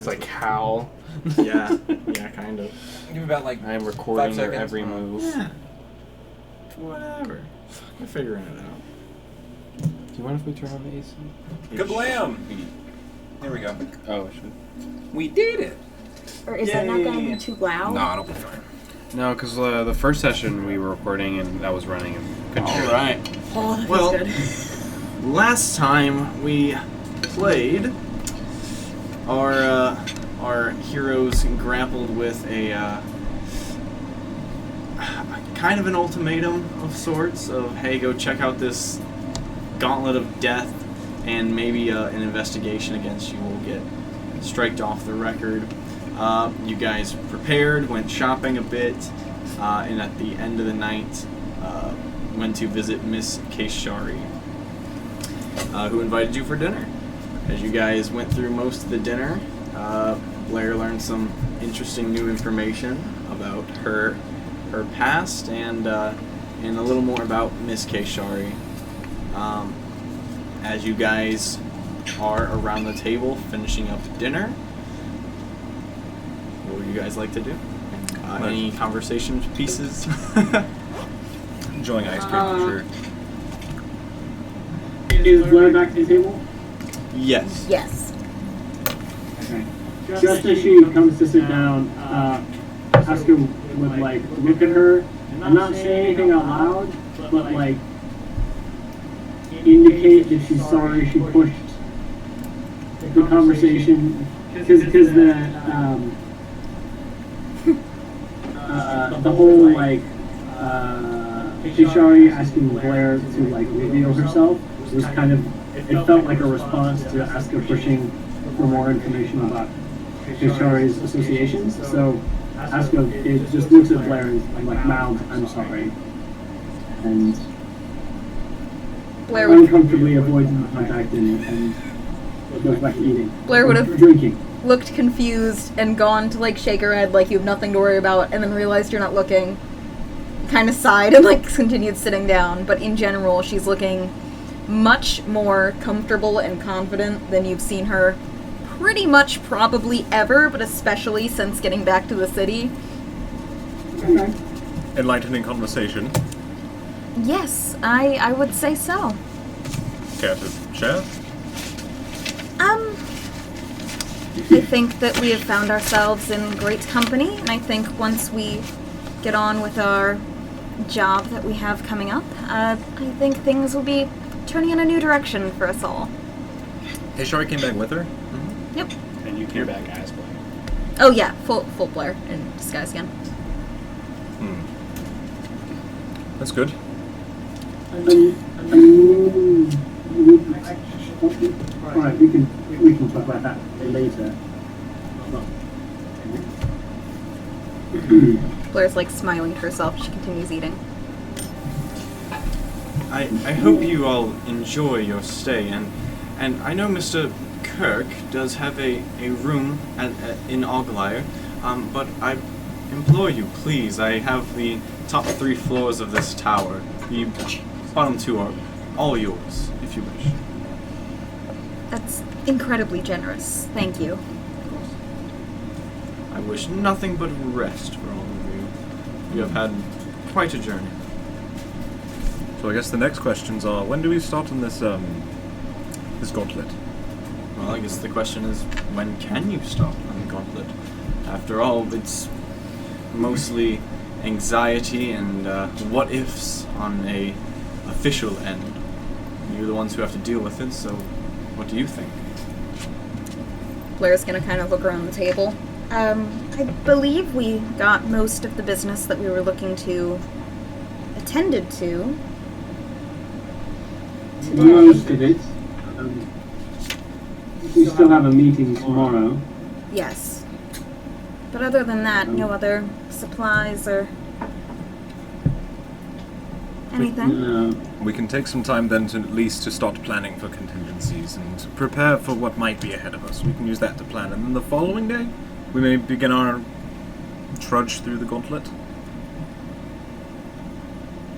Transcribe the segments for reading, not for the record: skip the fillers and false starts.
It's like howl. Yeah, kind of. Give me about like I'm recording their 5 seconds. every move. Yeah. Whatever. We're figuring it out. Do you mind if we turn on the AC? Kablam! There we go. Oh, I should. We did it! Or is that not going to be too loud? No, it'll be fine. No, because the first session we were recording and that was running and couldn't hear it. Alright. Oh, that Well, feels good. last time we played, our heroes grappled with a kind of an ultimatum of sorts of, hey, go check out this gauntlet of death and maybe an investigation against you will get striked off the record. You guys prepared, went shopping a bit, and at the end of the night went to visit Miss Keshari, who invited you for dinner. As you guys went through most of the dinner, Blair learned some interesting new information about her past and a little more about Miss Keshari. As you guys are around the table finishing up dinner, what would you guys like to do? Any conversation pieces? Enjoying ice cream for sure. Is Blair back to the table? Yes. Yes. Okay. Just as she comes to sit down, Asuka would like look at her and not say anything out loud, but like indicate that she's sorry she pushed the conversation because the whole like Keshari asking Blair to like reveal herself was kind of, it felt like a response to Asuka pushing for more information about Keshari's associations. So Asuka just looks at Blair and like mouths, "I'm sorry," and Blair would, uncomfortably avoids contact and goes back to eating. Blair would have drinking. looked confused and gone to like shake her head like you have nothing to worry about, and then realized you're not looking. Kind of sighed and like continued sitting down. But in general, she's looking much more comfortable and confident than you've seen her pretty much probably ever, but especially since getting back to the city. Okay. Enlightening conversation. Yes, I would say so. Care to share? I think that we have found ourselves in great company, and I think once we get on with our job that we have coming up, I think things will be turning in a new direction for us all. Keshari came back with her? Mm-hmm. Yep. And you came back as Blair. Oh yeah, full Blair in disguise again. That's good. Alright, we can talk about that later. Blair's like smiling to herself as she continues eating. I hope you all enjoy your stay, and I know Mr. Kirk does have a room in Oglyre, but I implore you, please, I have the top 3 floors of this tower. The bottom 2 are all yours, if you wish. That's incredibly generous. Thank you. I wish nothing but rest for all of you. You have had quite a journey. So I guess the next questions are, when do we start on this this gauntlet? Well, I guess the question is, when can you stop on the gauntlet? After all, it's mostly anxiety and what-ifs on a official end. You're the ones who have to deal with it, so what do you think? Blair's gonna kind of look around the table. I believe we got most of the business that we were looking to attended to today. Most of it. We still have a meeting tomorrow. Yes. But other than that, no other supplies or anything. We can take some time then to at least to start planning for contingencies and prepare for what might be ahead of us. We can use that to plan, and then the following day, we may begin our trudge through the gauntlet.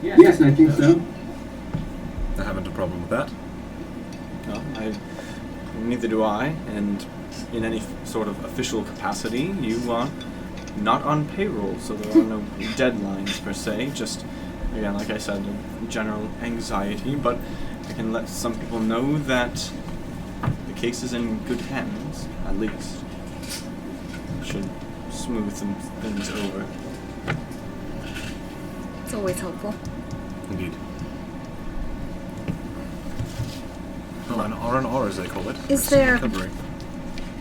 Yes, I think so. I haven't a problem with that. No, neither do I, and in any sort of official capacity. You are not on payroll, so there are no deadlines per se. Just, again, like I said, a general anxiety, but I can let some people know that the case is in good hands, at least. Should smooth some things over. It's always helpful. Indeed. Oh, an R&R as they call it. Is there Recovery.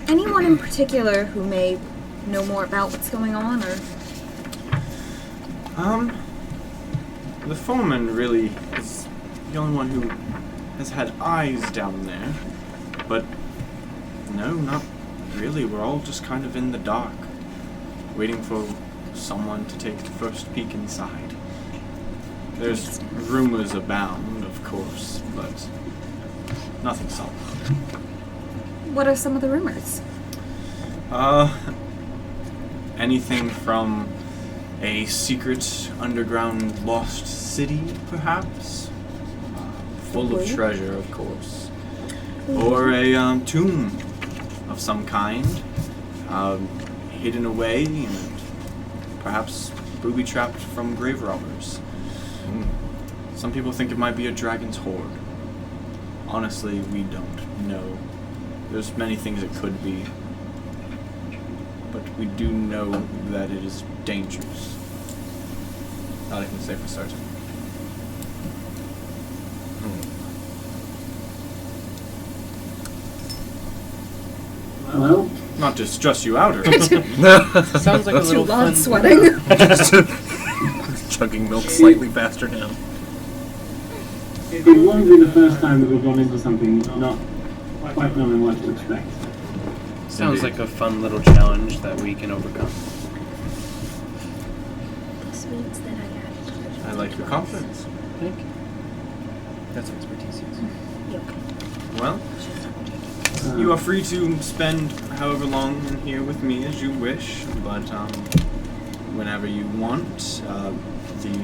anyone in particular who may know more about what's going on, or? The foreman really is the only one who has had eyes down there. But no, not really. We're all just kind of in the dark, waiting for someone to take the first peek inside. There's rumors abound, of course, but nothing solid. What are some of the rumors? Anything from a secret underground lost city, perhaps? Full of treasure, of course. Or a tomb of some kind, hidden away and perhaps booby-trapped from grave robbers. Some people think it might be a dragon's hoard. Honestly, we don't know. There's many things it could be, but we do know that it is dangerous. That I can say for certain. Well, Not to stress you out or Sounds like a Too little loud fun. sweating. Chugging milk slightly faster now. it won't be the first time that we've gone into something not quite knowing what to expect. Sounds like a fun little challenge that we can overcome. Sweets that I got. I like your confidence. Thank you. That's what expertise is. Well, you are free to spend however long in here with me as you wish, but whenever you want, the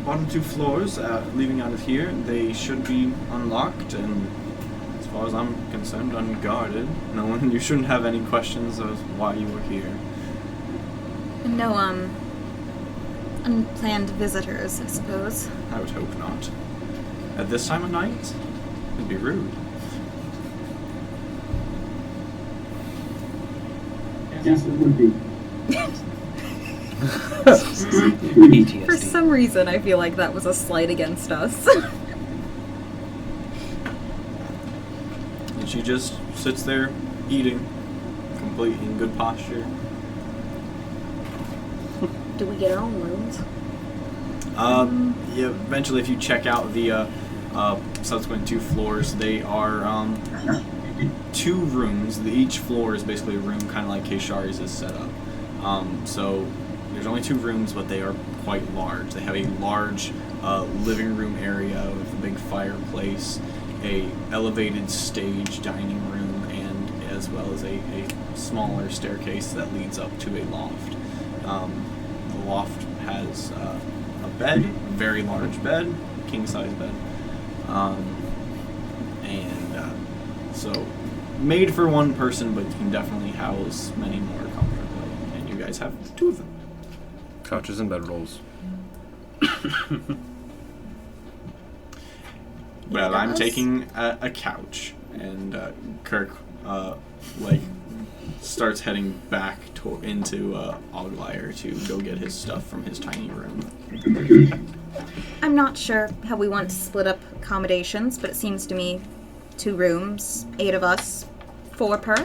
bottom two floors, leaving out of here, they should be unlocked and, as far as I'm concerned, unguarded. No one, you shouldn't have any questions of why you were here. And no, unplanned visitors, I suppose. I would hope not. At this time of night, it'd be rude. Yes, it would be. PTSD. For some reason, I feel like that was a slight against us. And she just sits there eating, completely in good posture. Do we get our own rooms? Yeah, eventually if you check out the subsequent two floors, they are two rooms. Each floor is basically a room kind of like Keshari's is set up. So there's only two rooms, but they are quite large. They have a large living room area with a big fireplace, a elevated stage dining room, and as well as a smaller staircase that leads up to a loft. The loft has a bed, a very large bed, king-size bed, so made for one person, but can definitely house many more comfortably. And you guys have two of them. Couches and bedrolls. Well, I'm Yes. taking a couch, and Kirk starts heading back into Oglyre to go get his stuff from his tiny room. I'm not sure how we want to split up accommodations, but it seems to me 2 rooms, 8 of us, 4 per.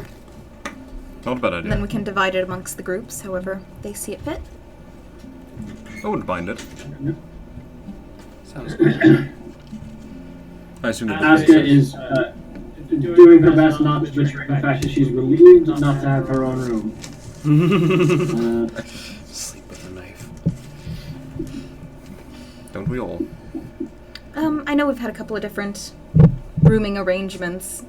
Not a bad And idea. then we can divide it amongst the groups, however they see it fit. I wouldn't mind it. Sounds good. I assume that Asuka is doing her best not to betray the fact that she's relieved not to have her own room. Sleep with a knife. Don't we all? I know we've had a couple of different rooming arrangements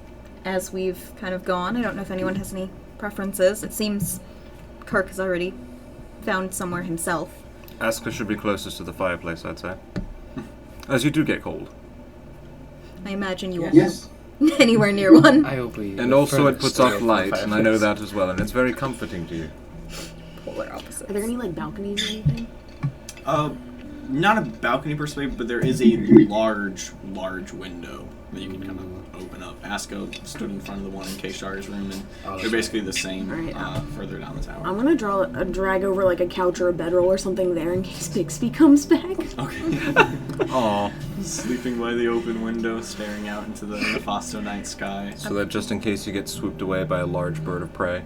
as we've kind of gone. I don't know if anyone has any preferences. It seems Kirk has already found somewhere himself. Asuka should be closest to the fireplace, I'd say. As you do get cold. I imagine you will. Yes. anywhere near one. I hope we. And also it puts off light, and I know that as well, and it's very comforting to you. Polar opposites. Are there any like balconies or anything? Not a balcony per se, but there is a large window that you can kind of open up. Asko stood in front of the one in K-Star's room, and they're basically the same Alright. further down the tower. I'm gonna drag over like a couch or a bedroll or something there in case Bixby comes back. Okay. Aw. Sleeping by the open window, staring out into the Nefasto night sky. So that just in case you get swooped away by a large bird of prey.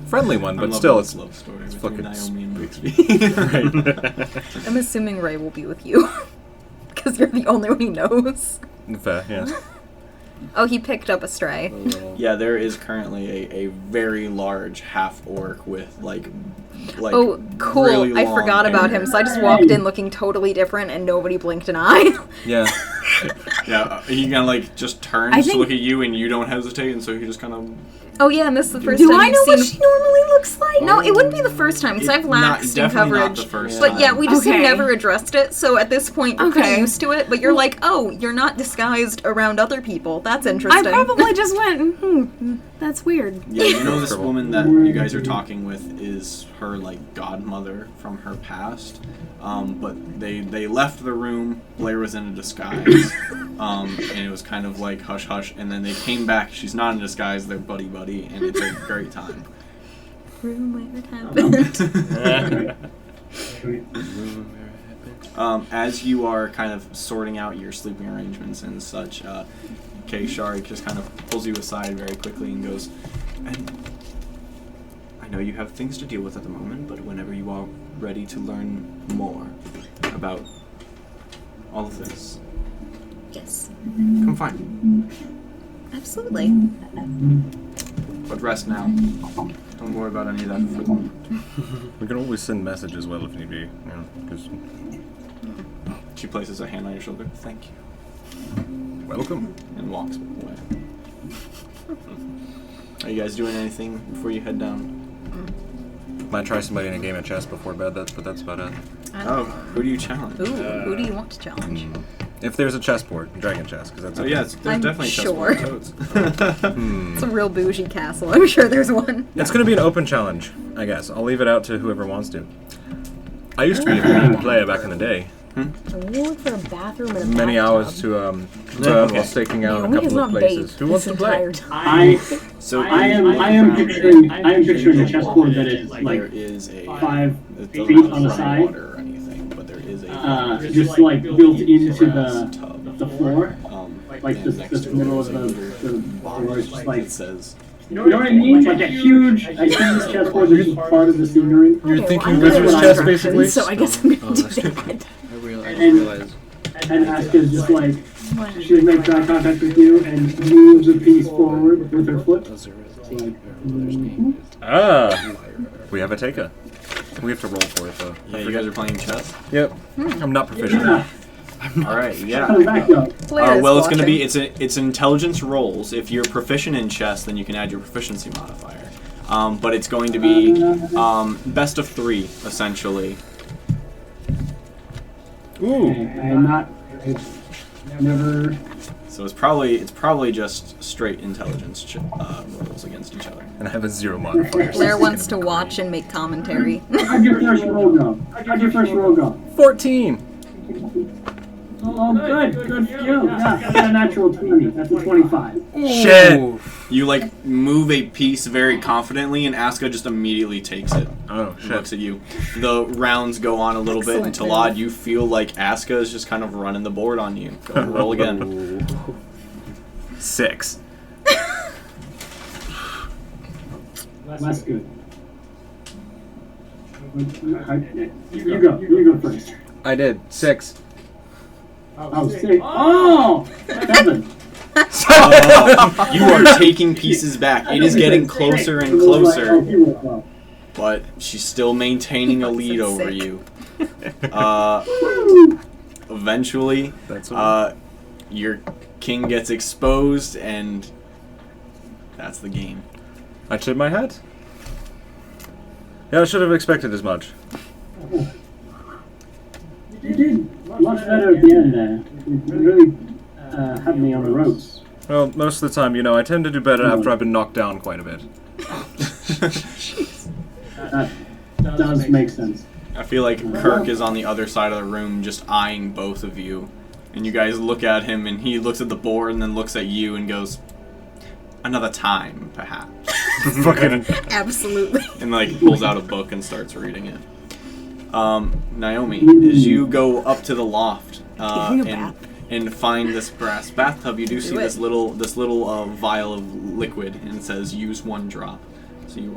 Friendly one, but I'm still, loving it's this love story it's between fucking Naomi and Bixby. Right. I'm assuming Ray will be with you. Because you're the only one he knows. Fair, yeah. Oh, he picked up a stray. Yeah, there is currently a very large half-orc with, like Oh, cool. really I long forgot about hair. him, so I just walked in looking totally different and nobody blinked an eye. Yeah. Yeah, he kind of, like, just turns I to think- look at you and you don't hesitate, and so he just kind of... Oh yeah, and this is the first Do time I you've know seen... what she normally looks like? No, it wouldn't be the first time, because I've laxed in definitely coverage. not the first But time. yeah, we just have Okay. never addressed it, so at this point you're pretty Okay. used to it, but you're like, oh, you're not disguised around other people. That's I interesting. probably just went, that's weird. Yeah, you know this Scribble. woman that you guys are talking with is her, like, godmother from her past. But they left the room, Blair was in a disguise, and it was kind of like hush-hush, and then they came back, she's not in disguise, they're buddy-buddy, and it's a great time. Room where it happened. As you are kind of sorting out your sleeping arrangements and such, Kay Shari just kind of pulls you aside very quickly and goes, and I know you have things to deal with at the moment, but whenever you are ready to learn more about all of this, Yes, come find me. absolutely. But rest now. Don't worry about any of that for the moment. We can always send messages well if need be, you know, 'cause She places a hand on your shoulder. Thank you. welcome. And walks away. Are you guys doing anything before you head down? Might try somebody in a game of chess before bed, but that's about it. I Oh, don't who do you challenge? Ooh, who do you want to challenge? If there's a chessboard, dragon chess, because that's Oh yeah, there's I'm definitely sure. chessboard toads. It's a real bougie castle. I'm sure there's one. It's going to be an open challenge, I guess. I'll leave it out to whoever wants to. I used to be a mean player back in the day. So we'll look for a bathroom and a Many bathtub. hours to while staking out Naomi a has couple of not places. bathed Who wants this to play? entire time. So I am picturing a chessboard that is there like is a 5 it feet doesn't on the have side, water or anything, but there is a just like built into grass tub. the floor, like and next to the it middle is of the floor is just like, it says you know what I mean? Like a huge, I see this chessboard that's just part of the scenery. You're Okay, thinking well, I'm wizard's good chess, at basically? instructions, So I guess I'm gonna do that. I just realized. And Asuka's just like, she makes eye contact with you and moves a piece forward with her foot. Ah! We have a taker. We have to roll for it, though. yeah, you guys are playing chess. Yep. I'm not proficient. Yeah, All right, yeah. coming back up. Blair is Well, it's going to watching. be it's intelligence rolls. If you're proficient in chess, then you can add your proficiency modifier. But it's going to be best of 3 essentially. Ooh. I'm not, I've never, So it's probably just straight intelligence rolls against each other. And I have a 0 modifier. so Blair it's wants to gonna be watch and make commentary. how'd your first roll go? How'd your first roll go? 14! Oh, good for you. Yeah, I got a natural 20. That's a 25. Shit! You like move a piece very confidently, and Asuka just immediately takes it. Oh, And shit. looks at you. The rounds go on a little bit Excellent until move. odd. You feel like Asuka is just kind of running the board on you. Go and roll again. 6. That's good. You go first. I did. 6. Oh, 6. Oh! 7. You are taking pieces back. It is getting closer and closer, but she's still maintaining a lead over you. Eventually, That's what your king gets exposed, and that's the game. I tip my hat. Yeah, I should have expected as much. You did much better at the end there. You really had me on the ropes. Well, most of the time, I tend to do better after I've been knocked down quite a bit. That does make sense. I feel like Kirk is on the other side of the room just eyeing both of you. And you guys look at him, and he looks at the board and then looks at you and goes, "Another time, perhaps." Fucking... Absolutely. And, like, pulls out a book and starts reading it. Naomi, as you go up to the loft and find this brass bathtub, you do see this little vial of liquid, and it says "use 1 drop." So you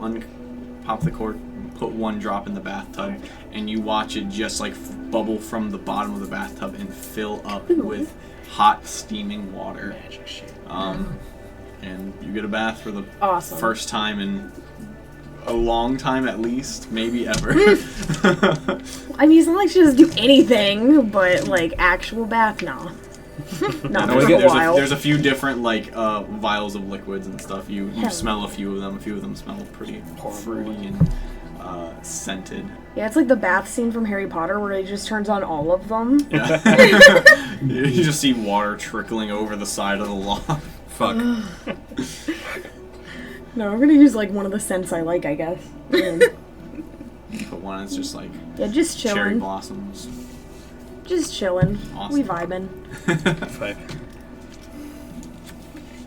pop the cork, put 1 drop in the bathtub, and you watch it just like bubble from the bottom of the bathtub and fill up with hot steaming water. And you get a bath for the first time in a long time, at least, maybe ever. I mean, it's not like she doesn't do anything, but like actual bath, no. Not for a while. There's a few different like vials of liquids and stuff. You smell a few of them. A few of them smell pretty fruity and scented. Yeah, it's like the bath scene from Harry Potter where he just turns on all of them. Yeah. You just see water trickling over the side of the loft. Fuck. No, I'm gonna use like one of the scents I like, I guess. But one is just like just chilling. cherry blossoms. Just chilling. Awesome. We vibing.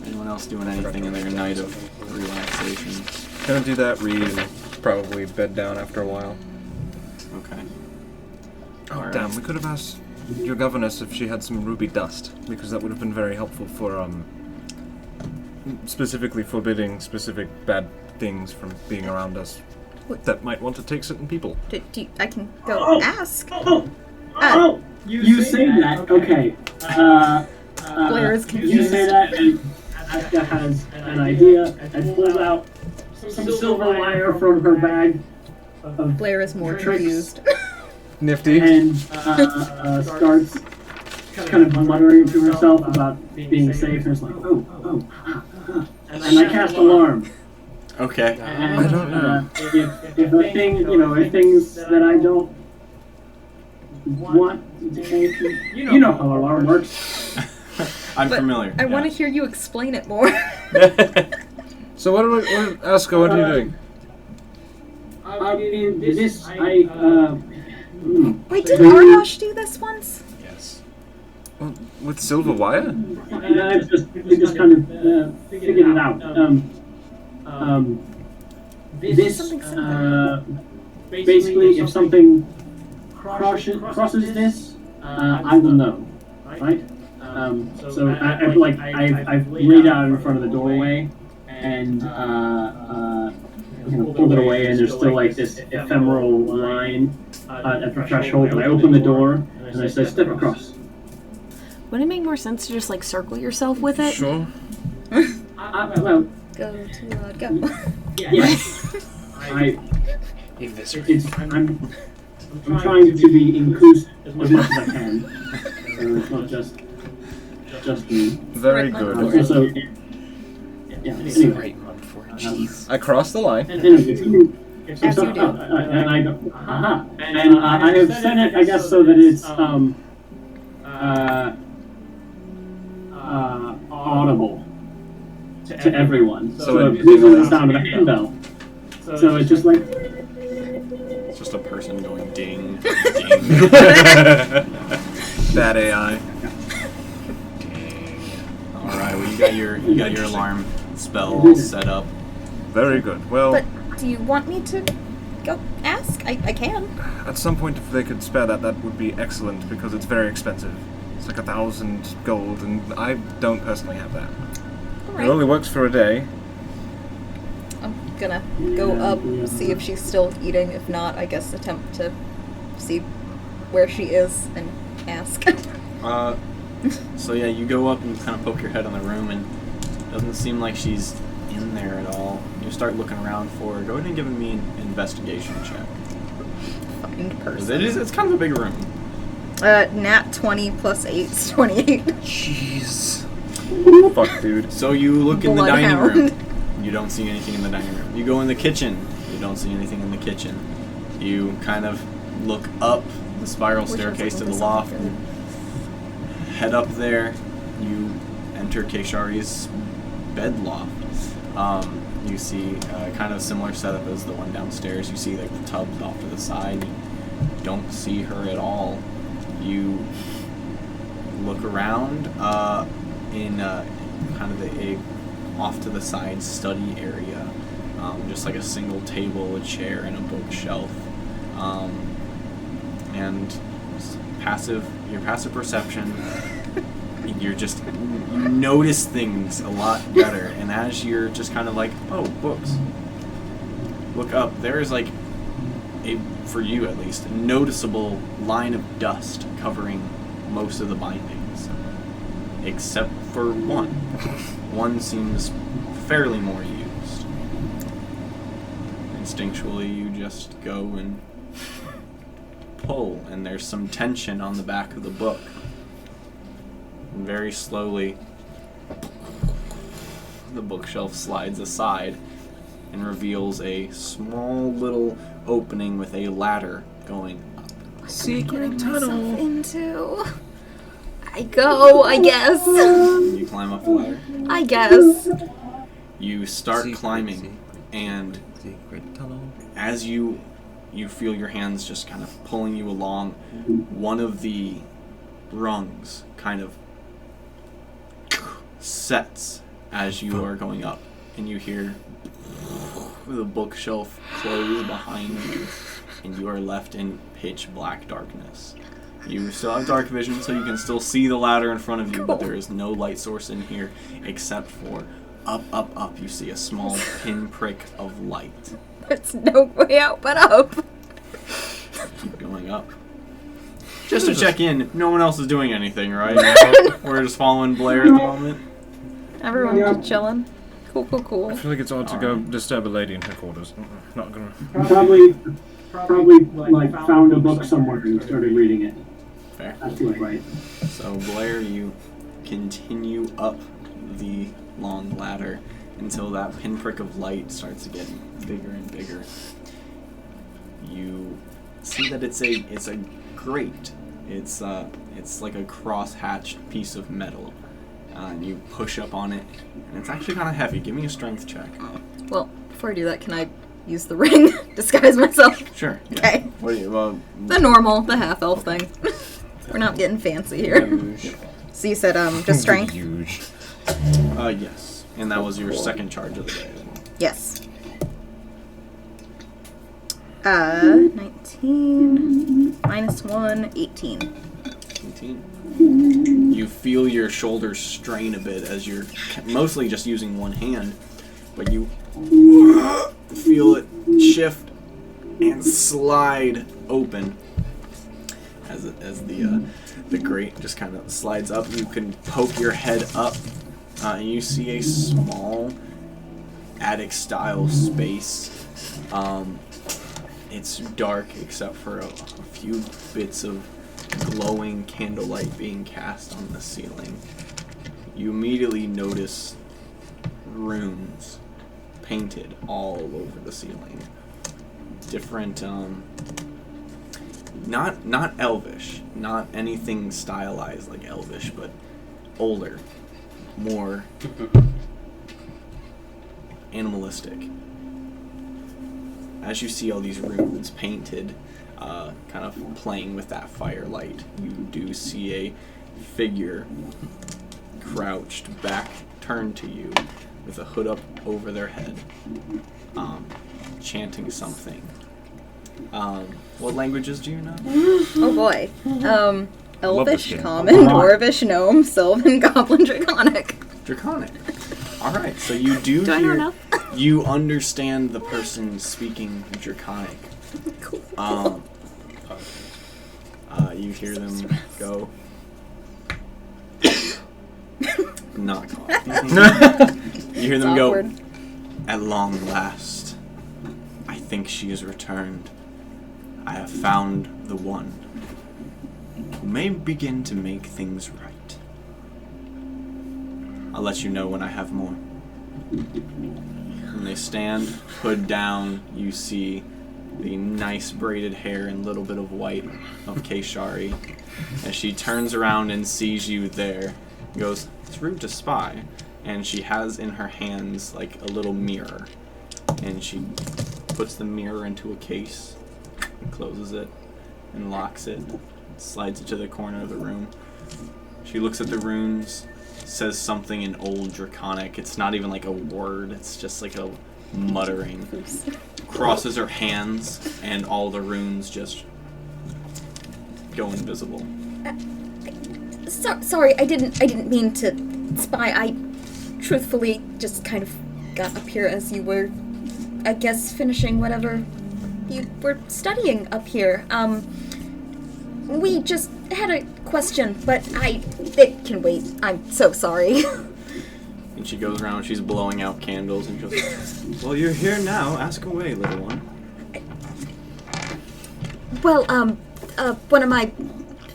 Anyone else doing anything in their night of relaxation? Gonna do that, read, and probably bed down after a while. Okay. Oh, damn, we could have asked your governess if she had some ruby dust, because that would have been very helpful for, specifically forbidding specific bad things from being around us that might want to take certain people. I can go ask. You say that, okay. Blair's confused. You say that, and Aska has an idea and pulls out some silver wire from her bag. Blair is more tricks. confused. Nifty. And starts kind of muttering to herself about being safe, and it's like, and I cast alarm. Okay. And, I don't know. If a thing, if things that I don't want to change, you know how alarm works. I'm familiar. I want to hear you explain it more. So Aska, what are you doing? Wait, did Arnosh do this once? Yes. Well, with silver wire? I just kind of figured it out. Basically, if something crosses this, I will know, right? So I've laid out in front of the doorway and pulled it away, and there's still like this ephemeral line at the threshold. And I open the door and I say, "Step across." Wouldn't it make more sense to just like circle yourself with it? Sure. Well, Go to go. yes. I'm trying to be inclusive as much as I can. So it's not just me. Very good. Also, anyway. I crossed the line. And I go, aha. And I have set it, I guess, so that it's audible to everyone. So it uses the sound of a handbell. So it's just like... It's just a person going ding, ding. Bad AI. Ding. Alright, well you got your alarm spell all set up. Very good. Well, But do you want me to go ask? I can. at some point, if they could spare that would be excellent, because it's very expensive. It's like 1,000 gold, and I don't personally have that. Alright. It only works for a day. I'm gonna go up, see if she's still eating. If not, I guess attempt to see where she is and ask. So yeah, you go up and kind of poke your head on the room, and it doesn't seem like she's in there at all. You start looking around for her. Go ahead and give me an investigation check. Find 'Cause person. it's kind of a big room. Nat 20 plus 8 is 28. Jeez. Fuck, dude. So you look in the dining Bloodhound. room. You don't see anything in the dining room. You go in the kitchen. You don't see anything in the kitchen. You kind of look up the spiral Wish I was staircase to looking the for loft something and head up there. You enter Keshari's bed loft. You see kind of similar setup as the one downstairs. You see like the tubs off to the side. You don't see her at all. You look around in kind of a off to the side study area. Just like a single table, a chair, and a bookshelf. And your passive perception, you notice things a lot better. And as you're just kind of like, oh, books, look up, there is like for you at least, a noticeable line of dust covering most of the bindings, except for one. One seems fairly more used. Instinctually, you just go and pull, and there's some tension on the back of the book. And very slowly, the bookshelf slides aside and reveals a small little opening with a ladder going up. Secret tunnel. Into. I go, I guess. You climb up the ladder. I guess. You start climbing, and Secret tunnel. as you feel your hands just kind of pulling you along, one of the rungs kind of sets as you are going up, and you hear the bookshelf close behind you, and you are left in pitch black darkness. You still have dark vision, so you can still see the ladder in front of you, but there is no light source in here except for up. You see a small pinprick of light. There's no way out but up. Keep going up. Just to check in, no one else is doing anything, right? We're just following Blair at the moment. Everyone's just chilling. Cool. I feel like it's odd to go disturb a lady in her quarters. Not gonna. Probably like found a book somewhere and started reading it. Fair. That feels right. So Blair, you continue up the long ladder until that pinprick of light starts to get bigger and bigger. You see that it's a grate. It's like a cross-hatched piece of metal. And you push up on it, and it's actually kind of heavy. Give me a strength check. Well, before I do that, can I use the ring? Disguise myself? Sure. Yeah. Okay. What do you? The half-elf thing. We're not getting fancy here. Huge. So you said, just strength? Huge. Yes. And that was your second charge of the day. Yes. 19, minus 1, 18. 18. You feel your shoulders strain a bit as you're mostly just using one hand, but you feel it shift and slide open as the grate just kind of slides up. You can poke your head up, and you see a small attic-style space. It's dark except for a few bits of glowing candlelight being cast on the ceiling. You immediately notice runes painted all over the ceiling. Different, not elvish, not anything stylized like elvish, but older, more animalistic. As you see all these runes painted, kind of playing with that firelight, you do see a figure crouched back, turned to you, with a hood up over their head, chanting something. What languages do you know? Oh boy. Elvish, game. Common, Dwarvish, Gnome, Sylvan, Goblin, Draconic. Draconic. Alright, so you do I know hear... enough? You understand the person speaking Draconic. Cool. You hear them go... Not cough. You hear them go... Awkward. At long last, I think she has returned. I have found the one who may begin to make things right. I'll let you know when I have more. When they stand, hood down, you see the nice braided hair and little bit of white of Keshari. As she turns around and sees you there, goes, it's rude to spy. And she has in her hands like a little mirror, and she puts the mirror into a case, and closes it, and locks it, slides it to the corner of the room. She looks at the runes, says something in old Draconic. It's not even like a word, it's just like a muttering. Crosses her hands, and all the runes just go invisible. Sorry, I didn't mean to spy. I truthfully just kind of got up here as you were, I guess, finishing whatever you were studying up here. We just had a question, but it can wait. I'm so sorry. And she goes around, she's blowing out candles, and goes, well, you're here now, ask away, little one. Well, one of my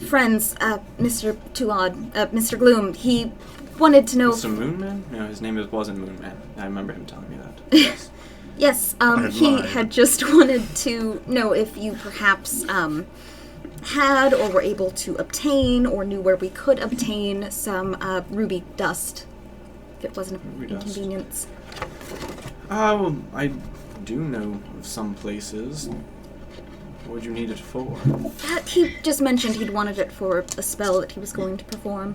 friends, Mr. Tulad, Mr. Gloom, he wanted to know... Mr. Moonman? No, his name wasn't Moonman. I remember him telling me that. Yes. Yes, he had just wanted to know if you perhaps, had or were able to obtain or knew where we could obtain some, ruby dust. If it wasn't an inconvenience. Well, I do know of some places. What would you need it for? He just mentioned he'd wanted it for a spell that he was going to perform.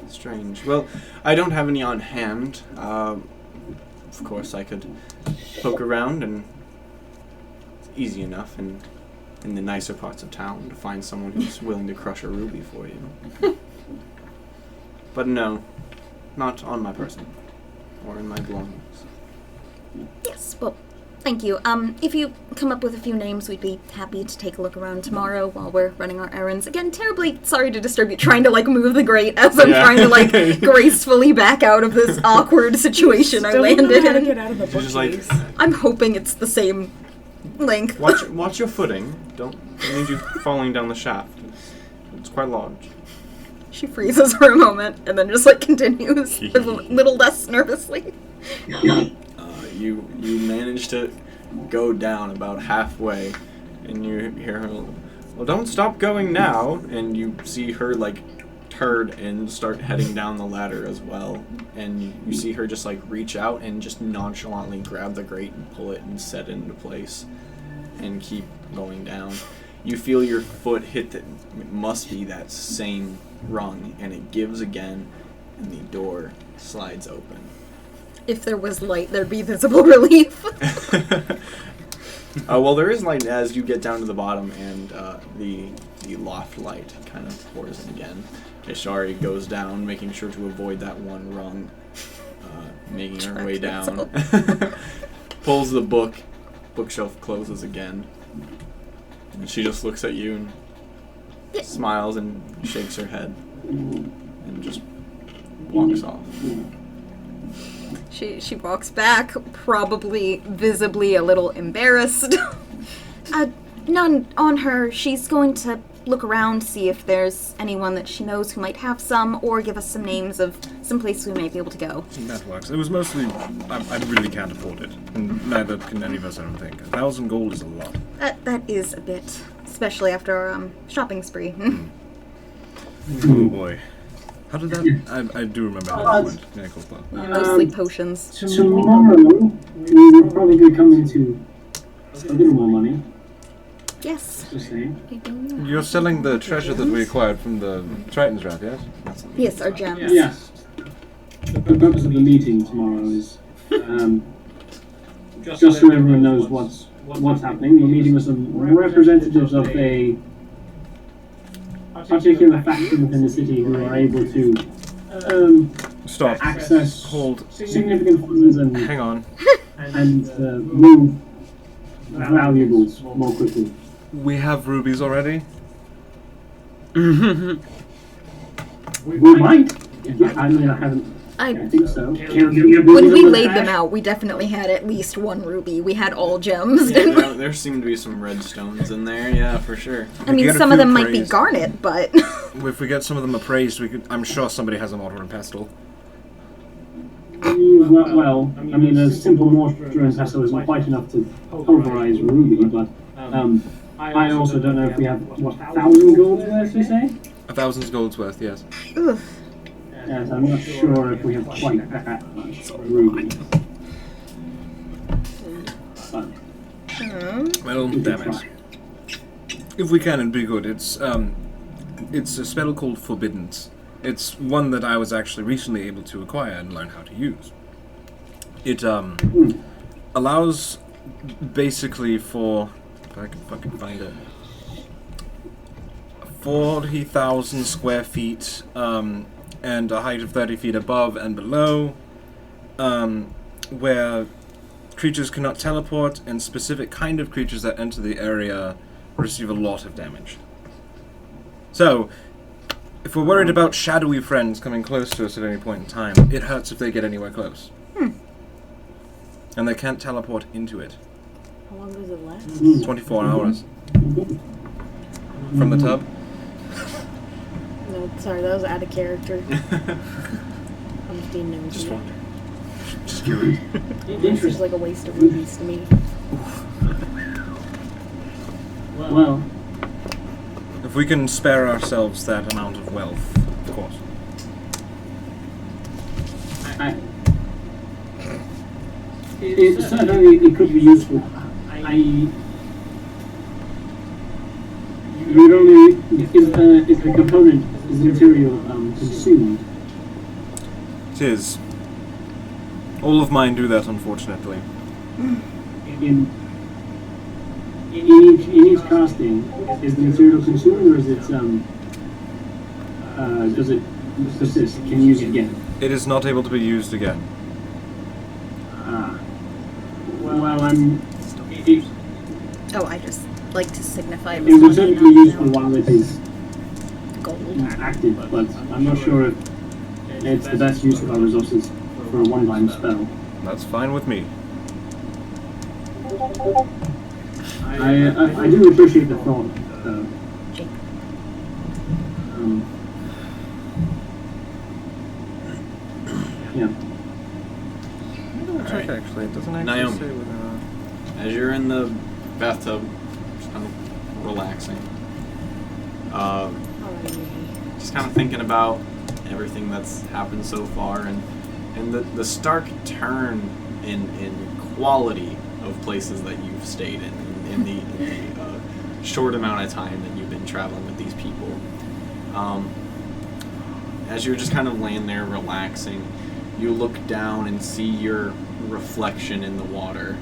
Strange. Well, I don't have any on hand. Of course, I could poke around, and it's easy enough in the nicer parts of town to find someone who's willing to crush a ruby for you. But no, not on my person or in my belongings. Yes, well, thank you. If you come up with a few names, we'd be happy to take a look around tomorrow while we're running our errands. Again, terribly sorry to disturb you, trying to, move the grate as I'm trying to, gracefully back out of this awkward situation I landed Still don't know how to in. get out of the She's just bookcase. I'm hoping it's the same length. Watch your footing. Don't need you falling down the shaft. It's quite large. She freezes for a moment and then just, continues a little less nervously. You manage to go down about halfway, and you hear her, well, don't stop going now, and you see her, turn and start heading down the ladder as well, and you see her just, reach out and just nonchalantly grab the grate and pull it and set it into place, and keep going down. You feel your foot hit it must be that same rung, and it gives again, and the door slides open. If there was light, there'd be visible relief. Well, there is light as you get down to the bottom, and the loft light kind of pours in again. Ishari goes down, making sure to avoid that one rung, making her way down. Pulls the bookshelf closes again, and she just looks at you and smiles and shakes her head, and just walks off. She walks back, probably visibly a little embarrassed. None on her. She's going to look around, see if there's anyone that she knows who might have some, or give us some names of some places we may be able to go. That works. It was mostly, I really can't afford it. And neither can any of us, I don't think. 1,000 gold is a lot. That is a bit, especially after our shopping spree. Oh boy. How did that... I do remember how that went. Yeah, cool. Mostly potions. Tomorrow, we will probably be coming to a little more money. Yes. Just saying. You're selling the treasure that we acquired from the Triton's Wrath, yes? Yes, our gems. Yes. The purpose of the meeting tomorrow is just so everyone knows what's happening. We're meeting with some representatives of a particular faction within the city who are able to Stop. access Hold. significant funds and Hang on. move valuables more quickly. We have rubies already? We might. Yeah, I mean, I think so. When we laid them out, we definitely had at least one ruby. We had all gems. Yeah, there seem to be some red stones in there, yeah, for sure. I mean, some of them might be garnet, but... If we get some of them appraised, I'm sure somebody has a mortar and pestle. Well, I mean, a simple mortar and pestle isn't quite enough to pulverize ruby, but I also don't know if we have, 1,000 gold worth, you say? 1,000 gold's worth, yes. Ugh. as I'm not sure if we have quite that much room. But Well, we can damn try. it. If we can, it'd be good. It's a spell called Forbiddance. It's one that I was actually recently able to acquire and learn how to use. It allows basically for, if I can fucking find it, 40,000 square feet and a height of 30 feet above and below, where creatures cannot teleport, and specific kind of creatures that enter the area receive a lot of damage. So, if we're worried about shadowy friends coming close to us at any point in time, it hurts if they get anywhere close. And they can't teleport into it. How long does it last? 24 hours. From the tub? No, sorry, that was out of character. I'm just being nosy. Just wonder. Just curious. This is like a waste of rupees to me. Well, If we can spare ourselves that amount of wealth, of course. it certainly it could be useful. You'd only is the component is the material consumed. It is. All of mine do that, unfortunately. In each casting, is the material consumed, or is it does it persist? Can you use it again? It is not able to be used again. Well, Oh, I just like to signify it would certainly be useful now. while it is Gold. active, but I'm not sure if it's the best use of our resources for a one-time spell. That's fine with me. I do appreciate the thought, though. Yeah. Check, actually. It doesn't actually Naomi. say whether... As you're in the bathtub, just kind of relaxing, just kind of thinking about everything that's happened so far, and the stark turn in quality of places that you've stayed in the short amount of time that you've been traveling with these people. As you're just kind of laying there relaxing, you look down and see your reflection in the water,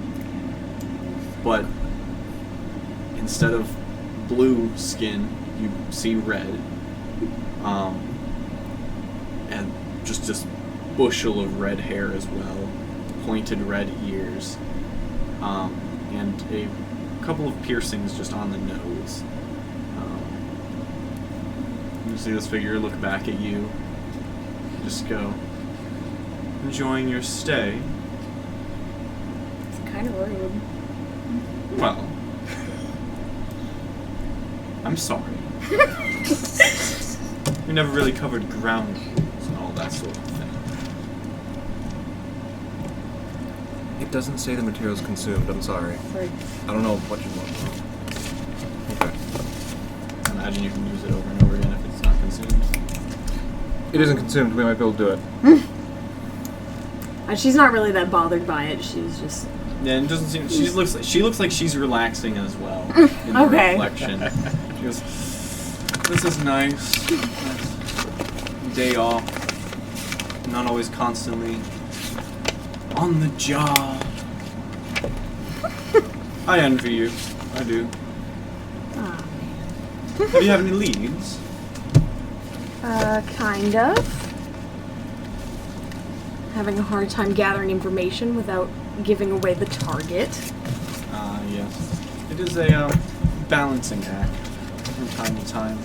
but instead of blue skin, you see red, and just this bushel of red hair as well, pointed red ears, and a couple of piercings just on the nose. You see this figure look back at you, just go, enjoying your stay? It's kind of rude. Well, I'm sorry. We never really covered ground rules and all that sort of thing. It doesn't say the material's consumed, I'm sorry. Sorry. I don't know what you want. Okay. I imagine you can use it over and over again if it's not consumed. It isn't consumed, we might be able to do it. She's not really that bothered by it. She's just... Yeah, and it doesn't seem. She looks like she's relaxing as well in the Okay. reflection. She goes, "This is nice. Day off. Not always constantly on the job. I envy you. I do. Do you have any leads?" Kind of. Having a hard time gathering information without giving away the target. Yes. It is a balancing act from time to time.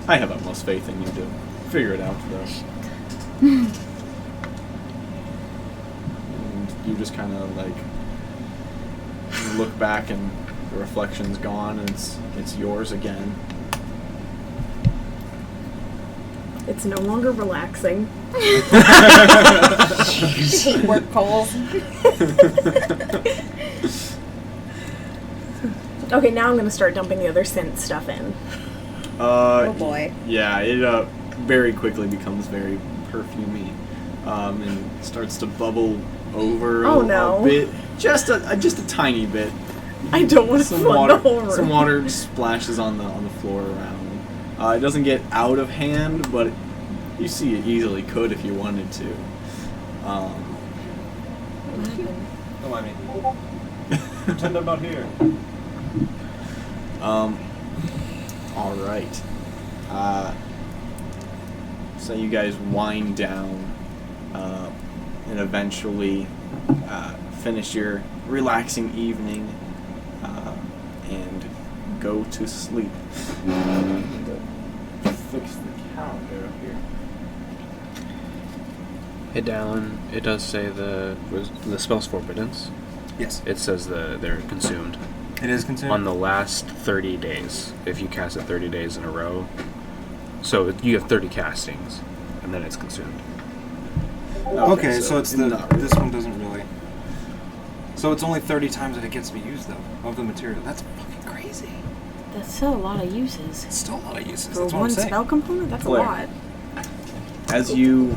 I have utmost faith in you to figure it out, though. And you just kind of like you look back and the reflection's gone and it's yours again. It's no longer relaxing. Hate work calls. Okay, now I'm gonna start dumping the other scent stuff in. Oh boy. Yeah, very quickly becomes very perfumey, and starts to bubble over a bit, just a tiny bit. I don't want to flood the whole room. Some water splashes on the floor around. It doesn't get out of hand, but you see it easily could if you wanted to. Oh, I mean, pretend I'm not here. All right. So you guys wind down, and eventually finish your relaxing evening, and go to sleep. Fix the calendar up here. Hey Dallin, it does say the spell's forbidden. Yes. It says they're consumed. It is consumed? On the last 30 days, if you cast it 30 days in a row. So you have 30 castings, and then it's consumed. Okay, so it's not this one doesn't really. So it's only 30 times that it gets to be used, though, of the material. That's fucking crazy. That's still a lot of uses. It's still a lot of uses. For That's what one I'm saying. spell component, that's Claire. a lot. As you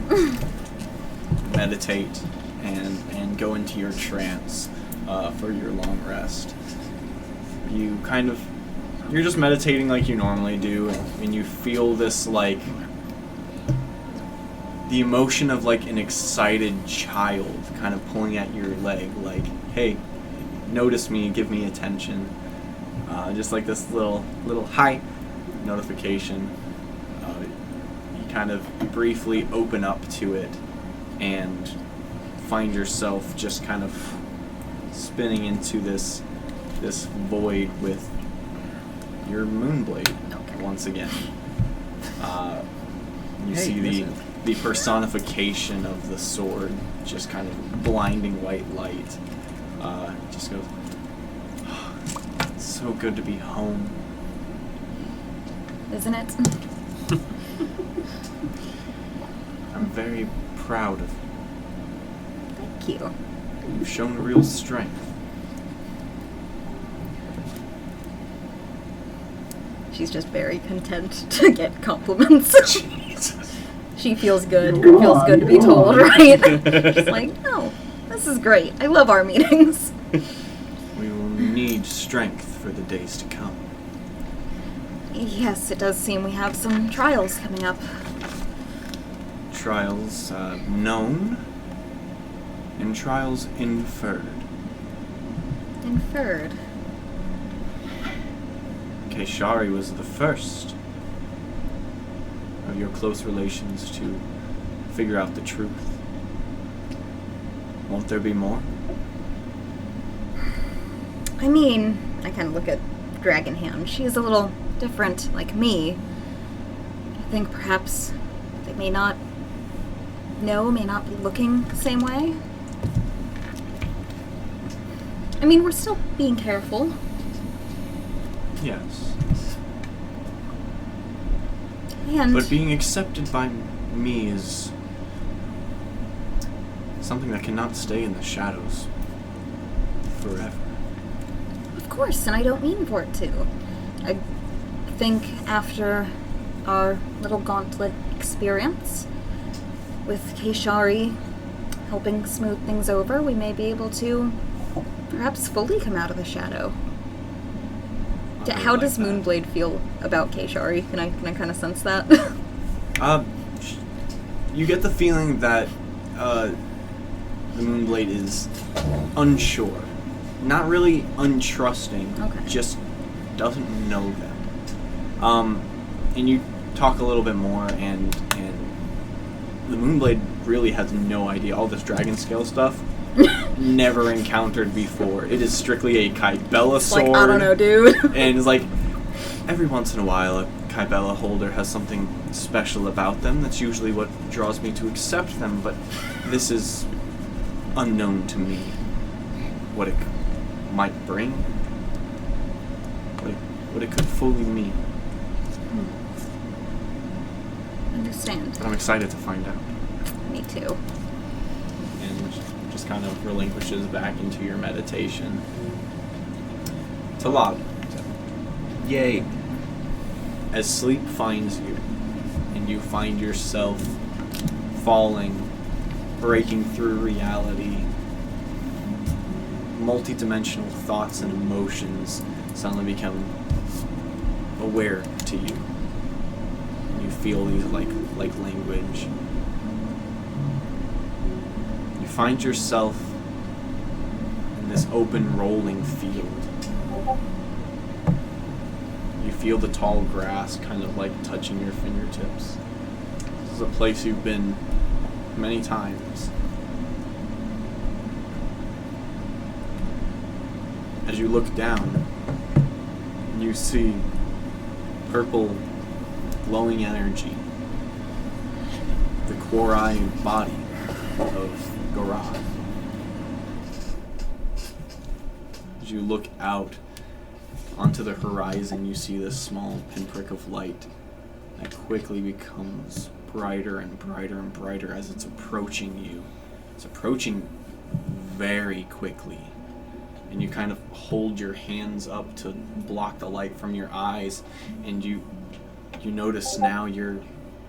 meditate and go into your trance for your long rest, you're just meditating like you normally do, and you feel this, like, the emotion of, like, an excited child kind of pulling at your leg, like, hey, notice me, give me attention. Just like this little hi notification. You kind of briefly open up to it and find yourself just kind of spinning into this void with your Moonblade once again. You see the personification of the sword, just kind of blinding white light. Just goes, oh, it's so good to be home. Isn't it? I'm very proud of you. Thank you. You've shown real strength. She's just very content to get compliments. Jesus. She feels good. Go It feels on, good to be go told, on. right? She's like, no, this is great. I love our meetings. We will need strength for the days to come. Yes, it does seem we have some trials coming up. Trials known and trials inferred. Inferred. Kaishari was the first of your close relations to figure out the truth. Won't there be more? I mean, I kind of look at Dragonhand. She's a little different, like me. I think perhaps they may not know, may not be looking the same way. I mean, we're still being careful. Yes. And But being accepted by me is something that cannot stay in the shadows forever. of course, and I don't mean for it to. I think after our little gauntlet experience with Kaishari helping smooth things over, we may be able to perhaps fully come out of the shadow. I would How like does that. Moonblade feel about Kaishari? Can I kind of sense that? You get the feeling that the Moonblade is unsure. Not really untrusting, Okay. just doesn't know them. And you talk a little bit more, and the Moonblade really has no idea. All this dragon scale stuff, never encountered before. It is strictly a Kybella sword. Like, I don't know, dude. And it's like, every once in a while, a Kybella holder has something special about them. That's usually what draws me to accept them, but this is unknown to me. What it might bring, what it could fully mean. Understand. But I'm excited to find out. Me too. And just kind of relinquishes back into your meditation. It's a lot. Yay. As sleep finds you, and you find yourself falling, breaking through reality. Multi-dimensional thoughts and emotions suddenly become aware to you. And you feel these like language. You find yourself in this open rolling field. You feel the tall grass kind of like touching your fingertips. This is a place you've been many times. As you look down, you see purple glowing energy, the core-eye body of Gorath. As you look out onto the horizon, you see this small pinprick of light that quickly becomes brighter and brighter and brighter as it's approaching you. It's approaching very quickly. And you kind of hold your hands up to block the light from your eyes, and you notice now your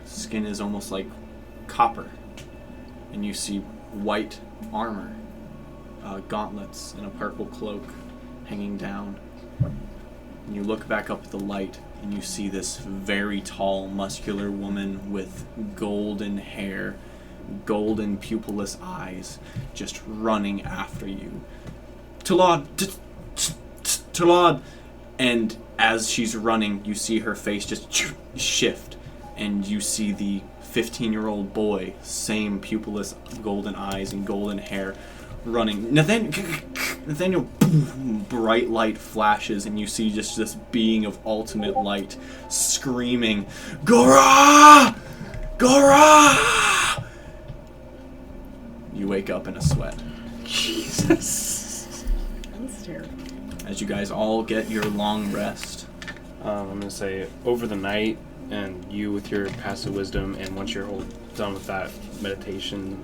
skin is almost like copper, and you see white armor, gauntlets, and a purple cloak hanging down. And you look back up at the light, and you see this very tall, muscular woman with golden hair, golden pupilless eyes, just running after you. Talad! Talad! And as she's running, you see her face just shift, and you see the 15-year-old boy, same pupilless golden eyes and golden hair, running. Nathaniel, bright light flashes, and you see just this being of ultimate light screaming, Gora! Gora! You wake up in a sweat. Jesus. As you guys all get your long rest. I'm going to say over the night, and you with your passive wisdom, and once you're all done with that meditation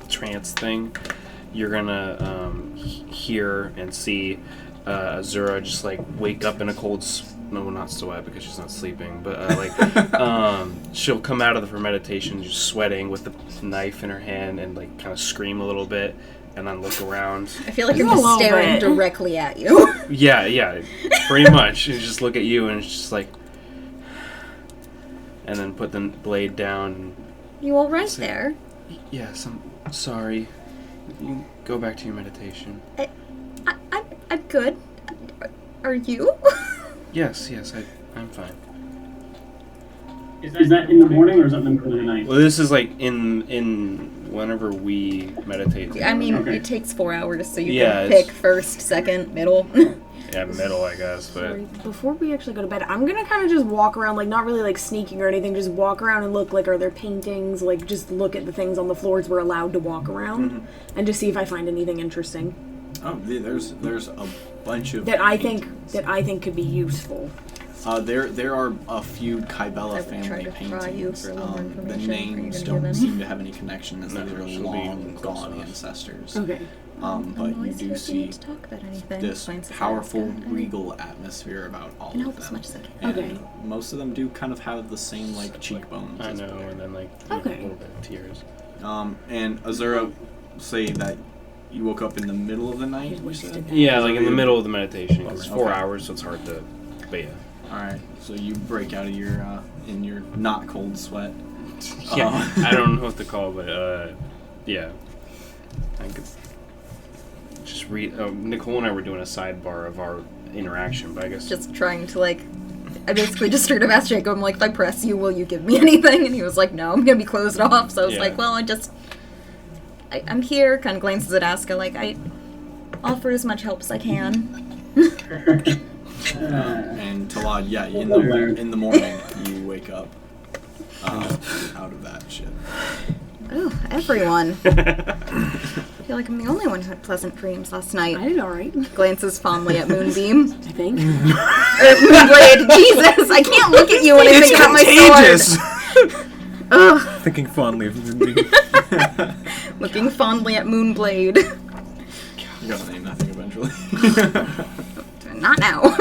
trance thing, you're going to hear and see Azura just like wake up in a cold no, not sweat because she's not sleeping, but she'll come out of her meditation just sweating with the knife in her hand and like kind of scream a little bit. And then look around. I feel like you're just staring directly at you. Yeah, pretty much. And just look at you, and it's just like, and then put the blade down. You all right there? Yes, I'm sorry. You can go back to your meditation. I'm good. Are you? Yes, I'm fine. Is that in the morning or is that in the middle of the night? Well, this is like in whenever we meditate. I mean, Okay. it takes 4 hours, so you Yeah, can it's- pick first, second, middle. Yeah, middle, I guess, but Sorry, before we actually go to bed, I'm gonna kind of just walk around, like, not really, like, sneaking or anything, just walk around and look, like, are there paintings, like, just look at the things on the floors we're allowed to walk around, and just see if I find anything interesting. Oh, there's a bunch of That I paintings. think could be useful. There are a few Kybella I would try family to pry you paintings. for a little more The information. Are you names gonna give don't in? seem to have any connection as No, these are she'll be long close gone enough. ancestors. Okay. But you do see to talk about anything. this Points at powerful, Alaska. regal atmosphere about all And of help as them. much as I can. And Okay. most of them do kind of have the same like cheekbones. I as know, Blair. and then like Okay. a little bit of tears. And Azura, say that you woke up in the middle of the night. You said? Yeah, like in the middle of the meditation. It's 4 Okay. hours, so it's hard to. But yeah. All right, so you break out of your in your not cold sweat. Yeah, I don't know what to call, but yeah, I could just read. Nicole and I were doing a sidebar of our interaction, but I guess Just trying to, like... I basically just straight up asked Jacob, I'm like, if I press you, will you give me anything? And he was like, no, I'm gonna be closed off. So I was Yeah. like, well, I'm here, kind of glances at Asuka, like, I offer as much help as I can. And Talad, yeah, in the morning you wake up out of that shit. Oh, everyone. I feel like I'm the only one who had pleasant dreams last night. I did alright, Glances fondly at Moonbeam. I think. Moonblade, Jesus, I can't look at you when I think about my sword. Ugh, Thinking fondly of Moonbeam. looking fondly at Moonblade. You gotta name that thing eventually. Not now. Not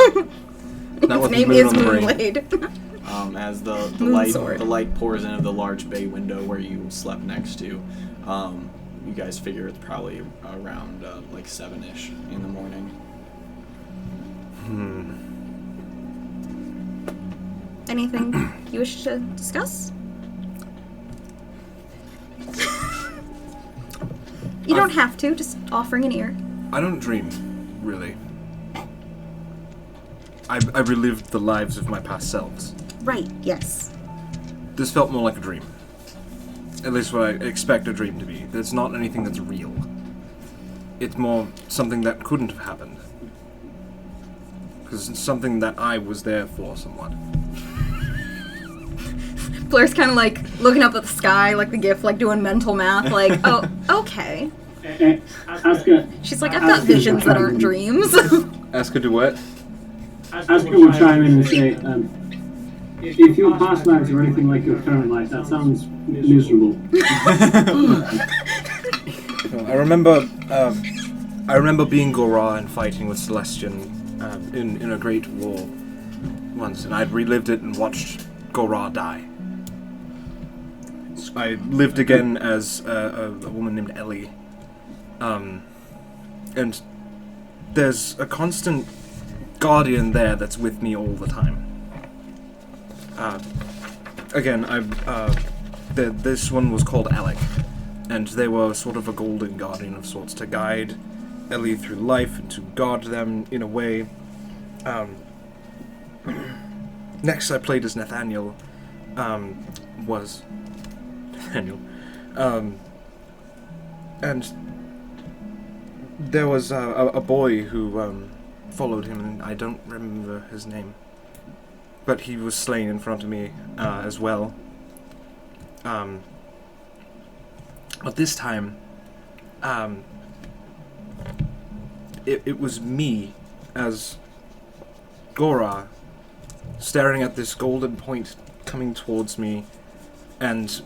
Its with name moon is on the brain. Moonblade. as the Moonsword. light pours into the large bay window where you slept next to. You guys figure it's probably around like 7-ish in the morning. Anything you wish to discuss? You don't have to, just offering an ear. I don't dream, really. I relived the lives of my past selves. Right, yes. This felt more like a dream. At least what I expect a dream to be. It's not anything that's real. It's more something that couldn't have happened. Because it's something that I was there for somewhat. Blair's kind of like looking up at the sky, like the GIF, like doing mental math, like, oh, okay. Asuka, She's like, I've got visions that aren't dreams. Ask her to what? Asuka will chime in and say, if your past lives were anything like your current life, that sounds miserable. I remember being Gora and fighting with Celestian in a great war once, and I'd relived it and watched Gora die. I lived again as a woman named Ellie. And there's a constant guardian there that's with me all the time. This one was called Alec, and they were sort of a golden guardian of sorts to guide Ellie through life and to guard them in a way. Next I played as Nathaniel, and there was a boy who followed him, and I don't remember his name, but he was slain in front of me as well. But this time, it was me as Gora staring at this golden point coming towards me, and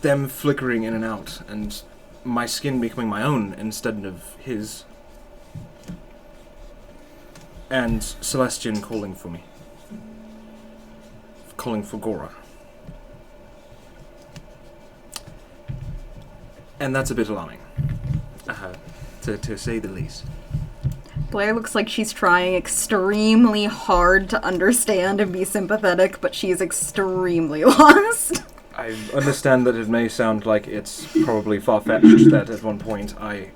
them flickering in and out, and my skin becoming my own instead of his, and Celestian calling for me. Calling for Gora. And that's a bit alarming, to say the least. Blair looks like she's trying extremely hard to understand and be sympathetic, but she's extremely lost. I understand that it may sound like it's probably far-fetched that at one point I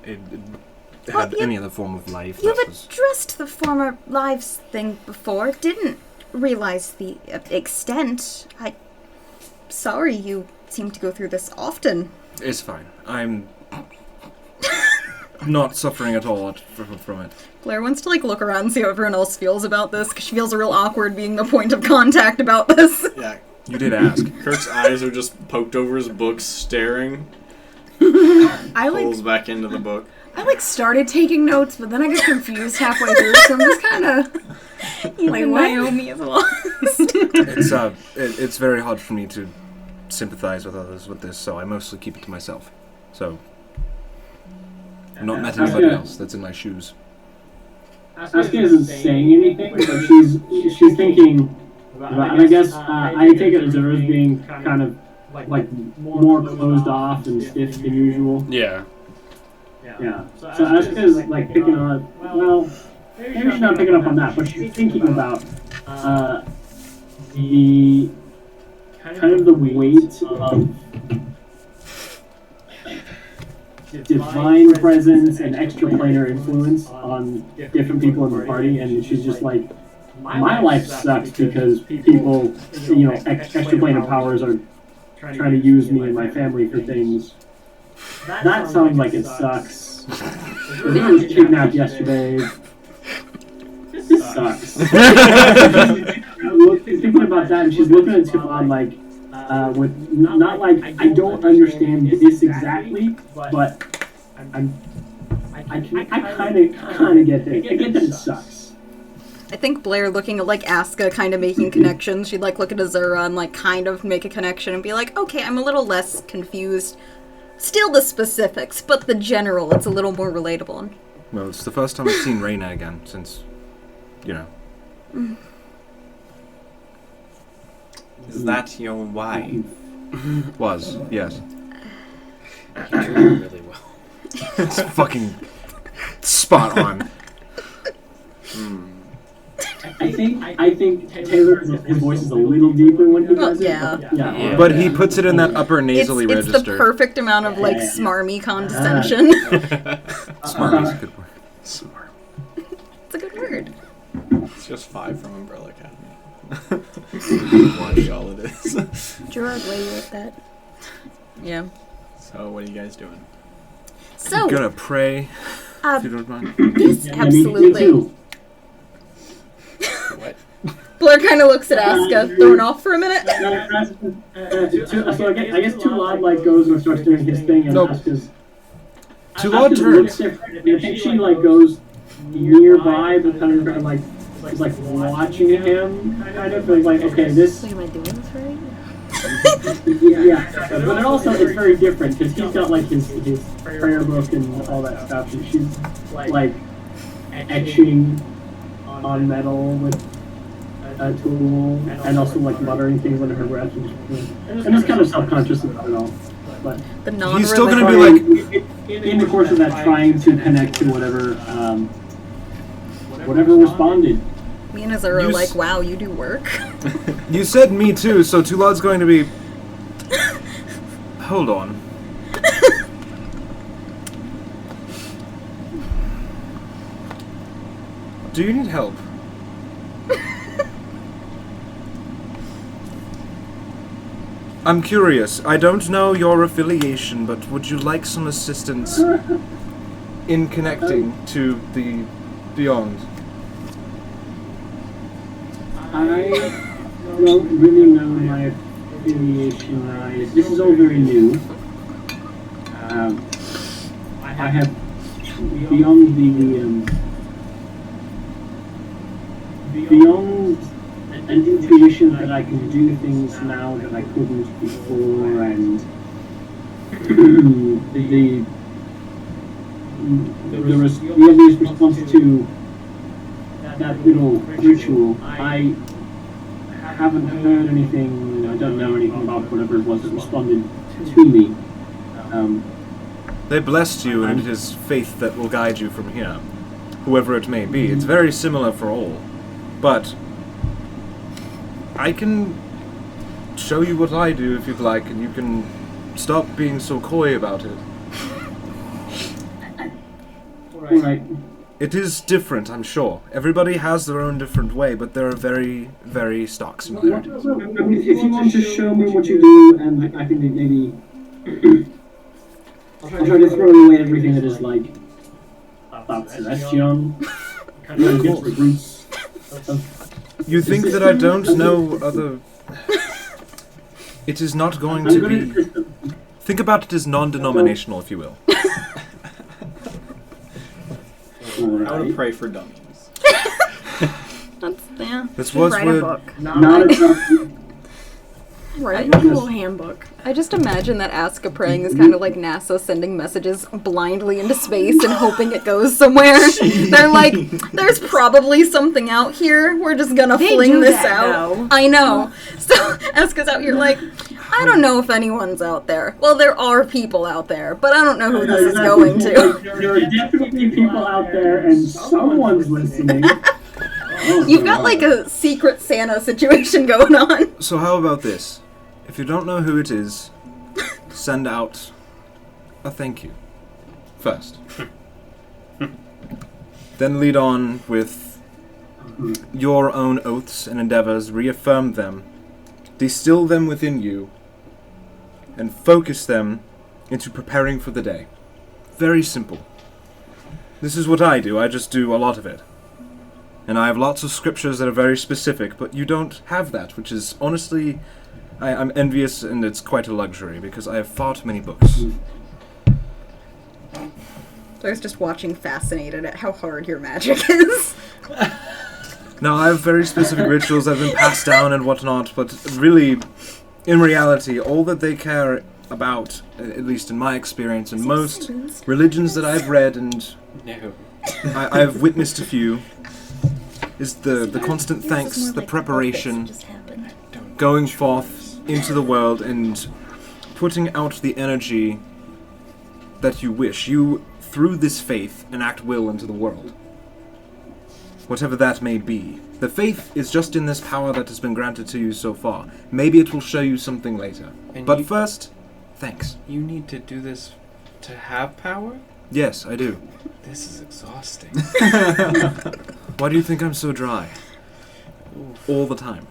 had any other form of life. You've addressed the former lives thing before. Didn't realize the extent. Sorry you seem to go through this often. It's fine. I'm not suffering at all from it. Blair wants to look around and see how everyone else feels about this, because she feels real awkward being the point of contact about this. Yeah. You did ask. Kirk's eyes are just poked over his books, staring. Pulls back into the book. I started taking notes, but then I got confused halfway through, so I'm just kind of Even Naomi is lost. It's very hard for me to sympathize with others with this, so I mostly keep it to myself. So, I've not met anybody else that's in my shoes. Asuka isn't saying anything, but she's thinking. And I guess I take it as her as being kind of more closed off and stiff than usual. Yeah. Yeah. So Asuka's picking on. Well, maybe she's not picking up on that, but she's thinking about the kind of the weight of divine presence and extraplanar influence on different people in the party, and she's just like. My life sucks because people, extraplanar powers are trying to use me and my family for things. That sounds like it sucks. I was kidnapped yesterday. This sucks. Thinking about that, and she's looking at Tiffon with not I don't understand this exactly, but I kind of get that. I get that it sucks. I think Blair looking at Asuka kind of making connections. She'd look at Azura and kind of make a connection and be like, okay, I'm a little less confused. Still the specifics, but the general, it's a little more relatable. Well, it's the first time I've seen Reyna again since, Is that your wife? Was, yes. You drew it really well. It's fucking spot on. I think Taylor, his voice is a little deeper when he does it. Yeah. But he puts it in that upper nasally It's register. the perfect amount of like Yeah. smarmy condescension. Smart is a good word. Smart. It's a good word. It's just 5 from Umbrella Academy. That's all it is. Gerard, where you with that? Yeah. So, what are you guys doing? So, I'm gonna pray, Uh, if you don't mind. this Yeah, me absolutely. too. What? Blur kind of looks at Aska, thrown off for a minute. So I guess Too Loud like goes and starts doing his thing, and Nope. Aska's Too Loud looks turns. different. And I think she like goes nearby, but kind of like is like watching him, kind of like okay, this. Like, am I doing this right? Yeah, but it also it's very different because he's got like his prayer book and all that stuff. And she's like etching on metal with a tool and also like muttering things under her breath and just kind of self-conscious about it all. But The non He's still gonna be like, in the course of that, trying to connect to whatever responded. Me and Azura are You like, s- wow, you do work. you said me too, so Too Loud's going to be... Hold on. Do you need help? I'm curious. I don't know your affiliation, but would you like some assistance in connecting to the beyond? I don't really know my affiliation. This is all very new. I have beyond beyond an intuition that I can do things now that I couldn't before, and the obvious response to that little ritual. I haven't heard anything. I don't know anything about whatever it was that responded to me. They blessed you, and it is faith that will guide you from here, whoever it may be. It's very similar for all, but I can show you what I do if you'd like, and you can stop being so coy about it. Alright. It is different, I'm sure. Everybody has their own different way, but there are very, very stock similarities. I mean, if you want to show me what you do, and I think that maybe I'll try to throw away everything that is like about Celestion, kind of gets the roots of. You think that I don't know other... It is not going I'm to good at be... systems. Think about it as non-denominational, if you will. I would Alright. pray for dummies. That's, yeah. This Should was write a where... book. Not a Write a little handbook. I just imagine that Aska praying is kind of like NASA sending messages blindly into space and hoping it goes somewhere. They're like, there's probably something out here. We're just gonna They fling do this that, out. though. I know. So Aska's out here like, I don't know if anyone's out there. Well, there are people out there, but I don't know who this is going to. There are definitely people out there, and someone's listening. Oh, You've got like a secret Santa situation going on. So how about this? If you don't know who it is, send out a thank you first. Then lead on with your own oaths and endeavors, reaffirm them, distill them within you, and focus them into preparing for the day. Very simple. This is what I do. I just do a lot of it. And I have lots of scriptures that are very specific, but you don't have that, which is honestly... I'm envious, and it's quite a luxury, because I have far too many books. I was just watching, fascinated at how hard your magic is. Now, I have very specific rituals that have been passed down and whatnot, but really, in reality, all that they care about, at least in my experience, and most religions that I've read, and No. I've witnessed a few, is the constant thanks, the preparation, going forth into the world and putting out the energy that you wish. You, through this faith, enact will into the world. Whatever that may be. The faith is just in this power that has been granted to you so far. Maybe it will show you something later. And But you- first, thanks. You need to do this to have power? Yes, I do. This is exhausting. Why do you think I'm so dry? All the time.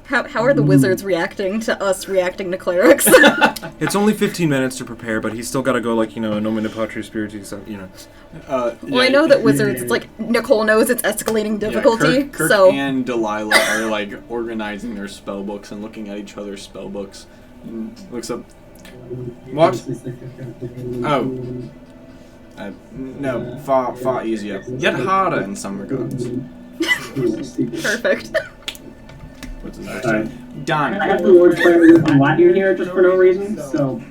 How are the wizards reacting to us reacting to clerics? It's only 15 minutes to prepare, but he's still got to go, like, nomine patri spiritus, Well, I know that wizards, it's like, Nicole knows it's escalating difficulty, Kirk so... and Delilah are like organizing their spell books and looking at each other's spell books. Looks up. What? Oh. No, far easier. Yet harder in some regards. Perfect. What's his Alright. name? Done. I have the Lord's Prayer with Latin here just for no reason, so...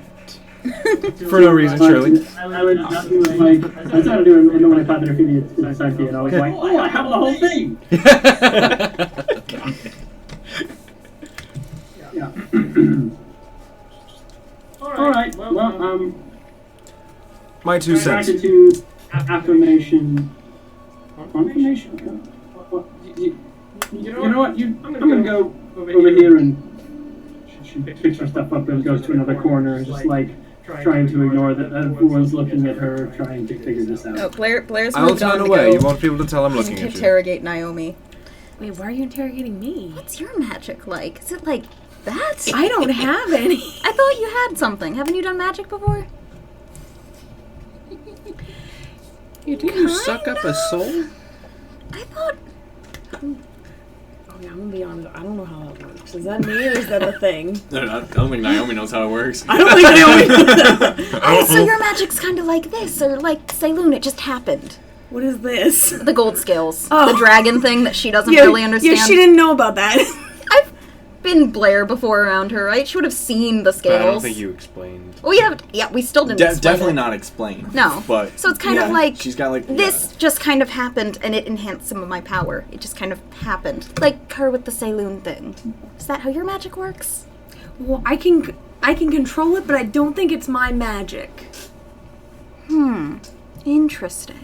For no reason, surely. I would just do it like... I started doing it when I thought that if I started and I was like, oh, I have the whole thing! Yeah. Alright, well, My 2 cents. gratitude, affirmation... Confirmation? You know what? I'm gonna go over here and she picks her stuff up and goes to another corner and just like trying to ignore that everyone's looking at her, trying to figure this out. Oh, Blair's I'll moved on turn to away. go You won't be able to tell I'm and looking at you. interrogate Naomi. Wait, why are you interrogating me? What's your magic like? Is it like that? I don't have any. I thought you had something. Haven't you done magic before? Didn't you suck up a soul? I thought... Okay, I'm gonna be honest. I don't know how that works. Is that me or is that a thing? I don't think Naomi knows how it works. I don't think Naomi knows that. Oh, so your magic's kind of like this, or like Saloon, it just happened. What is this? The gold scales. Oh. The dragon thing that she doesn't really understand. Yeah, she didn't know about that. I've been Blair before around her, right? She would have seen the But scales. I don't think you explained. Oh, yeah, we still didn't explain Definitely it. not explained. No. But So it's kind of like she's got like this just kind of happened and it enhanced some of my power. It just kind of happened. Like her with the Saloon thing. Is that how your magic works? Well, I can control it, but I don't think it's my magic. Interesting.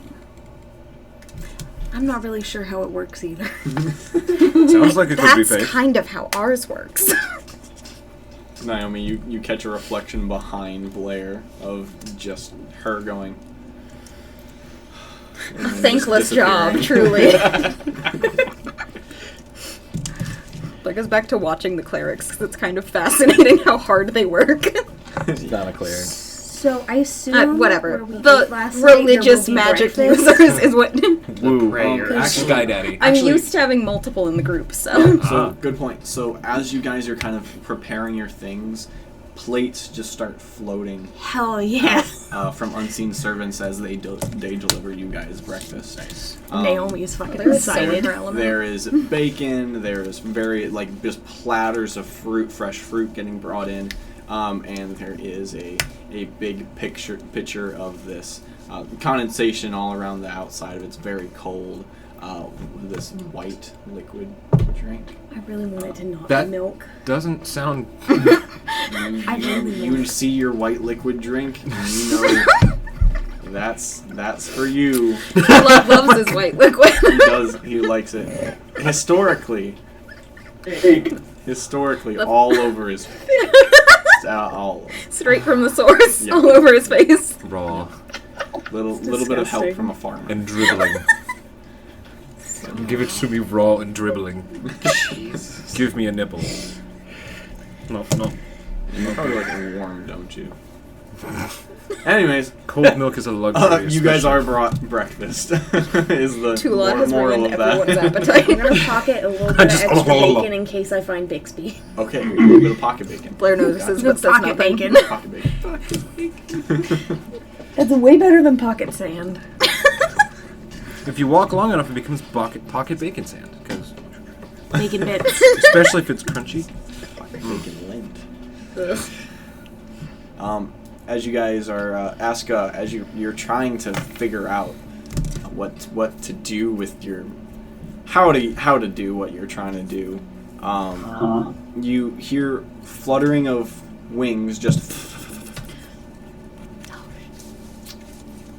I'm not really sure how it works either. Sounds like it could be That's fake. kind of how ours works. Naomi, you catch a reflection behind Blair of just her going. A thankless Just job, disappearing. truly. That goes back to watching the clerics, because it's kind of fascinating how hard they work. Not a cleric. So I assume Whatever. where we The ate last night, there religious will be magic breakfast. users is what... Woo. prayer. Actually, Sky Daddy. I'm Actually- used to having multiple in the group, so... So good point. So as you guys are kind of preparing your things, plates just start floating Hell yeah. from unseen servants as they deliver you guys breakfast. Nice. Naomi is fucking They're so in excited. her element. There is bacon. There's very just platters of fruit, fresh fruit getting brought in, and there is a big picture of this condensation all around the outside of it's very cold. This white liquid drink. I really wanted to not That- be milk. Doesn't sound... I really You want. see your white liquid drink, and you know that's for you. Loves his white liquid. He likes it. Historically, The- all over his all Straight from the source, Yeah. all over his face. raw little bit of help disgusting. from a farmer. and dribbling. Give it to me raw and dribbling. Give me a nipple. No. You probably like it warm, don't you? Anyways, Cold milk is a luxury. you guys especially- are brought breakfast. Is the Tula has moral ruined of everyone's that? appetite. I'm gonna pocket a little bit of Just- extra bacon in case I find Bixby. Okay, a little bit of pocket bacon. Blair notices but says Pocket nothing. bacon. Pocket bacon. It's way better than pocket sand. If you walk long enough, it becomes pocket bacon sand. Because Bacon bits. especially if it's crunchy. Pocket bacon lint. As you guys are as you're trying to figure out what to do with your how to do what you're trying to do, You hear fluttering of wings, just,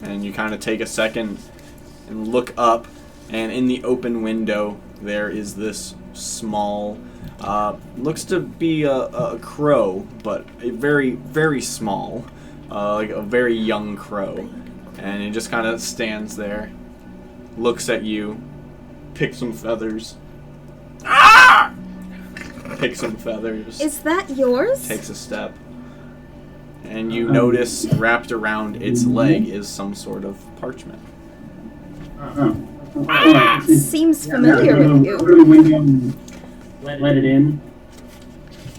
and you kind of take a second and look up, and in the open window there is this small, looks to be a crow, but a very, very small, like a very young crow, and it just kind of stands there, looks at you, picks some feathers. Pick some feathers. Is that yours? Takes a step. And you notice wrapped around its leg is some sort of parchment. Seems familiar with you. Go to the window and let it in.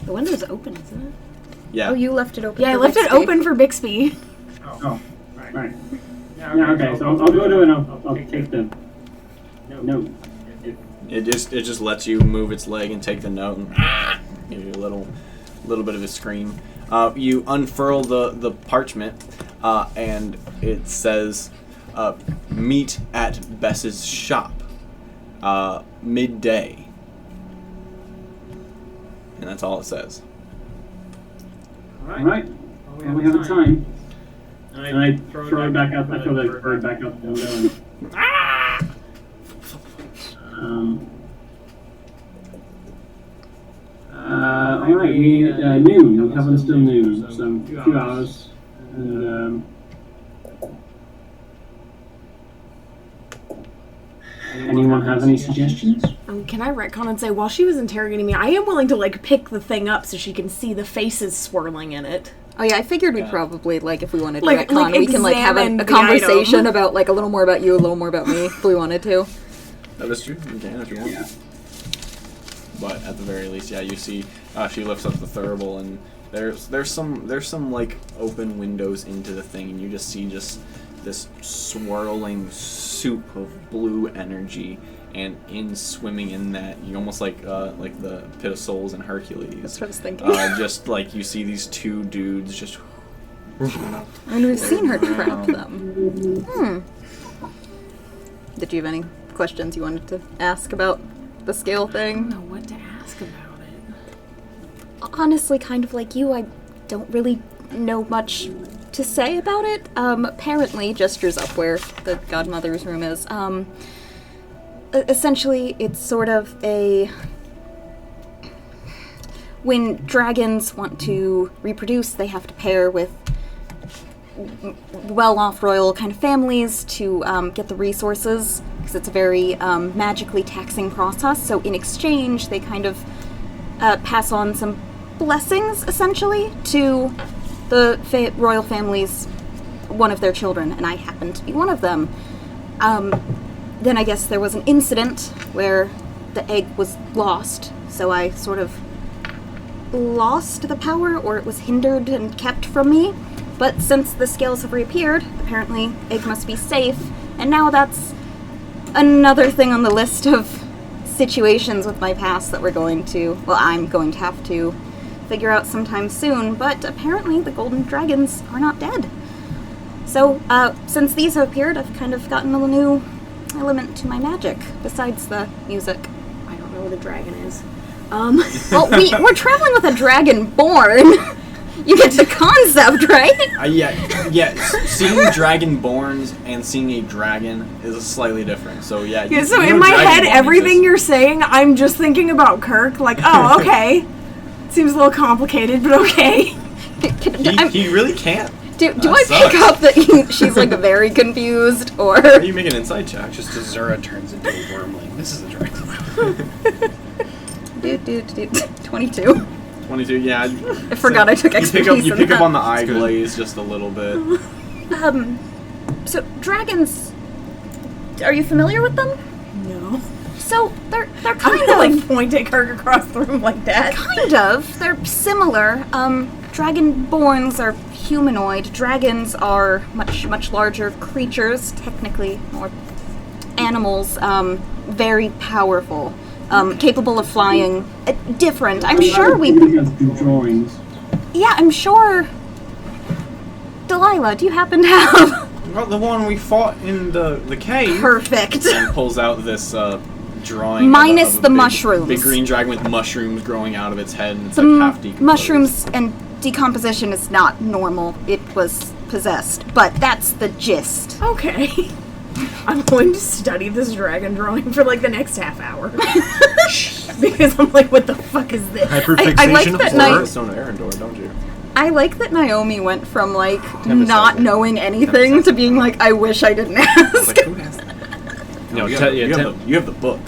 The window's open, isn't it? Yeah. Oh, you left it open. Yeah, I for left it Bixby. open for Bixby. Oh, right. Yeah, okay, so I'll go to it and I'll take the note. It just lets you move its leg and take the note and give you a little bit of a scream. You unfurl the parchment and it says, "Meet at Bess's shop, midday." And that's all it says. Alright, well, we have a time. And I throw it back out, I throw the bird back out the window and... alright, we noon. We have until noon, so 2 hours. And anyone have any suggestions? Can I retcon and say, while she was interrogating me, I am willing to, like, pick the thing up so she can see the faces swirling in it. Oh yeah, I figured we'd probably, like, if we wanted to Like, retcon, we can, like, have examine a the conversation item. about, like, a little more about you, a little more about me, if we wanted to. That is true. You can if you want. Yeah. But at the very least, yeah, you see she lifts up the thurible, and there's some like open windows into the thing, and you just see this swirling soup of blue energy, and swimming in that, you almost like the Pit of Souls in Hercules. That's what I was thinking. Just like you see these two dudes just. I mean, we've seen her trap them. Did you have any questions you wanted to ask about the scale I thing? don't know what to ask about it. Honestly, kind of like you, I don't really know much to say about it. Apparently, gestures up where the godmother's room is. Essentially, it's sort of a... When dragons want to reproduce, they have to pair with well-off royal kind of families to get the resources, because it's a very magically taxing process. So in exchange, they kind of pass on some blessings, essentially, to the royal families, one of their children, and I happen to be one of them. Then I guess there was an incident where the egg was lost, so I sort of lost the power, or it was hindered and kept from me. But since the scales have reappeared, apparently egg must be safe, and now that's another thing on the list of situations with my past that I'm going to have to figure out sometime soon. But apparently the golden dragons are not dead. So, since these have appeared, I've kind of gotten a new element to my magic, besides the music. I don't know what a dragon is. Well, we're traveling with a dragonborn. You get the concept, right? Yeah. Seeing dragonborns and seeing a dragon is slightly different. So yeah. Yeah, so in my head, everything you're saying, I'm just thinking about Kirk. Like, oh, okay. Seems a little complicated, but okay. He really can't. Do I pick up that she's like very confused, or? You make an insight check. Just as Zura turns into a wormling. This is a dragon. 22. 22, yeah. I forgot I took expertise. You pick up on the eye glaze just a little bit. So dragons, are you familiar with them? No. So they're I'm kind gonna, of like, point at Kirk across the room like that. Kind of. They're similar. Dragonborns are humanoid. Dragons are much larger creatures, technically more animals. Very powerful. Capable of flying. Different. I'm sure we... drawings. Yeah, I'm sure... Delilah, do you happen to have... Well, the one we fought in the cave. Perfect. And pulls out this drawing. Minus of a the big, mushrooms. Big green dragon with mushrooms growing out of its head, and it's The like half decomposed. mushrooms and decomposition is not normal. It was possessed, but that's the gist. Okay. I'm going to study this dragon drawing for like the next half hour. Because I'm like, what the fuck is this? Hyperfixation I like that horror. night- Stone of Arendor, don't you? I like that Naomi went from like Tempest not has it. knowing anything to being like, I wish I didn't ask. Like, who has that? No, you, te- have, yeah, you, te- have you have the book.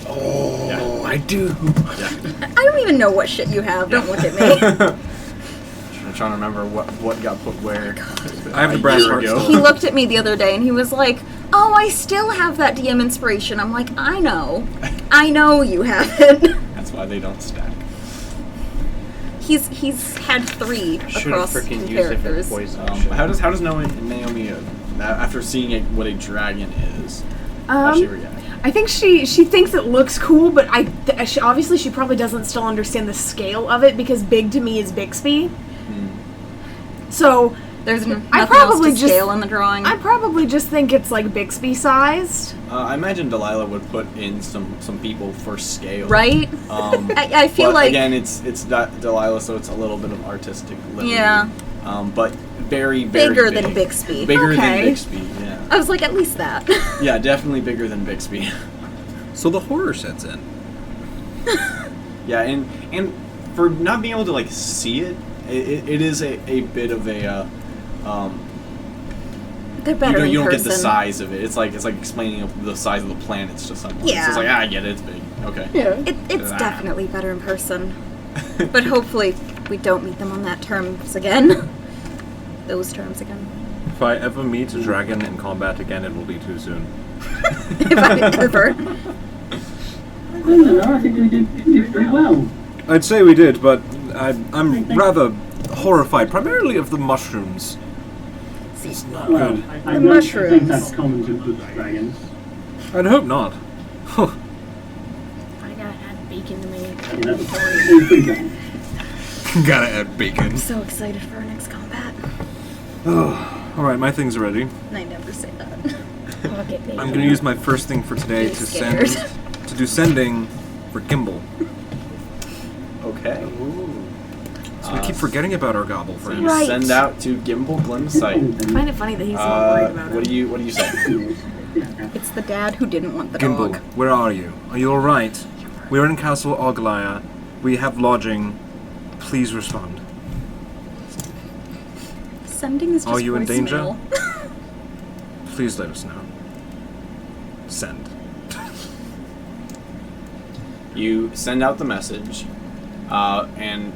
Oh, I do. I don't even know what shit you have. Don't look at me. I'm trying to remember what got put where. I have the a brass year heart ago. still. He looked at me the other day and he was like, oh, I still have that DM inspiration. I'm like, I know you have it. That's why they don't stack. He's had 3 Should have across freaking two used it for characters. poison. How does Naomi after seeing what a dragon is? How she react? I think she thinks it looks cool, but obviously she probably doesn't still understand the scale of it because big to me is Bixby. So There's nothing probably else to just- scale in the drawing. I probably just think it's like Bixby sized. I imagine Delilah would put in some people for scale. Right? I feel but like again, it's not Delilah, so it's a little bit of artistic liberty. Yeah. But very, very bigger big. than Bixby. Bigger Okay. than Bixby. Yeah. I was like, at least that. Yeah, definitely bigger than Bixby. So the horror sets in. Yeah, and for not being able to like see it, it is a bit of a They're better you in don't person. get the size of it. It's like explaining the size of the planets to someone. Yeah. It's just like I get it. It's big. Okay. Yeah. It's Ah. definitely better in person. But hopefully we don't meet them on that terms again. Those terms again. If I ever meet a dragon in combat again, it will be too soon. If I ever. I don't know, I think we did pretty well. I'd say we did, but I'm rather horrified, primarily of the mushrooms. It's not Well, good. I The don't mushrooms. think that's common to dragons. I'd hope not. Huh. I gotta add bacon to me. You know, it's pretty good. Gotta add bacon. I'm so excited for our next combat. Oh, alright, my things are ready. I never say that. Pocket bacon. I'm gonna use my first thing for today Be to scared. do sending for Gimbal. Okay. So we keep forgetting about our gobble So friends. you Right. send out to Gimbal Glimsight. I find it funny that he's not worried about What it. do you say? It's the dad who didn't want the Gimbal, dog. where are you? Are you alright? We're in Castle Oglaya. We have lodging. Please respond. Sending is just Are you in danger? voicemail. Please let us know. Send. You send out the message, and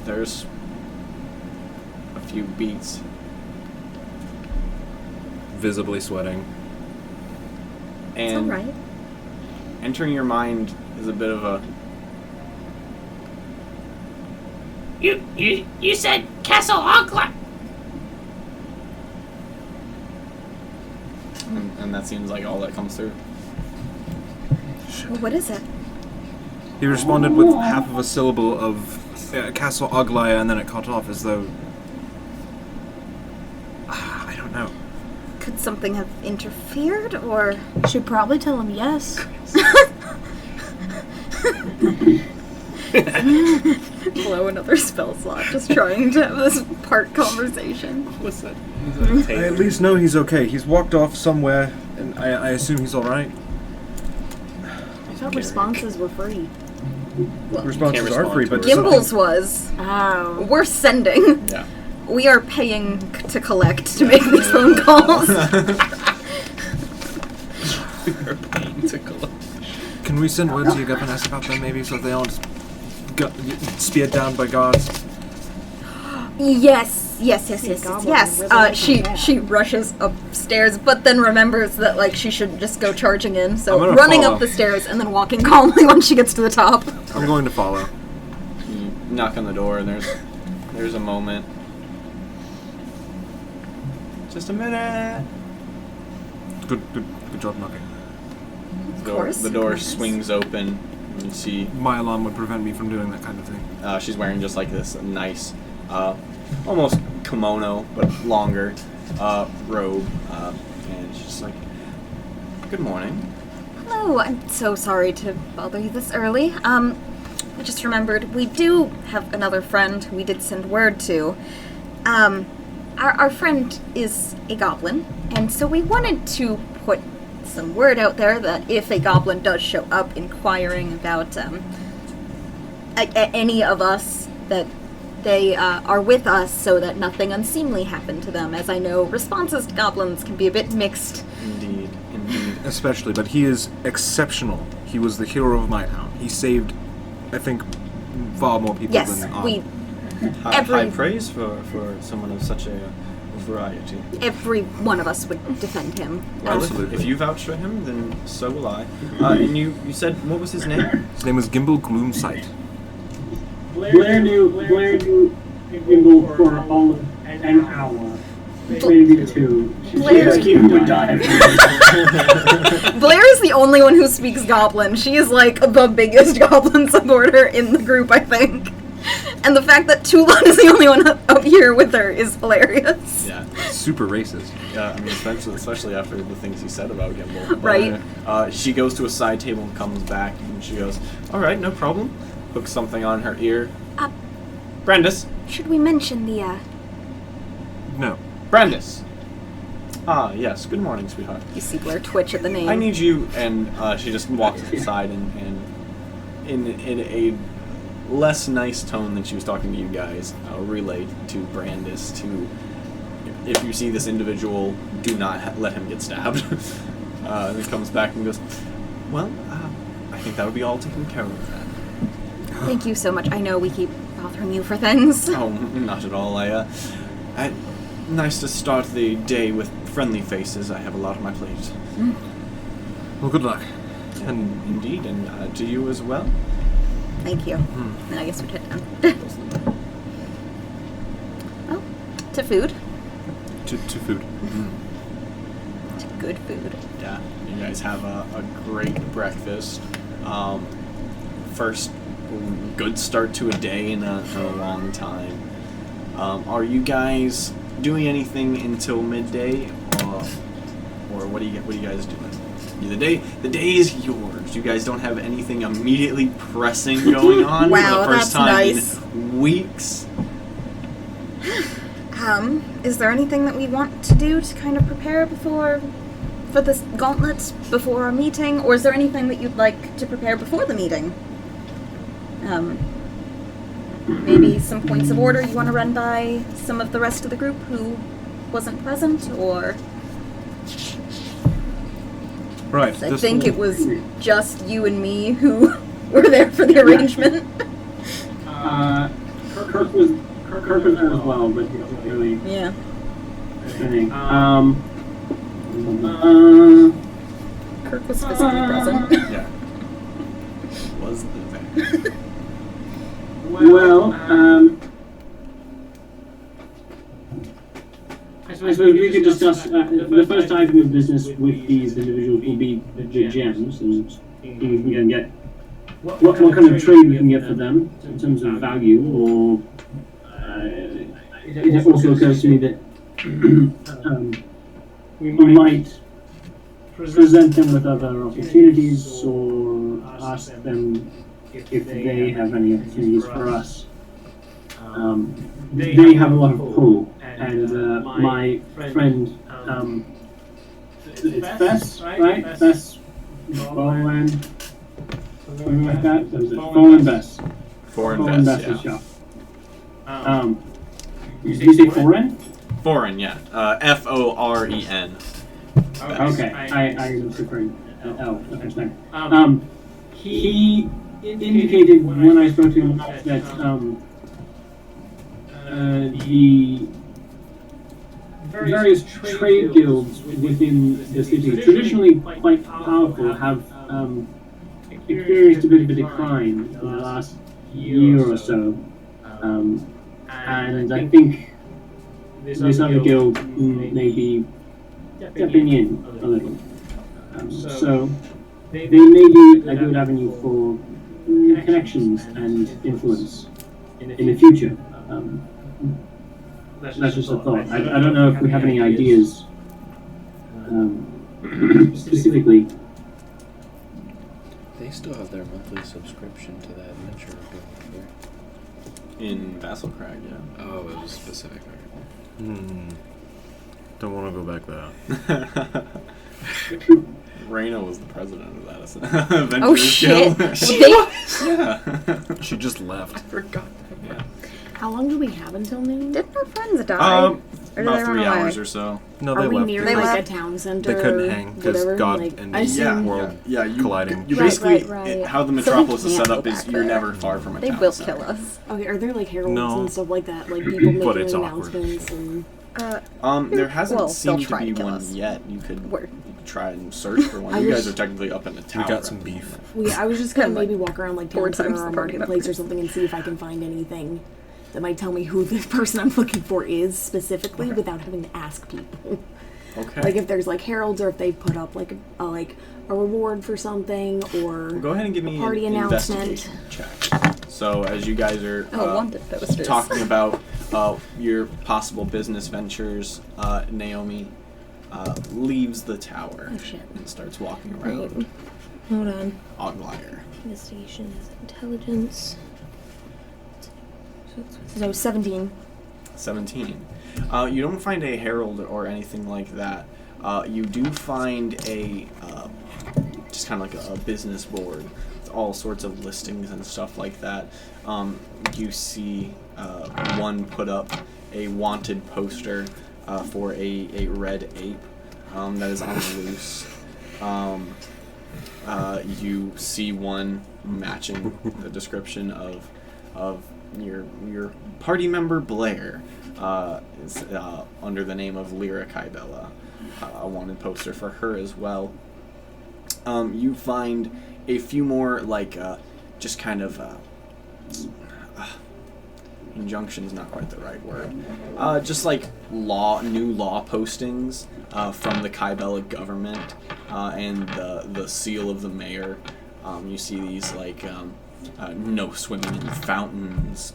there's a few beats. Visibly sweating. It's And alright. entering your mind is a bit of a You said Castle Ogla. and that seems like all that comes through. Well, what is it? He responded with half of a syllable of Castle Oglaya, and then it cut off as though... I don't know. Could something have interfered, or... Should probably tell him yes. blow another spell slot, just trying to have this part conversation. What's that? I at least know he's okay. He's walked off somewhere, and I assume he's alright. I thought responses were free. Responses Can't are free, respond but to Gimbals was. Oh. We're sending. Yeah. We are paying to collect to make these phone calls. You're paying to collect. can we send word to Yugup and ask about them maybe so they aren't speared down by guards? Yes. Goblin She rushes upstairs, but then remembers that like she should just go charging in. I'm So gonna running follow. up the stairs and then walking calmly when she gets to the top. I'm going to follow. You knock on the door, and there's a moment. Just a minute. Good job knocking. The door swings open, and you see My alarm would prevent me from doing that kind of thing. she's wearing just like this nice, almost kimono but longer robe, and she's just like, "Good morning." Hello, I'm so sorry to bother you this early. I just remembered we do have another friend who we did send word to. Our friend is a goblin, and so we wanted to put some word out there that if a goblin does show up inquiring about any of us, that they are with us so that nothing unseemly happened to them, as I know responses to goblins can be a bit mixed. Indeed. Especially, but he is exceptional. He was the hero of my town. He saved, I think, far more people Yes, than we... High praise for someone of such a variety. Every one of us would defend him. Well, Absolutely. If you vouch for him, then so will I. And you said, what was his name? His name was Gimbal Gloomsight. Blair knew Gimbal for all of an hour. Maybe two. Blair- She would die. Blair is the only one who speaks Goblin. She is like the biggest Goblin supporter in the group, I think. And the fact that Toulon is the only one up here with her is hilarious. Yeah. Super racist. Yeah, I mean, especially after the things he said about Gimbal. Right. She goes to a side table and comes back, and she goes, "All right, no problem." Hooks something on her ear. Brandis. Should we mention the, No. Brandis. Ah, yes. Good morning, sweetheart. You see Blair twitch at the name. I need you, and she just walks aside and in a less nice tone than she was talking to you guys, relay to Brandis to, if you see this individual, do not let him get stabbed. And he comes back and goes, well, I think that would be all taken care of then. Thank you so much. I know we keep bothering you for things. Oh, not at all. Nice to start the day with friendly faces. I have a lot on my plate. Well, good luck. And Indeed, and to you as well. Thank you. And I guess we'd head down. Well, to food. to food. To good food. Yeah, you guys have a great breakfast. First good start to a day in a long time. Are you guys doing anything until midday, or what are you guys doing? The day is yours. You guys don't have anything immediately pressing going on Wow, for the first that's time nice. in weeks. Is there anything that we want to do to kind of prepare for this gauntlet before our meeting, or is there anything that you'd like to prepare before the meeting? Maybe some points of order you want to run by some of the rest of the group who wasn't present, or Right. I think it was just you and me who were there for the arrangement. Kirk was there as well, but he wasn't really Yeah. anything. Kirk was physically present. Yeah. Was there. Well, I suppose we could discuss the first item of business with these individuals will be the gems, and we can get what kind of trade we can get for them in terms of value, or it also occurs to me that we might present them with other opportunities, or ask them if they have any opportunities for us. They have a lot of pull, and my friend, it's Bess, right? Bess Bowen, something like that. Was it Bowen Bess? Foreign Best, Bess's yeah. shop. Did you say foreign? Foreign, yeah. Foren. Okay, I was referring to L the first time. He indicated when I spoke to him that the various trade guilds within the city, traditionally quite powerful, have experienced a bit of a decline in the last year or so. And I think this other guild may be stepping in a little. So they may be a good avenue for connections and influence in the future. That's just a thought. I don't know if we have any ideas specifically They still have their monthly subscription to that adventure we're doing In Vassal Crag, yeah. here. Oh, it was specific. Don't want to go back there. Raina was the president of that Adventurers Oh shit! Guild. Yeah. She just left. I forgot that. Yeah. How long do we have until noon? Didn't our friends die? Or did they About run 3 away? hours or so. No, Are they we left. near They like left. a town center? They couldn't hang because whatever? God Like, and I the assume- world Yeah, you colliding. You Right, basically right. how the So we Metropolis is can't set go up is back you're there. never far from a They town will center. kill us. Okay, are there like heralds No. and stuff like that? Like people But making it's awkward. announcements and There hasn't Well, seemed they'll to try be to kill one us. yet. You could Word. try and search for one. I You guys wish- are technically up in the tower. got some at the beef. moment. I was just gonna And, like, maybe walk around like 4 town center times or the a party marketplace or members. something and see if I can find anything that might tell me who the person I'm looking for is specifically without having to ask people. Okay. Like if there's like heralds or if they put up like a reward for something or Go ahead and give me party an announcement. investigation check. So as you guys are wanted posters. talking about your possible business ventures, Naomi leaves the tower Oh shit. and starts walking around. Right. Hold on. Oglyre. Investigation is intelligence. So 17. 17. You don't find a herald or anything like that. You do find a just kind of like a business board with all sorts of listings and stuff like that. You see one put up a wanted poster for a red ape that is on the loose. You see one matching the description of your party member Blair. Is under the name of Lyra Kybella. A wanted poster for her as well. You find a few more just kind of injunction is not quite the right word. Just like new law postings from the Kybella government and the seal of the mayor. You see these no swimming in fountains,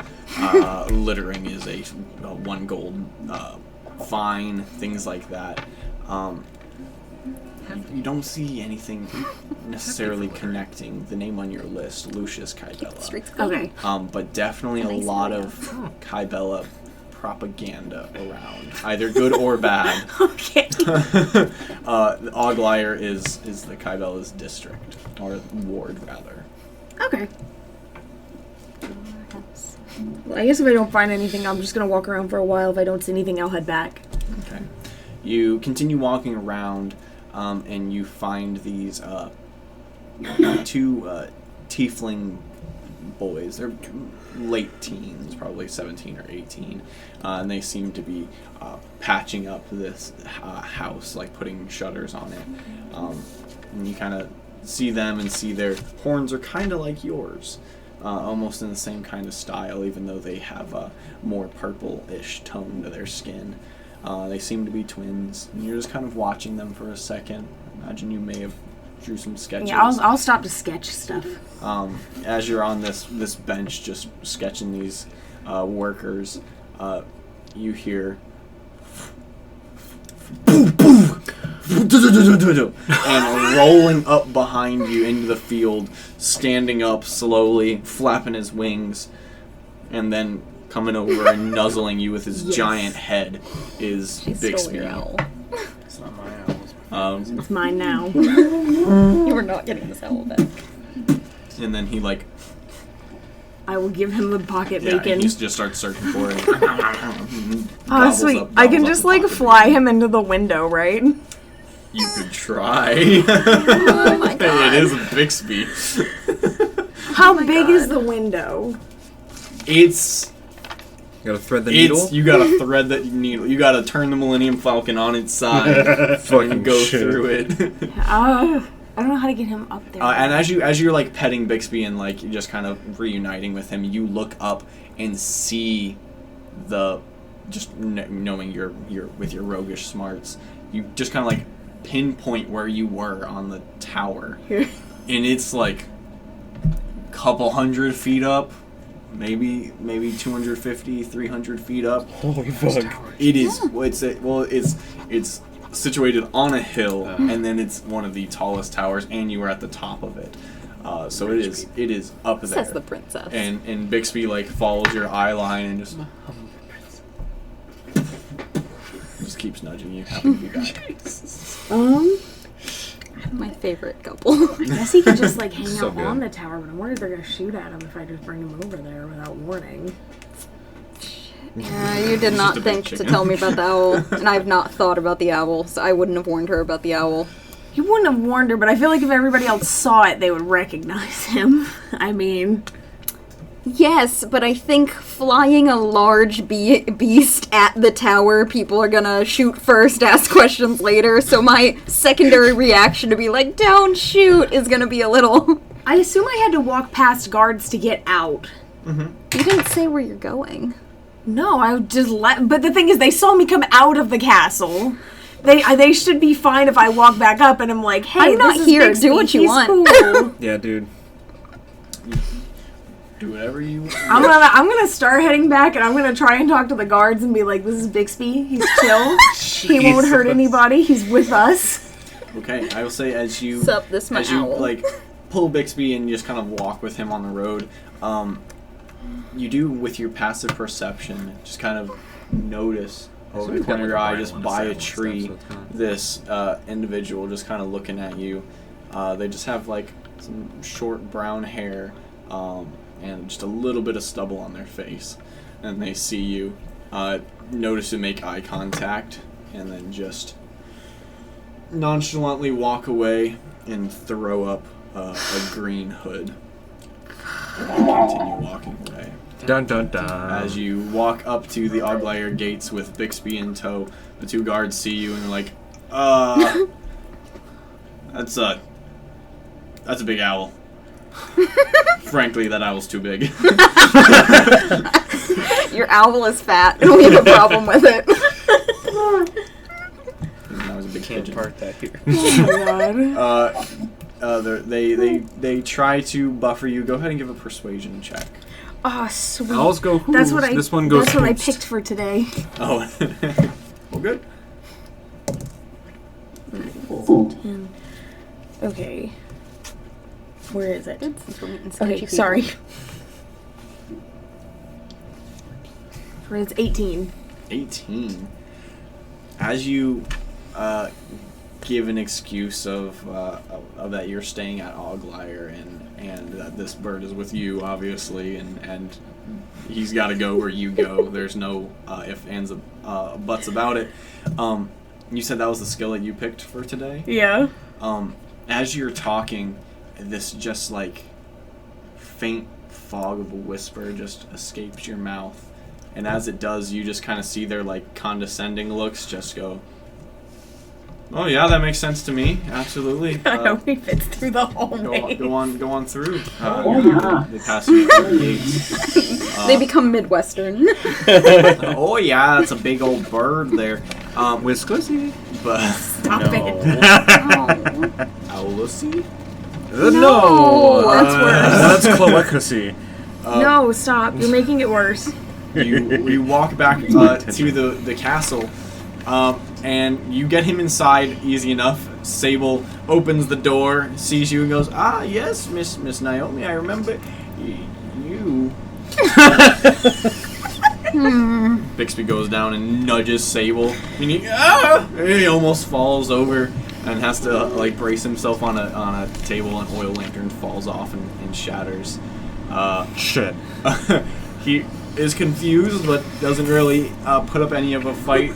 littering is a 1 gold fine, things like that. You don't see anything necessarily connecting the name on your list, Lucius Kybella. Streets clean. Okay. But definitely a Nice lot area. of Kybella propaganda around, either good or bad. Okay. Oglyre is the Kybella's district, or ward rather. Okay. Well, I guess if I don't find anything, I'm just gonna walk around for a while. If I don't see anything, I'll head back. Okay. You continue walking around, and you find these 2 tiefling boys. They're late teens, probably 17 or 18, and they seem to be patching up this house, like putting shutters on it. And you kind of see them and see their horns are kind of like yours. Almost in the same kind of style, even though they have a more purple-ish tone to their skin. They seem to be twins, and you're just kind of watching them for a second. Imagine you may have drew some sketches. Yeah, I'll stop to sketch stuff. As you're on this bench just sketching these workers, you hear and rolling up behind you into the field, standing up slowly, flapping his wings, and then coming over and nuzzling you with his Yes. giant head is She stole Bixby. your owl. It's not my owl. It's mine now. You were not getting this owl back. And then he I will give him the pocket yeah, bacon. he just starts searching for it. Oh, Gobbles sweet. up- I can gobbles up just the like pocket fly bacon. him into the window, right? You could try. Oh my god. It is a Bixby. How my big God. is the window? It's You gotta thread the needle. you gotta thread that needle. You gotta turn the Millennium Falcon on its side and go shit. through it. I don't know how to get him up there. And as you're like petting Bixby and like you're just kind of reuniting with him, you look up and see the knowing you're with your roguish smarts, you just kind of like pinpoint where you were on the tower, and it's like a couple 100 feet up, maybe 250, 300 feet up. Holy fuck! It is. It's situated on a hill, and then it's one of the tallest towers, and you are at the top of it. So it is up there. Says the princess. And Bixby like follows your eye line and just keeps nudging you. Happy to be back. My favorite couple. I guess he could just like hang So out good. on the tower, but I'm worried they're gonna shoot at him if I just bring him over there without warning. You did not a big think to chicken. tell me about the owl, and I've not thought about the owl, so I wouldn't have warned her about the owl. You wouldn't have warned her, but I feel like if everybody else saw it, they would recognize him. I mean, Yes, but I think flying a large beast at the tower, people are gonna shoot first, ask questions later, so my secondary reaction to be like, don't shoot, is gonna be a little... I assume I had to walk past guards to get out. You didn't say where you're going. No, I just let. But the thing is, they saw me come out of the castle. They should be fine if I walk back up and I'm like, hey, I'm not this is here. Bixby. Do what you He's want." Cool. Yeah, dude. Do whatever you want. I'm gonna start heading back and I'm gonna try and talk to the guards and be like, this is Bixby. He's chill. He won't hurt anybody. He's with us. Okay, I will say as you Sup, this my as you owl. like pull Bixby and you just kind of walk with him on the road, you do with your passive perception just kind of notice over the corner of your eye, just by a tree, this individual just kind of looking at you. They just have like some short brown hair and just a little bit of stubble on their face, and they see you, notice to make eye contact, and then just nonchalantly walk away and throw up a green hood. And continue walking away. Dun dun dun. As you walk up to the Oglayer gates with Bixby in tow, the two guards see you and they're like, that's a big owl. Frankly, that owl's too big. Your owl is fat, and we have a problem with it. That was a big Can't pigeon. park that here. Oh my god. They try to buffer you. Go ahead and give a persuasion check. Oh, sweet. Owls go hooves. That's what I. This one goes That's what I hooves. picked for today. Oh, well, good. Okay. Where is it? Since we're meeting Okay, sketchy people. sorry. It's 18. 18. As you give an excuse of that you're staying at Oglayer and that this bird is with you, obviously, and he's got to go where you go. There's no ifs, ands, buts about it. You said that was the skill that you picked for today? Yeah. As you're talking, this just like faint fog of a whisper just escapes your mouth. And as it does, you just kind of see their like condescending looks just go, oh yeah, that makes sense to me. Absolutely. I hope he fits through the whole maze. Go on through. yeah. They pass you through the gates. They become Midwestern. Oh yeah, that's a big old bird there. Whisklessy. But Stop it. Oh. Owlacy? No. That's worse. That's cloacacy. No, stop. You're making it worse. You walk back to the castle, and you get him inside easy enough. Sable opens the door, sees you, and goes, "Ah, yes, Miss Naomi, I remember you." Bixby goes down and nudges Sable, and he almost falls over and has to like brace himself on a table. An oil lantern falls off and shatters. Shit. He is confused, but doesn't really put up any of a fight.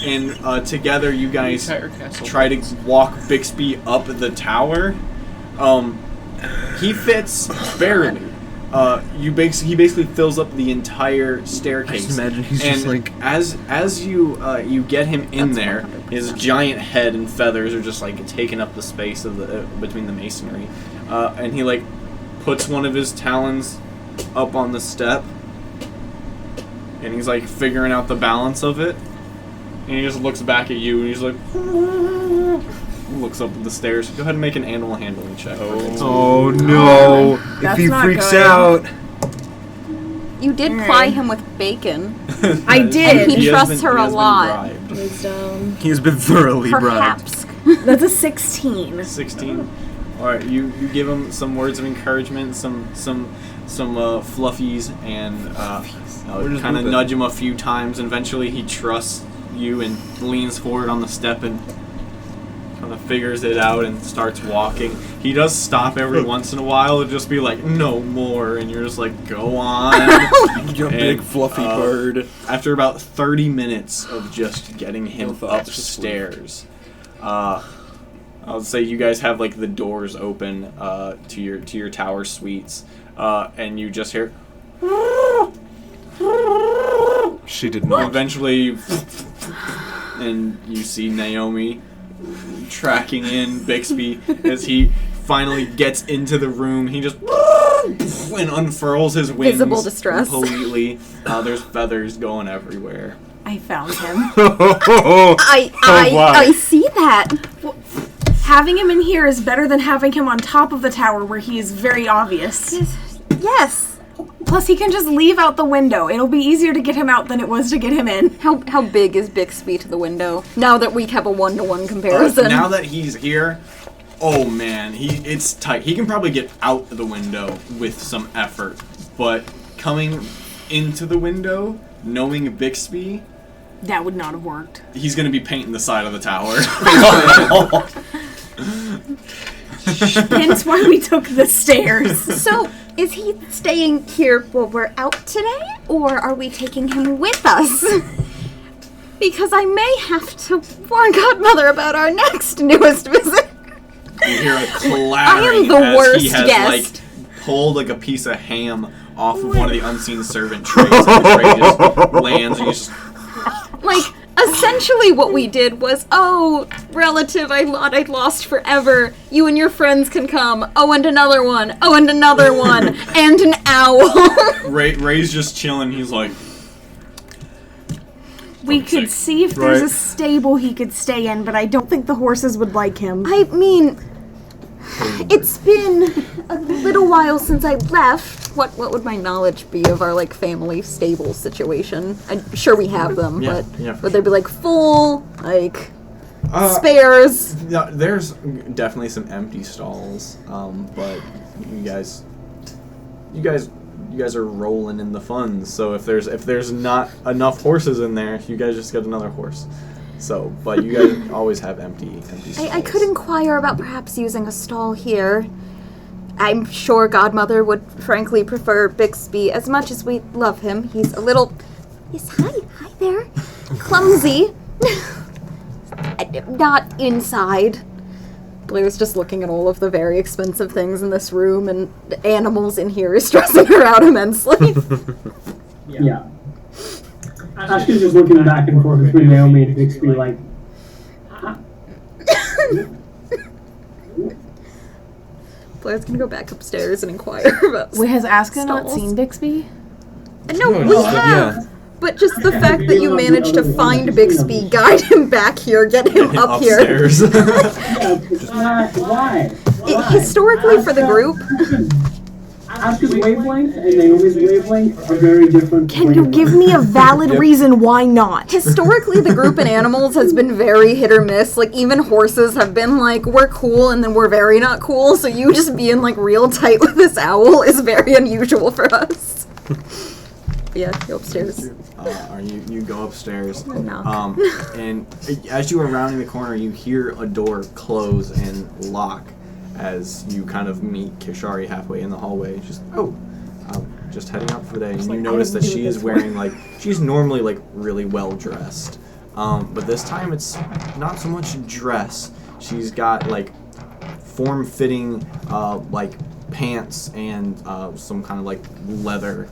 And together, you guys Entire castle. try to walk Bixby up the tower. He fits barely. He basically fills up the entire staircase. Just imagine he's and just like- as you get him in That's there, 100%. his giant head and feathers are just like taking up the space of the between the masonry, and he like puts one of his talons up on the step, and he's like figuring out the balance of it, and he just looks back at you and he's like looks up the stairs. Go ahead and make an animal handling check. Oh no! If That's he not freaks good. out. You did ply him with bacon. I did. And he has trusts her he a has been lot. bribed. He has been thoroughly bribed. Perhaps. That's a 16. 16. All right, you give him some words of encouragement, some fluffies, and kind of nudge him a few times. And eventually, he trusts you and leans forward on the step and kind of figures it out and starts walking. He does stop every once in a while and just be like, "No more," and you're just like, "Go on." You big fluffy bird. After about 30 minutes of just getting him upstairs, I'll say you guys have like the doors open to your tower suites, and you just hear. She did not. Eventually, and you see Naomi tracking in Bixby as he finally gets into the room. He just and unfurls his wings. Visible distress. Completely. There's feathers going everywhere. I found him. I see that. Having him in here is better than having him on top of the tower where he is very obvious. Yes. Plus, he can just leave out the window. It'll be easier to get him out than it was to get him in. How big is Bixby to the window? Now that we have a 1-to-1 comparison. Now that he's here, oh man, it's tight. He can probably get out the window with some effort, but coming into the window, knowing Bixby, that would not have worked. He's gonna be painting the side of the tower. Hence why we took the stairs. So, is he staying here while we're out today, or are we taking him with us? Because I may have to warn Godmother about our next newest visit. You hear a clattering I am the as worst he has guest. pulled a piece of ham off of one of the unseen servant trays, and the tray just lands, and he's just... Essentially what we did was, oh, relative I thought I'd lost forever, you and your friends can come, oh, and another one, and an owl. Ray's just chilling, he's like... We could see if there's a stable he could stay in, but I don't think the horses would like him. I mean, it's been a little while since I left. What would my knowledge be of our, family stable situation? I'm sure we have them, but would they be, full, spares? No, there's definitely some empty stalls, but you guys are rolling in the funds. So if there's not enough horses in there, you guys just get another horse. So, but you guys always have empty stalls. I could inquire about perhaps using a stall here. I'm sure Godmother would frankly prefer Bixby as much as we love him. He's hi there, clumsy. Not inside. Blair's just looking at all of the very expensive things in this room, and the animals in here is stressing her out immensely. Yeah. Ashton's just looking back and forth between Naomi and Bixby like... Blair's gonna go back upstairs and inquire about Wait, has Aska not stalls. seen Bixby? No, we have! But just the fact that you managed to find Bixby, guide him back here, get him up here. Upstairs. Why? Historically for the group... Aska's wavelength and Naomi's wavelength are very different. Can you give me a valid reason why not? Historically, the group in animals has been very hit or miss. Even horses have been we're cool, and then we're very not cool, so you just being, real tight with this owl is very unusual for us. Yeah, go upstairs. You go upstairs. No. And as you are rounding the corner, you hear a door close and lock as you kind of meet Kishari halfway in the hallway. She's just heading out for the day. And you notice that she is wearing, she's normally, really well dressed. But this time it's not so much dress. She's got, form-fitting, pants and some kind of, leather,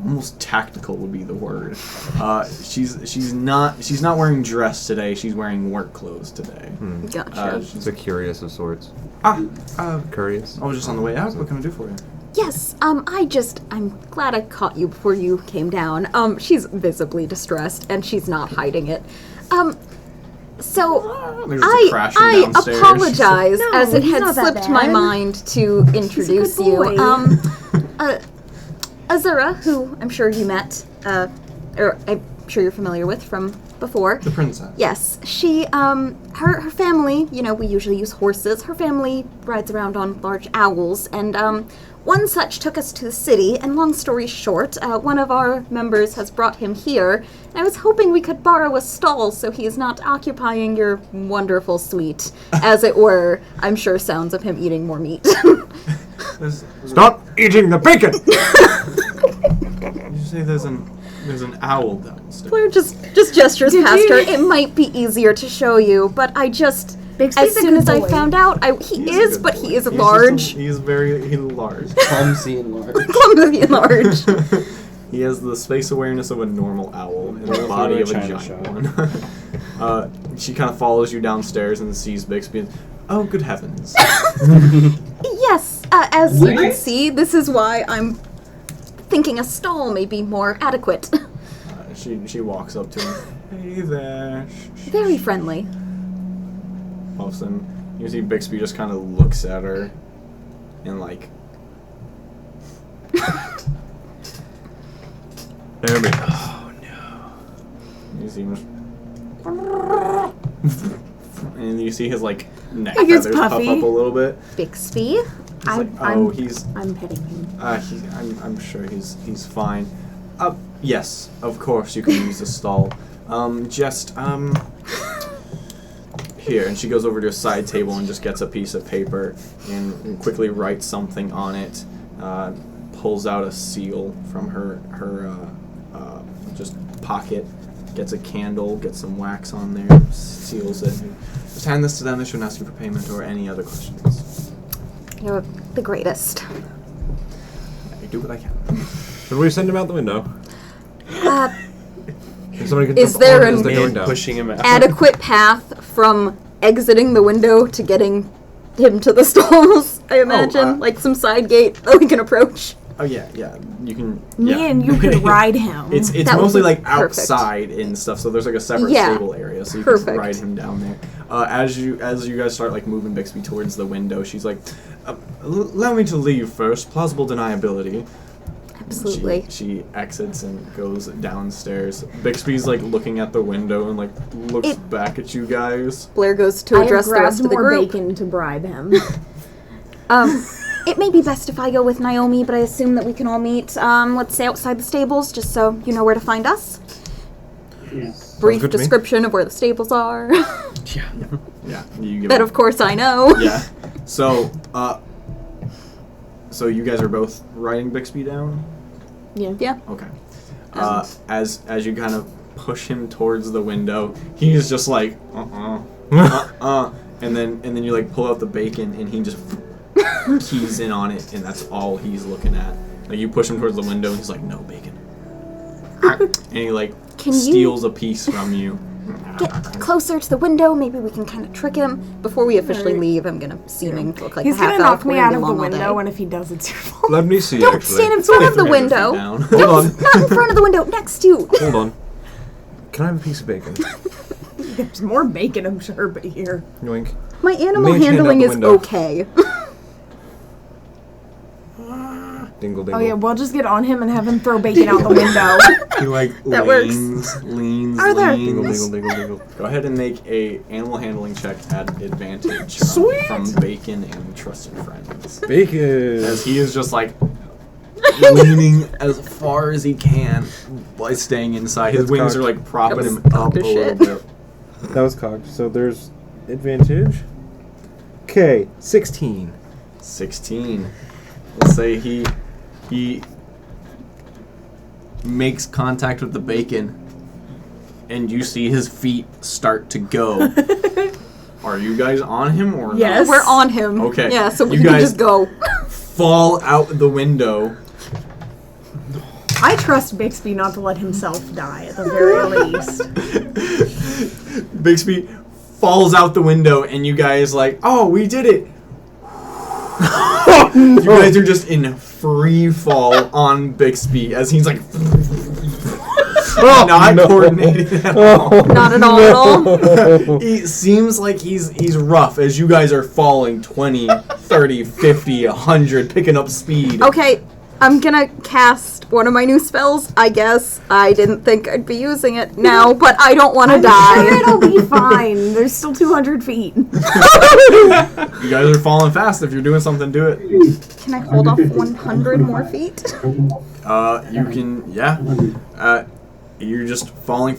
almost tactical would be the word. She's not wearing dress today. She's wearing work clothes today. Gotcha. She's a curious of sorts. Curious. I was just on the way out. What can I do for you? Yes, I'm glad I caught you before you came down. She's visibly distressed, and she's not hiding it. So, There's a crashing I downstairs. apologize, No, as it he's had not that slipped my bad. mind to introduce He's a good you. boy. Azura, who I'm sure you met, or I'm sure you're familiar with from before. The princess. Yes, she, her family, you know, we usually use horses. Her family rides around on large owls, and, one such took us to the city, and long story short, one of our members has brought him here, and I was hoping we could borrow a stall so he is not occupying your wonderful suite, as it were. I'm sure sounds of him eating more meat. Stop eating the bacon! You say there's an owl downstairs. Blair just gestures past her. It might be easier to show you, but I just... Bixby's as a soon good as I boy. found out, he is, but he is large. He's very large. Clumsy and large. Clumsy and large. He has the space awareness of a normal owl and the Well, body if of you a were a giant China one. She kind of follows you downstairs and sees Bixby. And, oh, good heavens! Yes, as you can see, this is why I'm thinking a stall may be more adequate. She walks up to him. Hey there. Very friendly. All of a sudden, you see Bixby just kind of looks at her and like. Amy. Oh no. You see him. And you see his like neck He gets feathers puff puffy. up a little bit. Bixby. He's like, oh, I'm petting him. I'm sure he's fine. Yes, of course you can use the stall. Here, and she goes over to a side table and just gets a piece of paper and quickly writes something on it. Pulls out a seal from her just pocket, gets a candle, gets some wax on there, seals it. And just hand this to them. They shouldn't ask you for payment or any other questions. You're the greatest. I do what I can. Should we send him out the window? Somebody can Is jump there on as an- they're going down. Pushing him out. Adequate path from exiting the window to getting him to the stalls, I imagine? Like some side gate that we can approach. Oh yeah, you can. Me yeah. and you could ride him. It's That would mostly be like perfect. outside and stuff, so there's like a separate Yeah, stable area, so you perfect. can ride him down there. As you guys start like moving Bixby towards the window, she's like, "Allow me to leave first. Plausible deniability." Absolutely. She exits and goes downstairs. Bixby's like looking at the window and like looks back at you guys. Blair goes to address the rest of the more group. bacon to bribe him. It may be best if I go with Naomi, but I assume that we can all meet, let's say outside the stables, just so you know where to find us. Yes. Brief good to me. description of where the stables are. Yeah, you give That, her- of course, I know. Yeah. So you guys are both riding Bixby down? Yeah. Yeah. Okay. As you kind of push him towards the window, he's just like, and then you like pull out the bacon and he just keys in on it, and that's all he's looking at. Like you push him towards the window and he's like, no bacon. And he like Can you- steals a piece from you. Get closer to the window, maybe we can kind of trick him. Before we officially leave, I'm gonna seeming look like He's a half gonna knock elf. me We're out gonna of be the long all window, day. and if he does, it's your fault. Let me see, Don't actually. stand in front of the 300 feet window. down. Hold on. Not in front of the window, next to you. Hold on. Can I have a piece of bacon? There's more bacon, I'm sure, but here. Yoink. My animal Maintain out handling the is window. okay. Dingle, dingle. Oh yeah, we'll just get on him and have him throw bacon out the window. He like That works. leans. Are there- Dingle, leans. dingle, dingle, dingle. Go ahead and make a animal handling check at advantage from Bacon and Trusted Friends. Bacon! As he is just like leaning as far as he can by staying inside. His That's wings cocked. are like propping That him was up a cocked as little shit. bit. That was cocked. So there's advantage. Okay, 16. 16. Let's say he makes contact with the bacon and you see his feet start to go. Are you guys on him or Yes. We're on him. Okay. Yeah, so we You can guys- just go. not? Fall out the window. I trust Bixby not to let himself die, at the very least. Bixby falls out the window and you guys like, oh, we did it. You guys are just in free fall on Bixby as he's like not coordinated at all. Not at all at all. It seems like he's rough as you guys are falling 20, 30, 50, 100, picking up speed. Okay, I'm gonna cast one of my new spells, I guess. I didn't think I'd be using it now, but I don't want to die. Sure it'll be fine. There's still 200 feet. You guys are falling fast. If you're doing something, do it. Can I hold off 100 more feet? You can, yeah. You're just falling.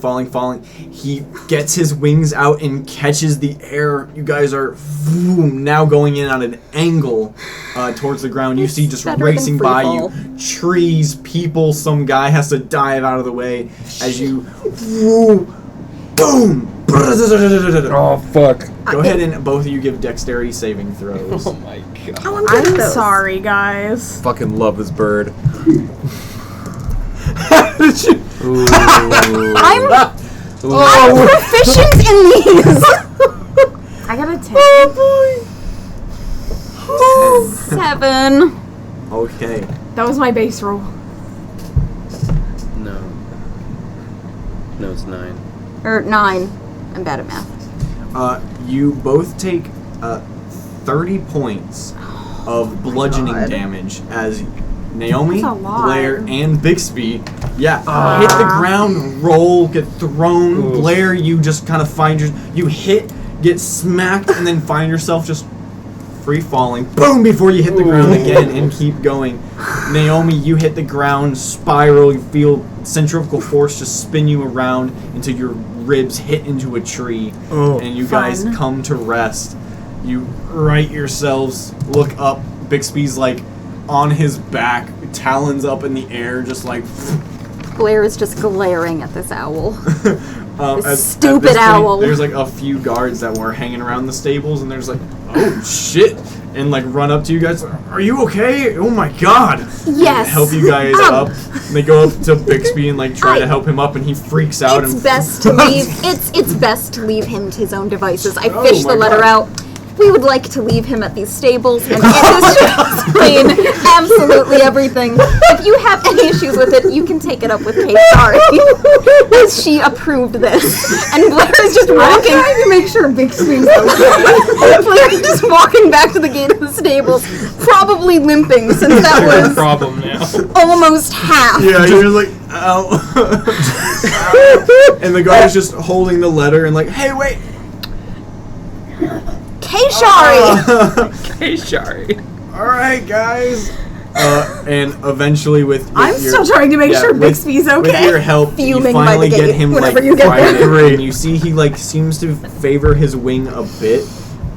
He gets his wings out and catches the air. You guys are now going in on an angle towards the ground. You see just racing by you, trees, people. Some guy has to dive out of the way as you, boom. Oh, fuck. Go ahead and both of you give dexterity saving throws. Oh my god. Oh, I'm good at I'm those. sorry, guys. Fucking love this bird. I'm proficient in these. I got a 10. Oh boy. 7. Okay. That was my base roll. No. No, it's 9. Or 9. I'm bad at math. You both take 30 points of bludgeoning damage as Naomi, That's a lot. Blair, and Bixby, hit the ground, roll, get thrown. Oof. Blair, you just kind of you hit, get smacked, and then find yourself just free falling. Boom! Before you hit the ground again and keep going. Naomi, you hit the ground, spiral. You feel centrifugal force just spin you around until your ribs hit into a tree, and you guys come to rest. You right yourselves, look up. Bixby's like on his back, talons up in the air, just like. Blair is just glaring at this owl. This stupid owl. There's like a few guards that were hanging around the stables, and there's like, oh shit, and like run up to you guys. Are you okay? Oh my god. Yes. And help you guys up. And they go up to Bixby and like try to help him up, and he freaks out. It's and best to leave. It's best to leave him to his own devices. I Oh fished my the letter God. out. We would like to leave him at these stables, and it is to explain absolutely everything. If you have any issues with it, you can take it up with Kate Sorry, as she approved this. And Blair is just walking. I'm trying to make sure Bixby's okay. Blair is just walking back to the gate of the stables, probably limping since that was problem now. almost half. Yeah, you're like, ow. And the guy's just holding the letter and like, hey, wait. Keshari! Hey, sorry. All right, guys. And eventually, with I'm your, still trying to make sure with- Bixby's okay. With your help, Fuming you by the finally get gate him whenever like you get fired, there. and you see he like seems to favor his wing a bit,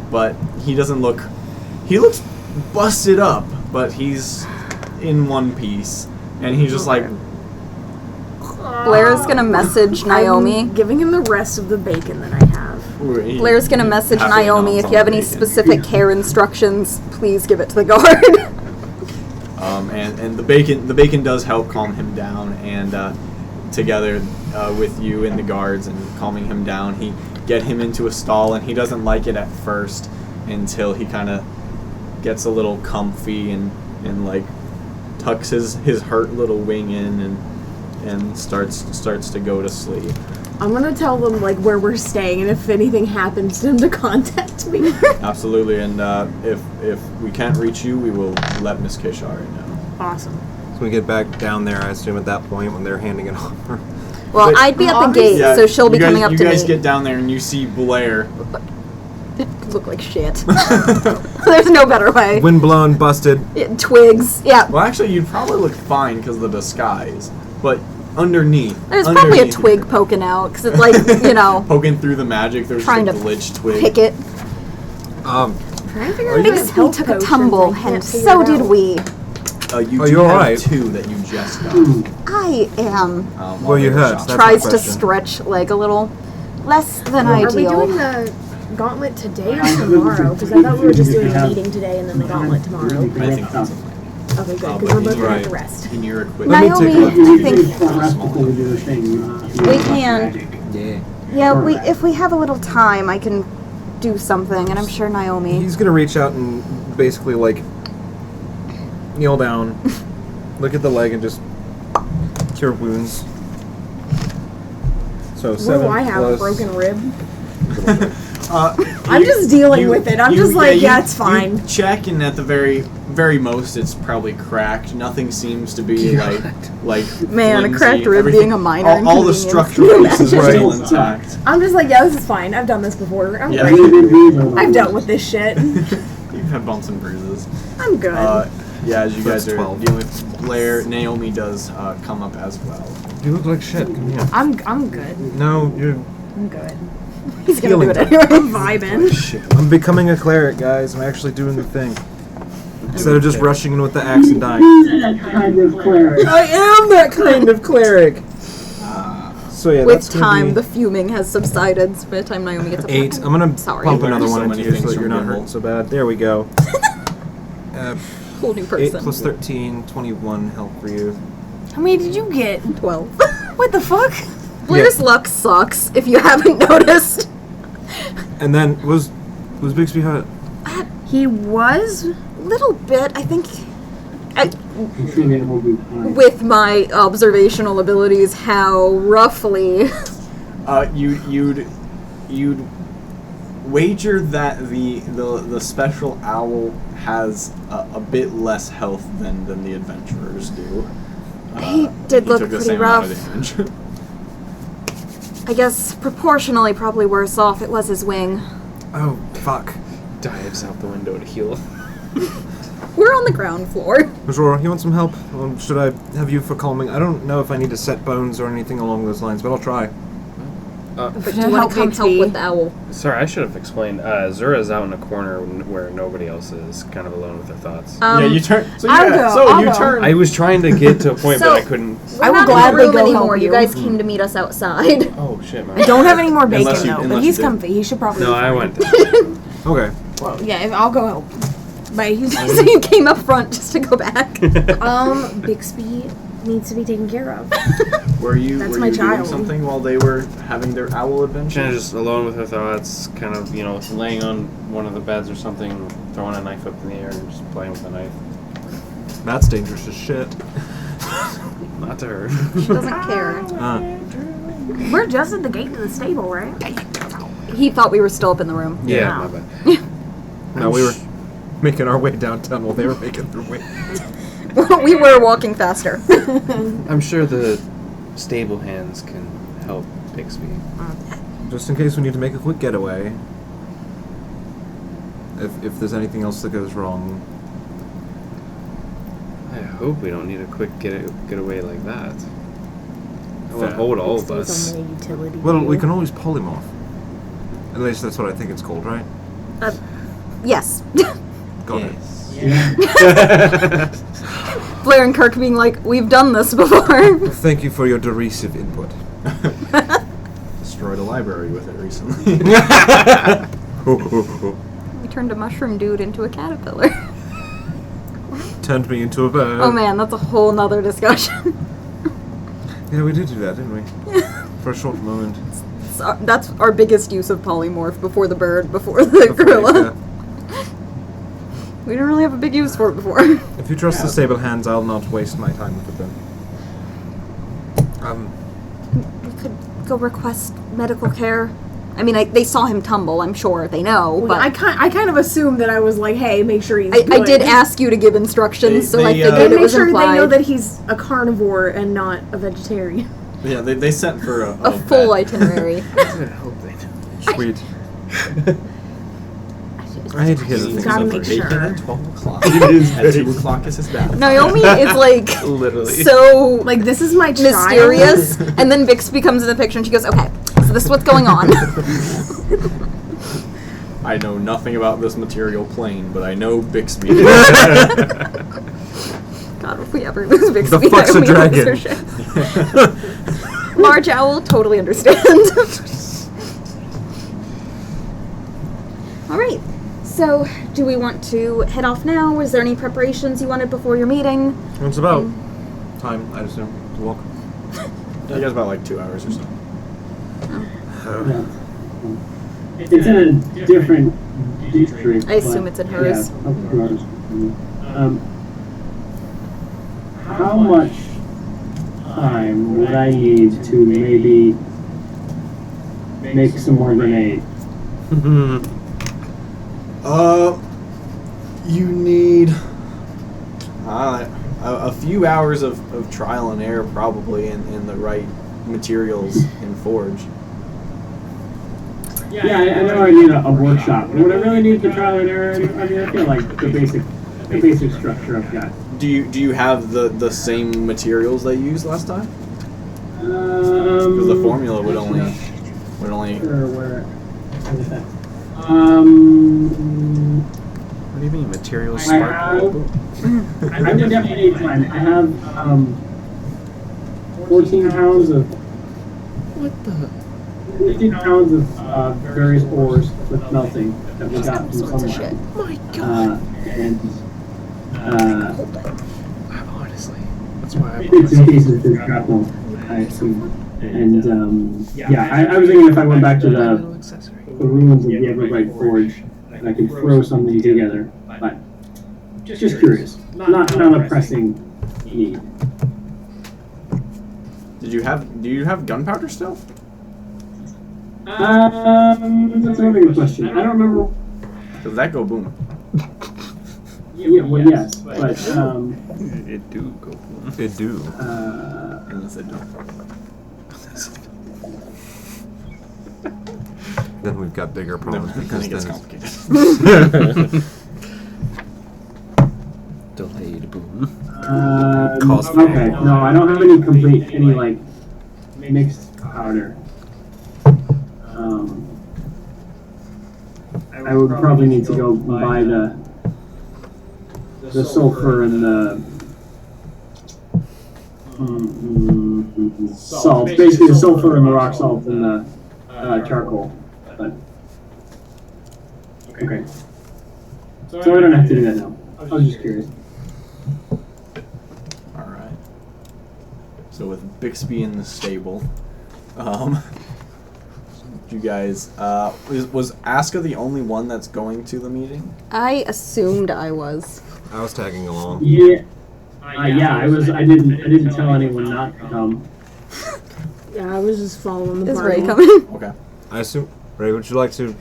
but he doesn't look. He looks busted up, but he's in one piece, and he's just like. Blair is gonna message Naomi. I'm giving him the rest of the bacon that I have. Blair's gonna message Halfway Naomi. nuts If you have on any bacon. specific care instructions, please give it to the guard. And the bacon does help calm him down, and together with you and the guards and calming him down, he get him into a stall, and he doesn't like it at first until he kind of gets a little comfy and like tucks his hurt little wing in and starts to go to sleep. I'm gonna tell them like where we're staying, and if anything happens to him, to contact me. Absolutely, and if we can't reach you, we will let Miss Keshari know. Awesome. So we get back down there, I assume at that point when they're handing it over. Well, But- I'd be at the gate, so she'll be you guys, coming up you to guys me. get down there and you see Blair. Look like shit. There's no better way. Windblown, busted. Yeah, twigs. Yeah. Well, actually, you'd probably look fine because of the disguise, but underneath, There's probably a twig poking out because it's like, you know, poking through the magic. There's trying a to glitch twig. pick it. Trying to figure out Bixby health took a potions, tumble, I can't and figure so it did out. we. You Oh, do you're have right. 2 that you just got. I am. Well, you heard. Shot. That's Tries my to question. stretch leg a little. Less than Are we ideal. doing the gauntlet today or tomorrow? Because I thought we were just doing a meeting today and then the gauntlet tomorrow. I think that's Okay, good. but Because we're both in gonna your- have to rest. in your equipment. Let me Naomi, take a- I think before we do the thing. we can. Yeah. Yeah, if we have a little time, I can do something, and I'm sure Naomi. He's gonna reach out and basically like kneel down, look at the leg, and just cure wounds. So What 7 do I have? A plus broken rib? I'm just dealing with it. I'm just like, yeah, it's fine. You check, and at the very most, it's probably cracked. Nothing seems to be like Man, a flimsy. cracked rib Everything- being a minor all the inconvenience. structural pieces are still intact. I'm just like, yeah, this is fine. I've done this before. I'm Yeah. great. I've dealt with this shit. You've had bumps and bruises. I'm good. Yeah, as you guys That's are 12. dealing with Blair, Naomi does come up as well. You look like shit. Come here. I'm good. No, you're. I'm good. He's gonna do it Healing. anyway. I'm vibing. I'm becoming a cleric, guys. I'm actually doing the thing. Instead of just rushing in with the axe and dying. That kind of cleric. I am that kind of cleric. So yeah, With that's gonna time, be the fuming has subsided. By the time Naomi gets up. 8. I'm gonna Sorry. pump Learn another so one into many you so things that you're from not Gimbal. hurting so bad. There we go. Whole new 8 person. plus 13, 21 health for you. How many did you get? 12. What the fuck? Blair's luck sucks, if you haven't noticed. And then was Bixby hurt? He was. Little bit, I think. I'm sure that will be fine. With my observational abilities, how roughly. You'd wager that the special owl has a bit less health than the adventurers do. He did look took the pretty same amount of rough. damage. I guess proportionally probably worse off. It was his wing. Oh fuck. Dives out the window to heal. We're on the ground floor. Majora, you want some help? Or should I have you for calming? I don't know if I need to set bones or anything along those lines, but I'll try. But do you want to come help Bixby? with the owl? Sorry, I should have explained. Zura's out in a corner where nobody else is, kind of alone with her thoughts. Yeah, you turn. So I'll yeah, go, so I'll you go. turn. I was trying to get to a point, So- but I couldn't. We're I will not in the gladly room go help anymore. You you. guys came to meet us outside. Oh shit, man. I don't have any more Unless bacon you- though, but unless he's you did. comfy. He should probably. No, be I fine. went. Okay. Well, yeah, I'll go help. But he's So you came up front just to go back. Bixby needs to be taken care of. Were you That's were my you child. doing something while they were having their owl adventure? Kind of just alone with her thoughts, kind of, laying on one of the beds or something, throwing a knife up in the air and just playing with the knife. That's dangerous as shit. Not to her. She doesn't care. We're just at the gate to the stable, right? He thought we were still up in the room. Yeah, Wow. my bad. No, we were making our way downtown while they were making their way. We were walking faster. I'm sure the stable hands can help Bixby. Just in case we need to make a quick getaway. If there's anything else that goes wrong. I hope we don't need a quick getaway like that. That would Fair. hold all of It's us. only a utility. Well, we view. can always polymorph. At least that's what I think it's called, right? Yes. Got it. Blair and Kirk being like, we've done this before. Thank you for your derisive input. Destroyed a library with it recently. We turned a mushroom dude into a caterpillar. Turned me into a bird. Oh man, that's a whole nother discussion. Yeah, we did do that, didn't we? For a short moment. So that's our biggest use of polymorph before the bird, before the gorilla. We didn't really have a big use for it before. If you trust the stable hands, I'll not waste my time with them. We could go request medical care. I mean, they saw him tumble. I'm sure they know. Well, But I kind of assumed that I was like, hey, make sure he's I good. did ask you to give instructions, so I They, figured And it make was sure implied. they know that he's a carnivore and not a vegetarian. Yeah, they sent for a full itinerary. I hope they do. Sweet. I hate to hear You this. gotta make sure. At 12 o'clock. At 2 o'clock is his bath. Naomi is like Literally. so Like, this is my child. mysterious, and then Bixby comes in the picture and she goes, "Okay, so this is what's going on." I know nothing about this material plane, but I know Bixby. God, if we ever lose Bixby, The fuck's a Naomi dragon? loses her shit. Large owl, totally understand. All right. So, do we want to head off now? Was there any preparations you wanted before your meeting? It's about time, I'd assume, to walk. You guys about like 2 hours or so. Yeah. It's in a different district. I assume but- it's in hers. Yeah, of course. How much time would I need to maybe make some more grenades? You need a few hours of trial and error, probably, in the right materials in Forge. Yeah, I know I need a workshop. But would I really need the trial and error? I mean, I feel like the basic structure I've got. Do you have the same materials they used last time? Because the formula would only. Sure, where is that? What do you mean materials? I would definitely need time. I have 14 pounds of. What the? 15 pounds of various ores with melting that we got from Sorts of somewhere. shit. My God. Honestly, that's why I it's in cases of shrapnel, I assume. And I was thinking if I went back to the ruins of the Everbright Forge, and I could throw something together. But just curious, not a pressing need. Do you have gunpowder still? That's another good question. I don't remember. Does that go boom? Yeah, well, yes, but It do go boom. It do. Unless I don't. Then we've got bigger problems Then because it gets then complicated. Delayed boom. Cost okay, no, I don't have any like mixed powder. I would probably need to go buy the sulfur and the salt, basically the sulfur and the rock salt and the charcoal. But okay, so I don't have to do that now. I was just curious. All right. So with Bixby in the stable, you guys, was Aska the only one that's going to the meeting? I assumed I was. I was tagging along. Yeah, I was. I didn't tell anyone not to come. Yeah, I was just following the Is party. Ray coming? Okay. I assume. Ray, would you like to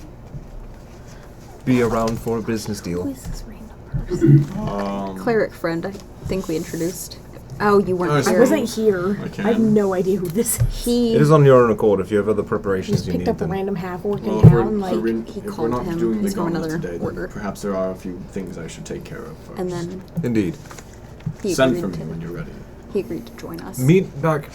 be around for a business deal? Who is this random person? Cleric friend, I think we introduced. Oh, you weren't I I here. wasn't here. Okay. I have no idea who this is. He It is on your own accord if you have other He preparations just you picked need. up a Then random half-orc in Well, town, like, he if we're called not him. doing He's the from gauntlet another today, then order. perhaps there are a few things I should take care of first. And then Indeed. he Send for agreed me to, when you're ready. he agreed to join us Meet back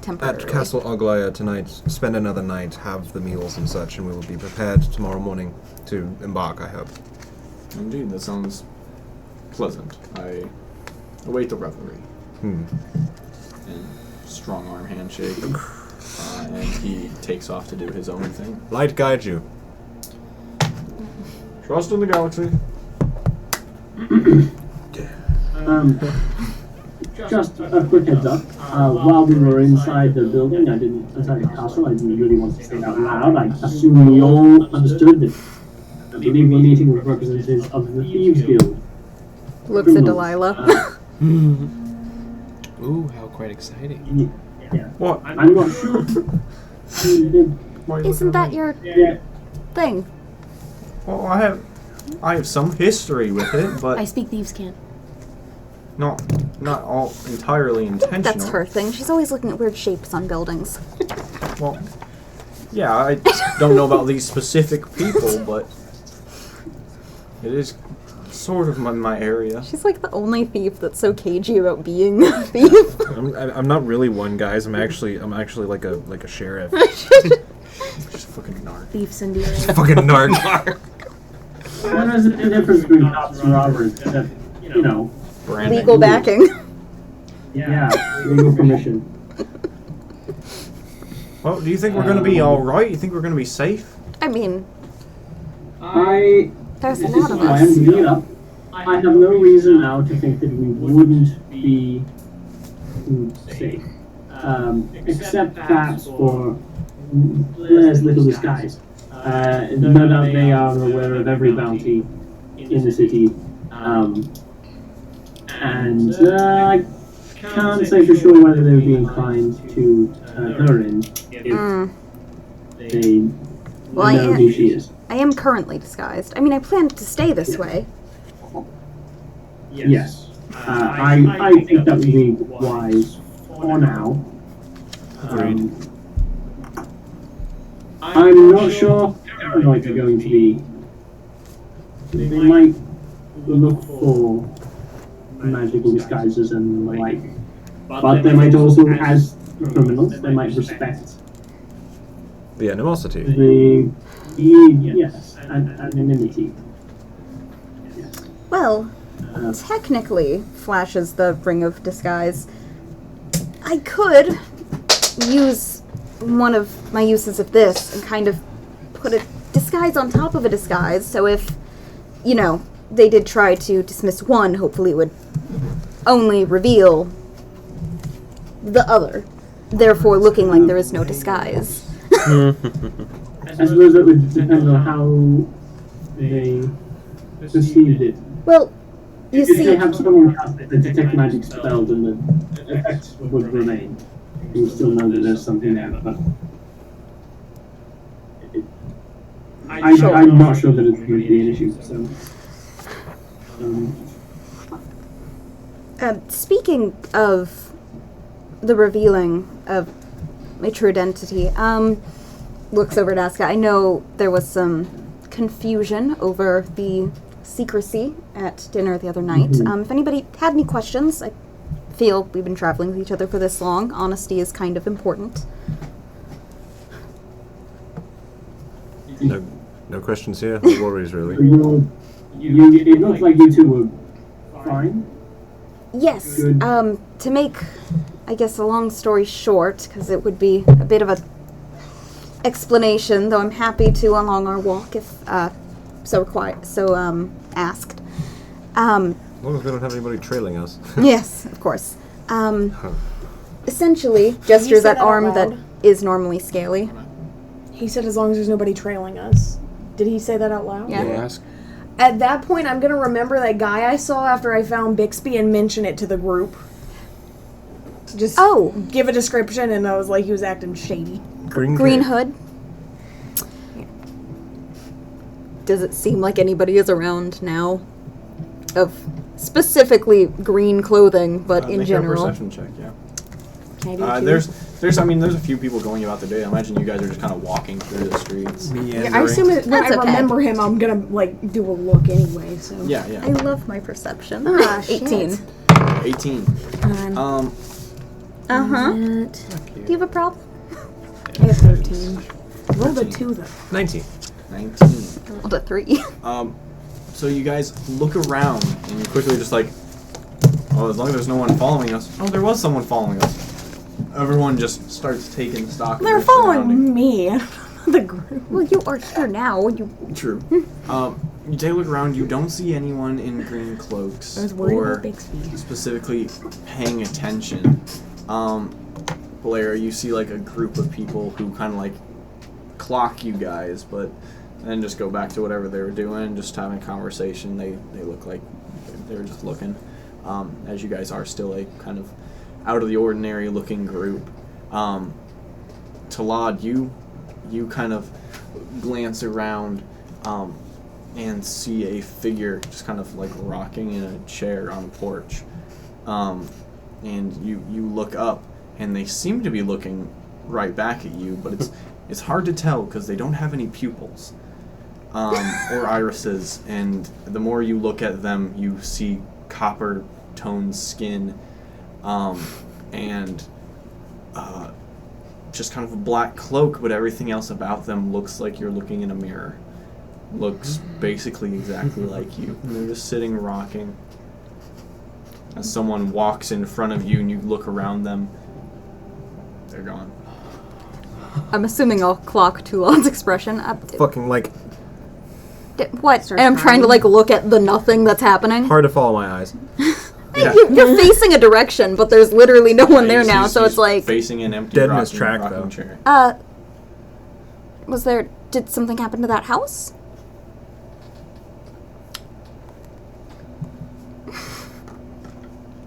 temporarily. at Castle Aglaya tonight. Spend another night, have the meals and such, and we will be prepared tomorrow morning to embark, I hope. Indeed, that sounds pleasant. I await the revelry. Hmm. And strong arm handshake. And he takes off to do his own thing. Light guide you. Trust in the galaxy. Just a quick heads up. While we were inside the building, inside the castle, I didn't really want to say it out loud. I assume we all understood that maybe we're meeting with representatives of the Thieves Guild. Looks at Delilah. Ooh, how quite exciting. Yeah. What? I'm not sure. Isn't that your Yeah. thing? Well, I have some history with it, but I speak thieves' cant. not all entirely intentional. That's her thing. She's always looking at weird shapes on buildings. Well, yeah, I don't know about these specific people, but it is sort of my area. She's like the only thief that's so cagey about being a thief. I'm not really one, guys. I'm actually like a sheriff. Just fucking narc. Thief Cindy. Fucking narc. What is the difference between cops and robbers? Except, you know, Branding. Legal backing. yeah, legal permission. Well, do you think we're gonna be all right? You think we're gonna be safe? I mean, there's a This lot is of why I'm us. bringing it up. I have no reason now to think that we wouldn't be safe. Except perhaps for there's little disguise. No doubt they are aware of every bounty in the city. And I can't say for sure whether they would be inclined to her in if they Well, know who she is. I am currently disguised. I mean, I plan to stay this way. Yes. I think that would be wise for now. Agreed. I'm not sure how like they're going to be. They might look for magical disguises and the like, but they might also, as criminals, they might respect The animosity. the yes, anonymity. Yes. Well, technically, flashes the ring of disguise. I could use one of my uses of this and kind of put a disguise on top of a disguise, so if, you know, they did try to dismiss one, hopefully it would only reveal the other, therefore looking like there is no disguise. I suppose that would depend on how they perceived it. Well, you If see, they have someone cast the detect magic spell, then the effect would remain. You would still know that there's something there, but I'm not sure that it's going to be an issue. So, speaking of the revealing of my true identity, looks over at Aska. I know there was some confusion over the secrecy at dinner the other night. If anybody had any questions, I feel we've been traveling with each other for this long. Honesty is kind of important. No questions here. No worries, really. it looks like you two were fine. Yes, Good. to make, I guess, a long story short, because it would be a bit of a explanation, though I'm happy to along our walk if asked. As long as we don't have anybody trailing us. Yes, of course. Essentially, gestures say at that out arm that loud? is normally scaly. He said as long as there's nobody trailing us. Did he say that out loud? Yeah. We'll ask. At that point, I'm going to remember that guy I saw after I found Bixby and mention it to the group. Just give a description, and I was like, he was acting shady. Green hood. Does it seem like anybody is around now? Of specifically green clothing, but in Make general. a perception check, yeah. Can I do two? There's a few people going about their day. I imagine you guys are just kind of walking through the streets. Yeah, I assume when That's I okay. remember him, I'm gonna like do a look anyway. So Yeah. I love my perception. Ah, 18. shit. 18. Uh-huh. Do you have a problem? I have 13. Rolled a 2 though. 19. 19. Rolled a 3. So you guys look around and you quickly just like, oh, as long as there's no one following us. Oh, there was someone following us. Everyone just starts taking stock. They're of their surroundings. following me. The group. Well, you are here now. True. You take a look around. You don't see anyone in green cloaks I was worried or about Bixby. specifically paying attention. Blair, you see like a group of people who kind of like clock you guys, but then just go back to whatever they were doing, just having a conversation. They look like they're just looking. As you guys are still a kind of out of the ordinary looking group. Talad, you kind of glance around and see a figure just kind of like rocking in a chair on a porch. And you look up, and they seem to be looking right back at you, but it's hard to tell because they don't have any pupils or irises, and the more you look at them, you see copper-toned skin and just kind of a black cloak, but everything else about them looks like you're looking in a mirror. Looks basically exactly like you. And they're just sitting rocking. As someone walks in front of you and you look around them, they're gone. I'm assuming I'll clock Toulon's expression. Fucking, like, What? Starts And I'm trying to crying. like look at the nothing that's happening. hard to follow my eyes. Yeah. You're facing a direction, but there's literally no one there He's- now, he's- so he's it's like, facing an empty Dead in his rocking track, though. chair. did something happen to that house?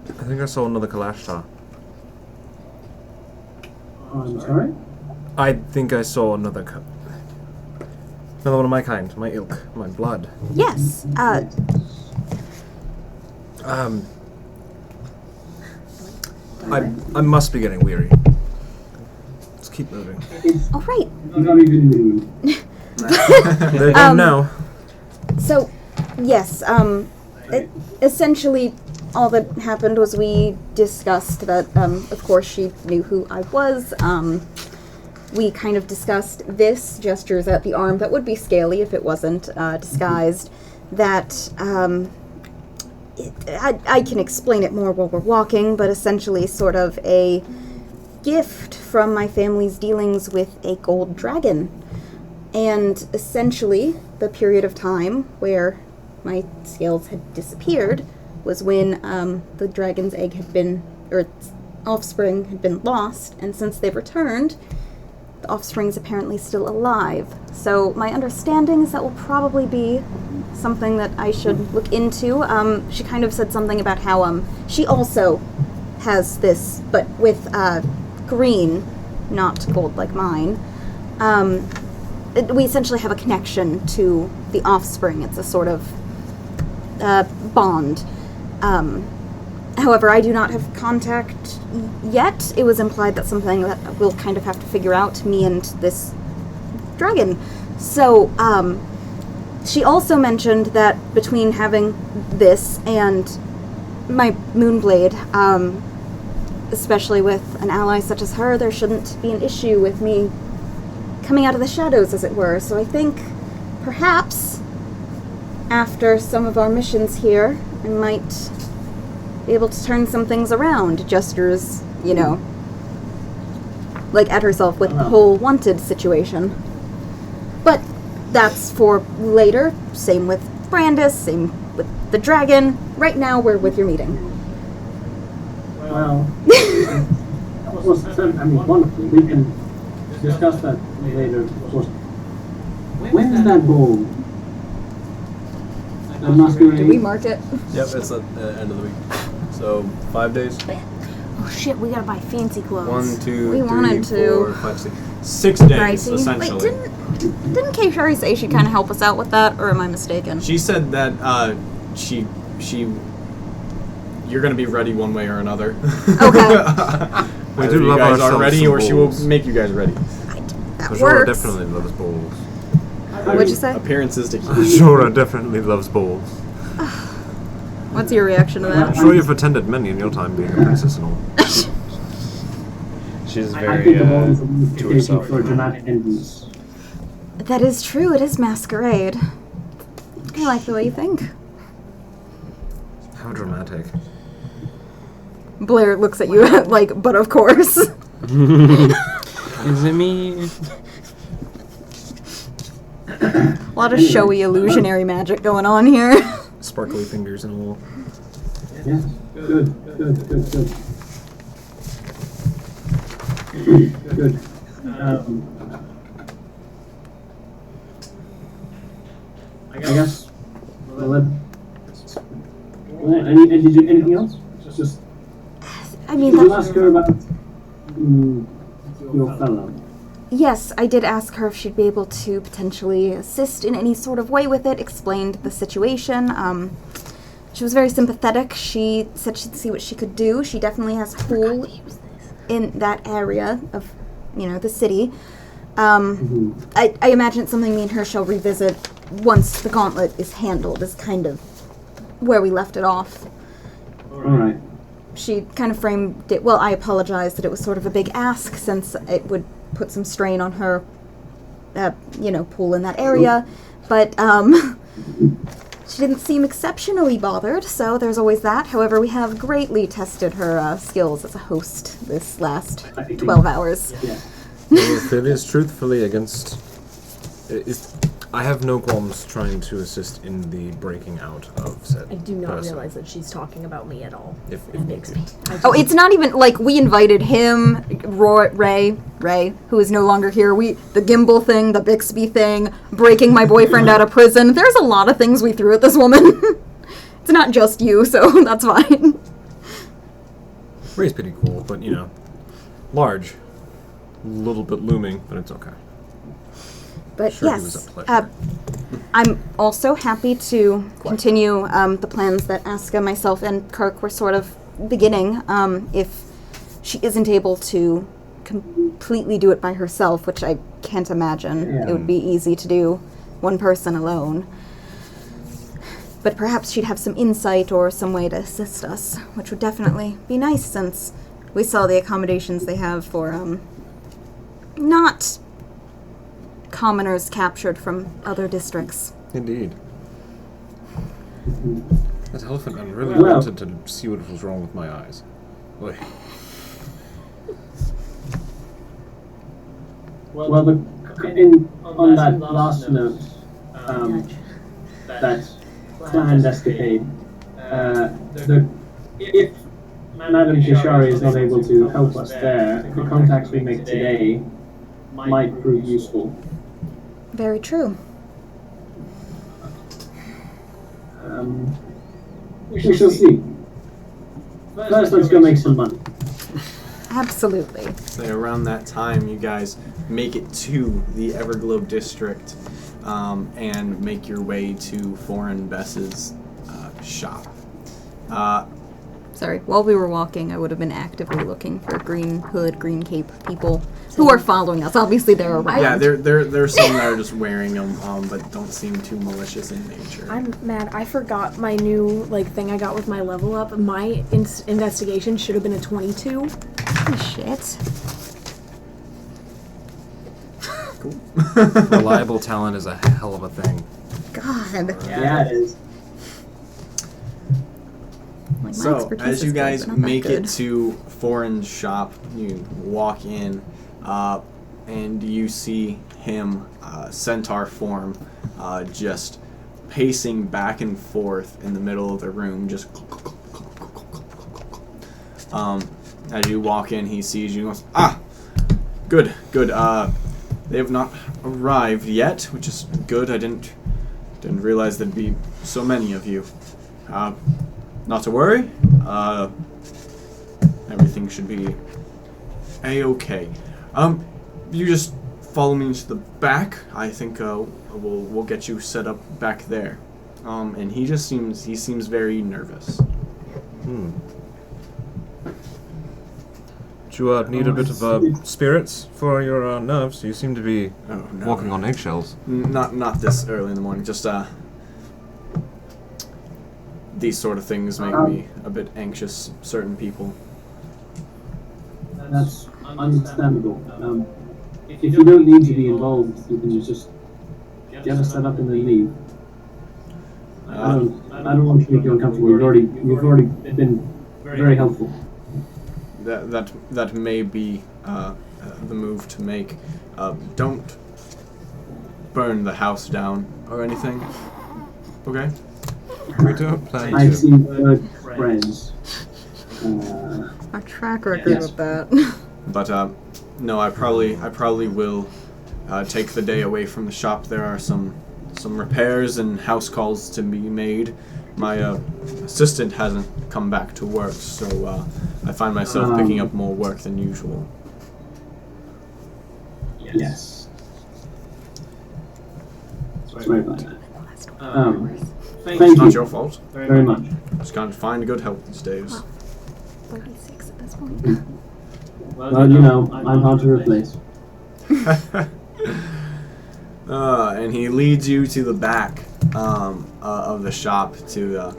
I think I saw another Kalashtar. I'm sorry? I think I saw another Another one of my kind, my ilk, my blood. Yes. I must be getting weary. Let's keep moving. All right. Not even noon. They don't know. So, yes, essentially all that happened was we discussed that, of course, she knew who I was. We kind of discussed this, gestures at the arm that would be scaly if it wasn't disguised, that I can explain it more while we're walking, but essentially sort of a gift from my family's dealings with a gold dragon. And essentially, the period of time where my scales had disappeared was when the dragon's egg had been, or its offspring had been lost, and since they've returned, the offspring's apparently still alive. So my understanding is that will probably be something that I should look into. She kind of said something about how she also has this, but with green, not gold like mine. We essentially have a connection to the offspring. It's a sort of bond. However, I do not have contact yet. It was implied that something that we'll kind of have to figure out, me and this dragon. So, she also mentioned that between having this and my Moonblade, especially with an ally such as her, there shouldn't be an issue with me coming out of the shadows, as it were. So I think, perhaps, after some of our missions here, I might be able to turn some things around. Gestures, you know, like at herself with the whole wanted situation. But that's for later. Same with Brandis, same with the dragon. Right now, we're with your meeting. Well, I mean, wonderful. We can discuss that later. When is that ball? The masquerade? Did we mark it? Yep, it's at the end of the week. So 5 days. Oh shit, we gotta buy fancy clothes. 1, 2, We 3, wanted to. 4, 5, 6. 6 days, Pricey. essentially. Wait, didn't Kay Sherry say she'd kind of help us out with that, or am I mistaken? She said that she you're gonna be ready one way or another. Okay. We Either do you love guys ourselves are ready, some or she will balls. make you guys ready. That Ajora works. definitely loves balls. What'd you say? Appearances to keep. Ajora definitely loves balls. What's your reaction to I'm that? sure you've attended many in your time being a princess and all. She's I very think the ball is a to justification herself. for a dramatic entrance. That is true. It is masquerade. I like the way you think. How dramatic. Blair looks at you like, but of course. Is it me? A lot of showy illusionary magic going on here. Sparkly fingers and all. Yes. Good. Good. I guess. Well, did you anything else? Just. I mean, Did you ask her about your fellow? yes, I did ask her if she'd be able to potentially assist in any sort of way with it, explained the situation. She was very sympathetic. She said she'd see what she could do. She definitely has pull in that area of, the city. I imagine it's something me and her shall revisit once the gauntlet is handled, is kind of where we left it off. Alright. She kind of framed it, well, I apologize that it was sort of a big ask since it would put some strain on her, pool in that area, but, she didn't seem exceptionally bothered, so there's always that. However, we have greatly tested her skills as a host this last 12 hours. Yeah. Well, if it is truthfully against... I have no qualms trying to assist in the breaking out of said I do not person. realize that she's talking about me at all. If It makes me. Oh, it's not even, we invited him, Ray, who is no longer here. The gimbal thing, the Bixby thing, breaking my boyfriend out of prison. There's a lot of things we threw at this woman. It's not just you, so that's fine. Ray's pretty cool, but, large. A little bit looming, but it's okay. But Sure, it yes, was a pleasure. I'm also happy to continue the plans that Aska, myself, and Kirk were sort of beginning. If she isn't able to completely do it by herself, which I can't imagine, it would be easy to do one person alone. But perhaps she'd have some insight or some way to assist us, which would definitely be nice since we saw the accommodations they have for, not commoners captured from other districts. Indeed. That elephant man really Well- wanted to see what was wrong with my eyes. Boy. Well, on that last note, that planned escapade, if Madame Kishari is not able to help us there, the contacts we make today might prove useful. Very true. We shall see. First, let's go make some money. Absolutely. So around that time, you guys make it to the Everglow district and make your way to Foreign Bess's shop. Sorry, while we were walking, I would have been actively looking for green hood, green cape people who are following us. Obviously, they're around. Yeah, there's some that are just wearing them, but don't seem too malicious in nature. I'm mad. I forgot my new thing I got with my level up. My investigation should have been a 22. Oh, shit. Cool. Reliable talent is a hell of a thing. God. Yeah, it is. Like, my So, expertise as you is good, guys but not that make it good. to Foreign's shop, you walk in, and you see him, centaur form, just pacing back and forth in the middle of the room, just as you walk in, he sees you and goes, good. They have not arrived yet, which is good. I didn't realize there'd be so many of you. Not to worry. Everything should be a-okay. You just follow me into the back. I think we'll get you set up back there. And he seems very nervous. Do you need a bit of spirits for your nerves? You seem to be walking on eggshells. Not this early in the morning. Just these sort of things make me a bit anxious. Certain people. That's understandable. If you don't need to be involved, you can just get us set up and then leave. I don't want to make you uncomfortable. You've already been very helpful. That may be the move to make. Don't burn the house down or anything. Okay. We don't plan I've to. seen good friends. Our track record Yes. with that. But no, I probably will take the day away from the shop. There are some repairs and house calls to be made. My assistant hasn't come back to work, so I find myself picking up more work than usual. Yes. Sorry about that. Thank It's you not your fault. very much. Just can't find good help these days. 36 at this point. Well, you know, I'm hard to replace. And he leads you to the back of the shop to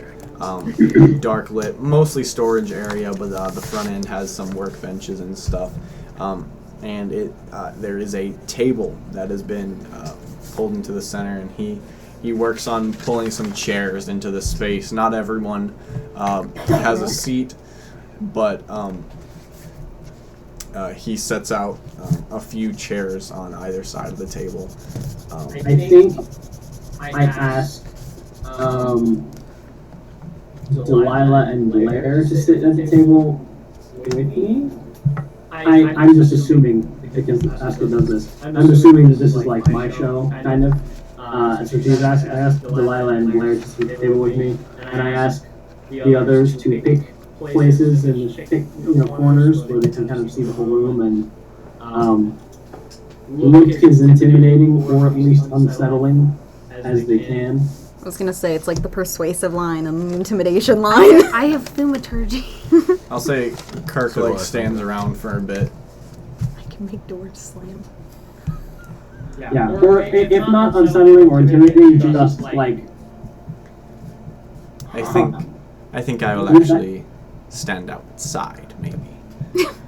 dark lit, mostly storage area, but the front end has some workbenches and stuff. And there is a table that has been pulled into the center, and he works on pulling some chairs into the space. Not everyone has a seat, but he sets out a few chairs on either side of the table. I think I asked Delilah and Blair to sit at the table with me. I'm just assuming, because Aska does this, I'm assuming that this is like my show, kind of. So I asked Delilah and Blair to sit at the table with me, and I asked the others to pick places and pick corners where they can kind of see the whole room, and look as intimidating or at least unsettling as they can. I was gonna say, it's like the persuasive line and the intimidation line. I have thaumaturgy. I'll say Kirk So like do I. stands around for a bit. I can make doors slam. Yeah, or if not unsettling or intimidating, just like... I think I will actually stand outside, maybe.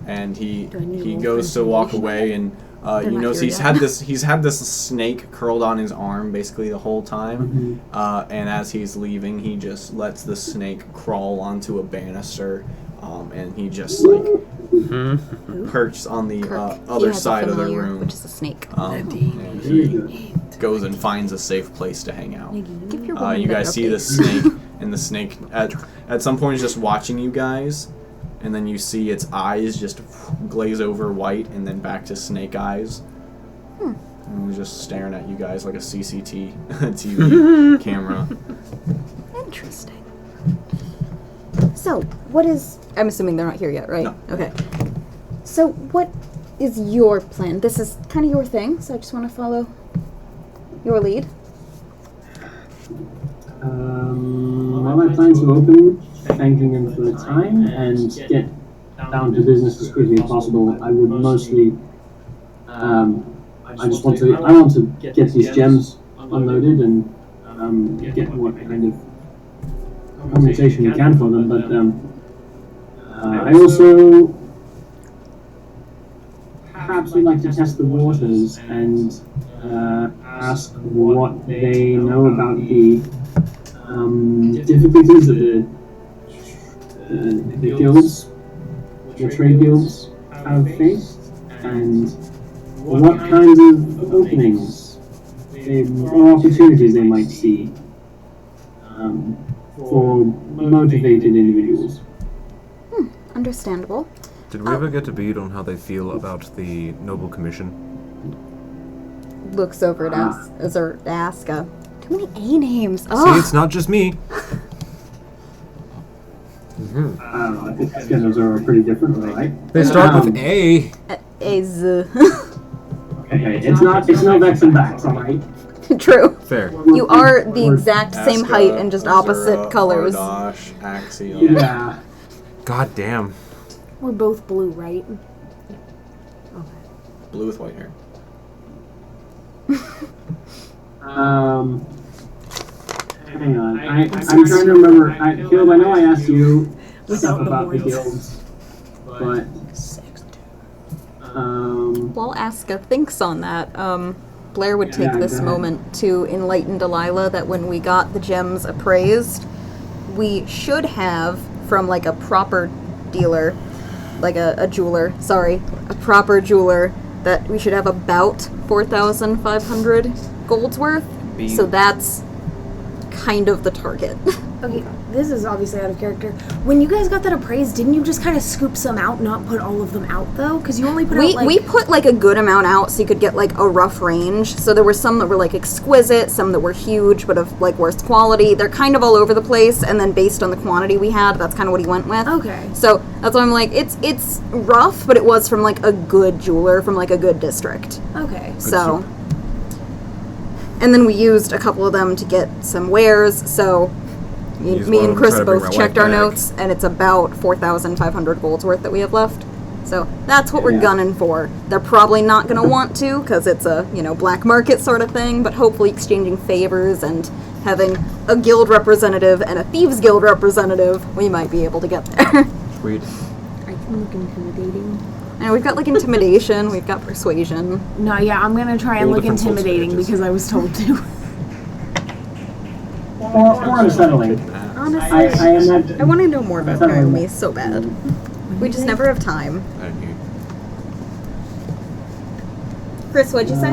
And he goes to walk away, and you not notice here he's had this snake curled on his arm basically the whole time. And as he's leaving, he just lets the snake crawl onto a banister, and he just like perches on the Kirk, he other has a side of the familiar, room. which is a snake. And he goes and finds a safe place to hang out. Give your woman You that guys see the update. snake, and the snake at some point is just watching you guys, and then you see its eyes just glaze over white, and then back to snake eyes. And it's just staring at you guys like a TV camera. Interesting. So, what is... I'm assuming they're not here yet, right? No. Okay. So, what is your plan? This is kind of your thing, so I just want to follow your lead. Well, I plan to open, thanking them for the time, and get down to business as quickly as possible. I would mostly... I want to get these gems unloaded and get what kind of compensation we can for them, but I also perhaps would like to test the waters and ask what they know about the difficulties that the guilds, the trade guilds have faced, and what kinds of openings or opportunities they might see for motivated individuals. Understandable. Did we ever get a bead on how they feel about the Noble Commission? Looks over at Aska. Too many A names. See, Oh, it's not just me. I don't know, I think schedules are pretty different, right? They start with A. Az. Okay, it's no Vex and Vax, alright? True. Fair. You are the exact same Aska, height and just opposite Azura, colors. Ardash, Axiom. Yeah. God damn. We're both blue, right? Blue with white hair. Hang on. I'm trying to remember. Caleb, I know I asked you stuff the about the morals. guilds, but While Aska thinks on that, Blair would take Yeah, this go ahead. moment to enlighten Delilah that when we got the gems appraised, we should have, from like a proper dealer, like a jeweler, a proper jeweler, that we should have about 4,500 golds worth. So that's kind of the target. Okay, this is obviously out of character. When you guys got that appraised, didn't you just kind of scoop some out, not put all of them out though? Because you only put out like... We put like a good amount out so you could get like a rough range. So there were some that were like exquisite, some that were huge but of like worse quality. They're kind of all over the place, and then based on the quantity we had, that's kind of what he went with. Okay. So that's why I'm like, it's rough, but it was from like a good jeweler from like a good district. Okay. So, and then we used a couple of them to get some wares. So Use me one and of them, Chris try to bring both my checked wife our back. notes, and it's about 4,500 golds worth that we have left. So that's what we're Yeah. gunning for. They're probably not going to want to because it's a black market sort of thing. But hopefully, exchanging favors and having a guild representative and a thieves guild representative, we might be able to get there. Sweet. I can look intimidating. And we've got like intimidation, we've got persuasion. No, yeah, I'm gonna try and All look different sorts of intimidating edges. because I was told to. or unsettling. Honestly, I am not. I want to know more about Unsettling. Naomi so bad. We just never have time. I didn't hear. Chris, what'd you say?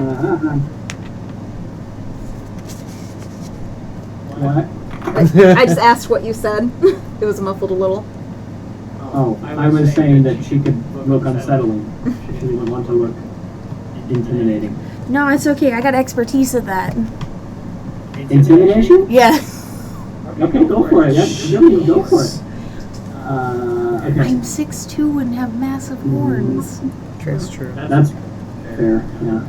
What? I just asked what you said. It was muffled a little. Oh, I was saying that she could look unsettling. She would want to look intimidating. No, it's okay. I got expertise at that. Intimidation? Yeah. Okay, go for it. That's really go for it. Okay. I'm 6'2" and have massive horns. That's true. That's fair. Yeah.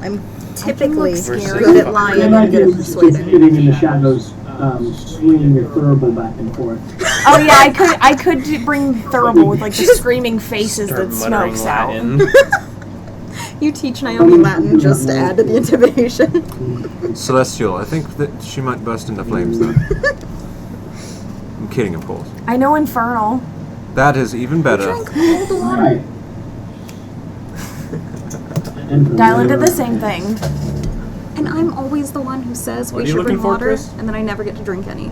I'm typically scary. good at lying I and good at imagine persuading. sitting in the shadows, swinging your thurible back and forth. Oh yeah, I could bring Thurible with like the screaming faces Start that muttering smokes out. Latin. You teach Naomi Latin just to add to the intimidation. Celestial. I think that she might burst into flames though. I'm kidding, of course. I know Infernal. That is even better. Right. Dial into the same thing. And I'm always the one who says What we are you should bring looking for, water, Chris? and then I never get to drink any.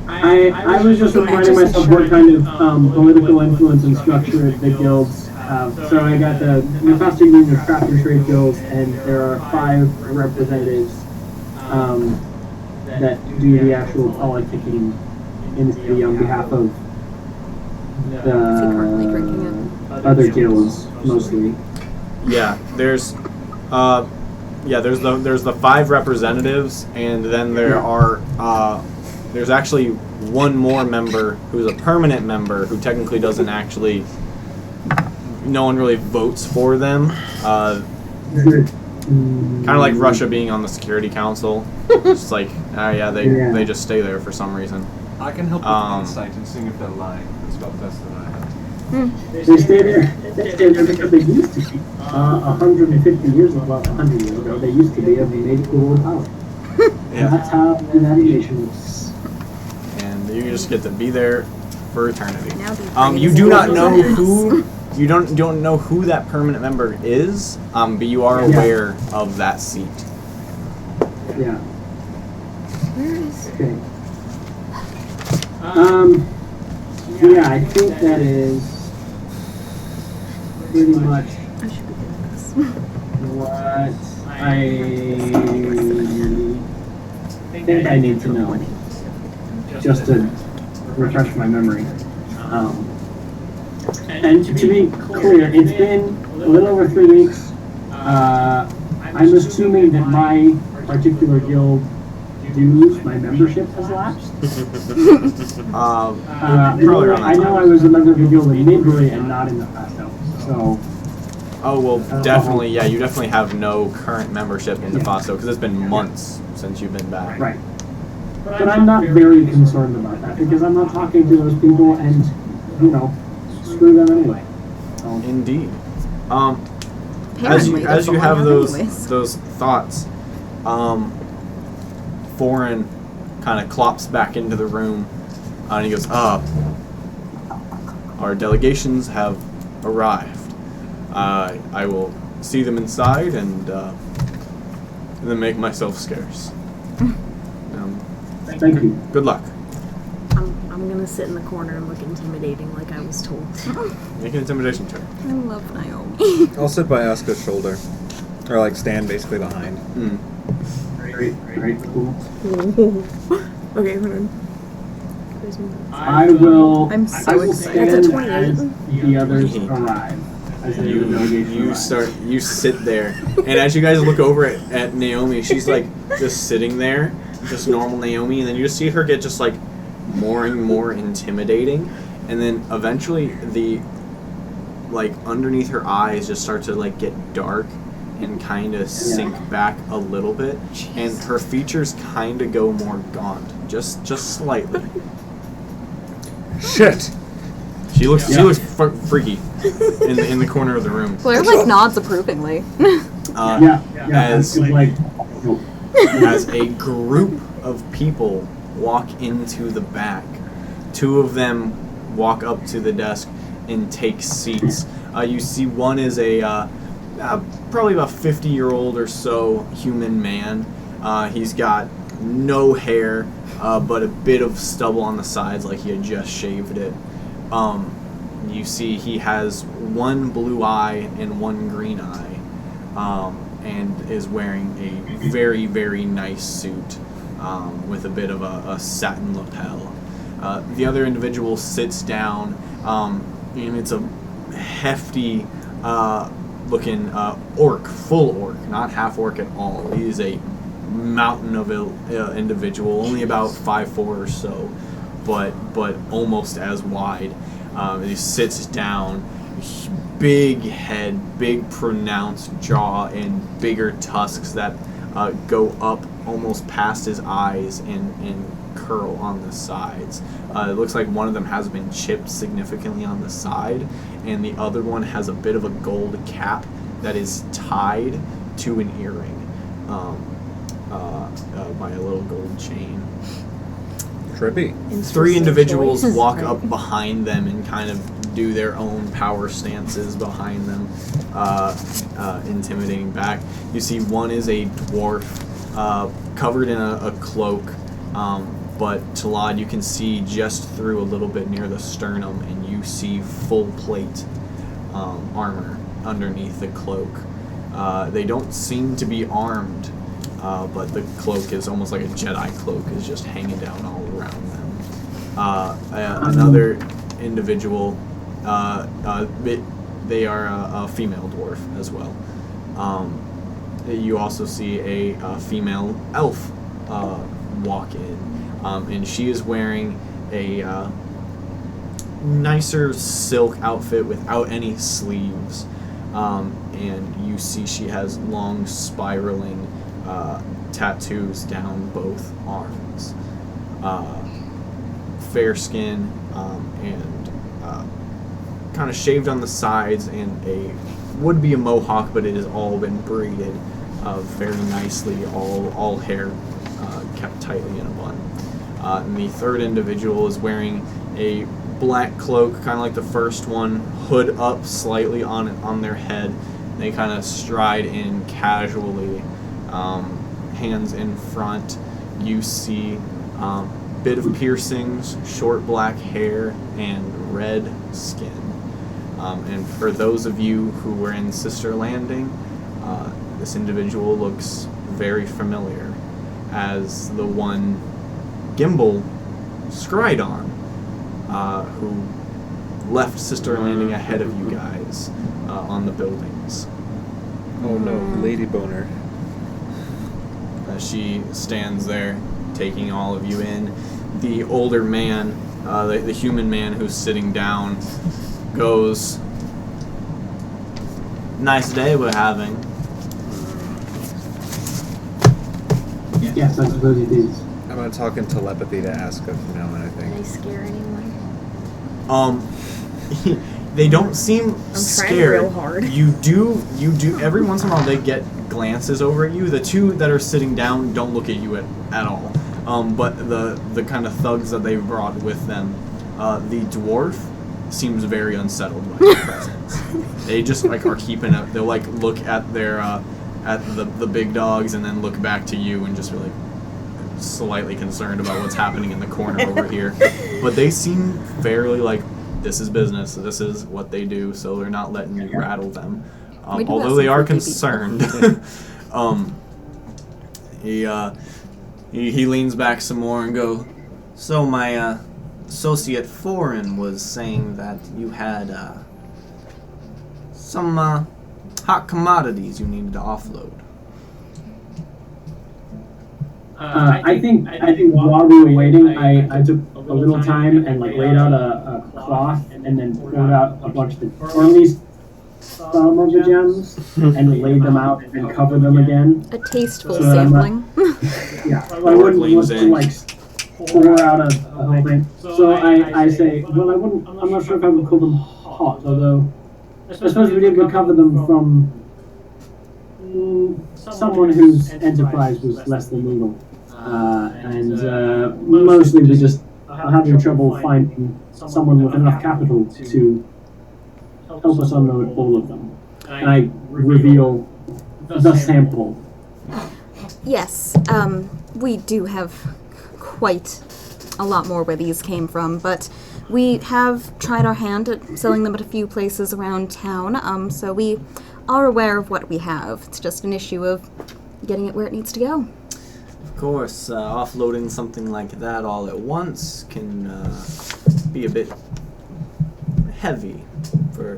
I was just reminding myself what kind of political influence and structure the guilds have. So I got the Nefastic Union of Craft and Trade Guilds, and there are 5 representatives that do the actual politicking in the city on behalf of currently drinking it. other guilds, mostly. Yeah, there's the 5 representatives, and then there are there's actually one more member who's a permanent member who technically doesn't actually. No one really votes for them. Kind of like Russia being on the Security Council. It's like, they just stay there for some reason. I can help with insight and seeing if they're lying. It's about the best that I have. They stay there. They stay there because they used to be. 150 years ago, well, 100 years ago, they used to be a made equal power. Yeah. That's how the navigation works. And you just get to be there for eternity. Now You do not know who you don't know who that permanent member is, but you are aware of that seat. Yeah. Where is Okay. Yeah, I think that is pretty much I should be doing this. what I think I need to know, just to refresh my memory. And to be clear, it's been a little over 3 weeks. I'm assuming that my particular guild dues, my membership has lapsed. Probably around that I know time. I was a member of the guild in Midbury and not in the past elves, so. Oh well, definitely. Yeah, you definitely have no current membership in Nefasto because it's been months since you've been back. Right. But I'm not very concerned about that because I'm not talking to those people and, screw them anyway. So, Indeed. Apparently, As you that's all I have anyways. those thoughts, Foreign kind of clops back into the room, and he goes, our delegations have arrived. I will see them inside and then make myself scarce. thank you. Good luck. I'm gonna sit in the corner and look intimidating like I was told. Make an intimidation check. I love Naomi. I'll sit by Asuka's shoulder. Or like stand basically behind. Great, cool. Okay, hold on. I will. I'm so I will excited. That's a stand 28. as the others arrive. As the delegation arrives. You sit there, and as you guys look over at Naomi, she's like just sitting there, just normal Naomi, and then you just see her get just like more and more intimidating, and then eventually the like underneath her eyes just start to like get dark and kind of sink back a little bit, and her features kind of go more gaunt, just slightly. Shit! She looks freaky in the corner of the room. Blair like nods approvingly. As it's like, as a group of people walk into the back, 2 of them walk up to the desk and take seats. You see one is a probably about 50-year-old or so human man. He's got no hair, but a bit of stubble on the sides like he had just shaved it. You see he has 1 blue eye and 1 green eye, and is wearing a very, very nice suit with a bit of a satin lapel. The other individual sits down, and it's a hefty looking orc, full orc, not half orc at all. He is a mountain of an individual, only about 5'4" or so, but almost as wide. He sits down big head, big pronounced jaw, and bigger tusks that go up almost past his eyes and curl on the sides. It looks like one of them has been chipped significantly on the side, and the other one has a bit of a gold cap that is tied to an earring by a little gold chain. Trippy. 3 individuals walk up behind them and kind of do their own power stances behind them, intimidating back. You see one is a dwarf covered in a cloak, but Talad, you can see just through a little bit near the sternum, and you see full plate armor underneath the cloak. They don't seem to be armed, but the cloak is almost like a Jedi cloak, is just hanging down all around them. Another individual, they are a female dwarf as well. You also see a female elf walk in, and she is wearing a nicer silk outfit without any sleeves, and you see she has long spiraling tattoos down both arms. Fair skin, and kind of shaved on the sides, and would be a mohawk, but it has all been braided very nicely, all hair kept tightly in a bun. And the third individual is wearing a black cloak, kind of like the first one, hood up slightly on their head. They kind of stride in casually, hands in front. You see bit of piercings, short black hair, and red skin. And for those of you who were in Sister Landing, this individual looks very familiar as the one Gimbal scried on, who left Sister Landing ahead of you guys on the buildings. Oh no, Lady Boner. She stands there, taking all of you in. The older man, the human man who's sitting down, goes, "Nice day we're having." Yes, I suppose it is. I'm gonna talk in telepathy to Aska from now on, I think. Can I scare anyone? They don't seem scared. real hard. You do. Every once in a while, they get glances over at you. The 2 that are sitting down don't look at you at all. But the kind of thugs that they brought with them, the dwarf seems very unsettled by your presence. They just are keeping up. They'll look at their at the big dogs and then look back to you and just be slightly concerned about what's happening in the corner over here. But they seem fairly this is business. This is what they do, so they're not letting you rattle them. Although they are concerned. He leans back some more and goes, "So my associate Foreign was saying that you had some hot commodities you needed to offload." I think while we were waiting, I took a little time and laid out a cloth and then poured out a bunch of or at least some of the gems and laid them out and covered them again. A tasteful sampling. Yeah, I wouldn't look to pour out a whole thing. So I say, well, I'm not sure if I would call them hot, although I suppose we did recover them from someone whose enterprise was less than legal. And mostly we just are having trouble finding someone with enough capital to help us unload all of them. And I reveal the sample. Yes, we do have quite a lot more where these came from, but we have tried our hand at selling them at a few places around town, so we are aware of what we have. It's just an issue of getting it where it needs to go. Of course, offloading something like that all at once can be a bit heavy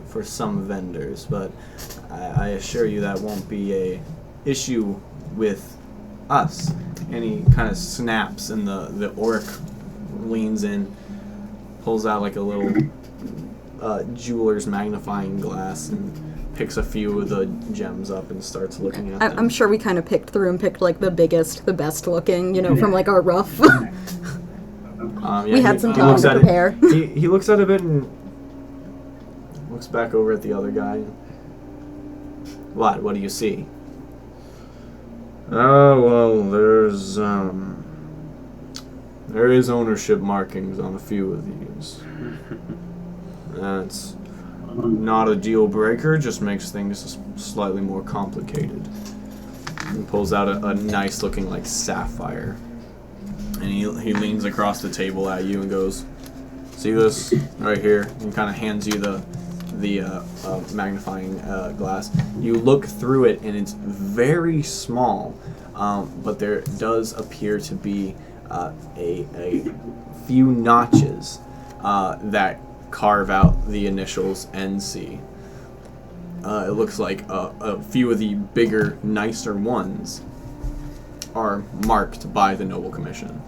for some vendors, but I assure you that won't be a issue with us. And he kind of snaps, and the orc leans in, pulls out a little jeweler's magnifying glass and picks a few of the gems up and starts looking at them. I'm sure we kind of picked through and picked like the biggest, the best looking, from like our rough. We had some time to prepare. He looks at it a bit and looks back over at the other guy. What do you see? Oh, well, there is ownership markings on a few of these. That's not a deal breaker, just makes things slightly more complicated. He pulls out a nice looking like sapphire. And he leans across the table at you and goes, "See this right here?" And kind of hands you the magnifying glass. You look through it and it's very small, but there does appear to be a few notches that carve out the initials NC. It looks like a few of the bigger, nicer ones are marked by the Noble Commission.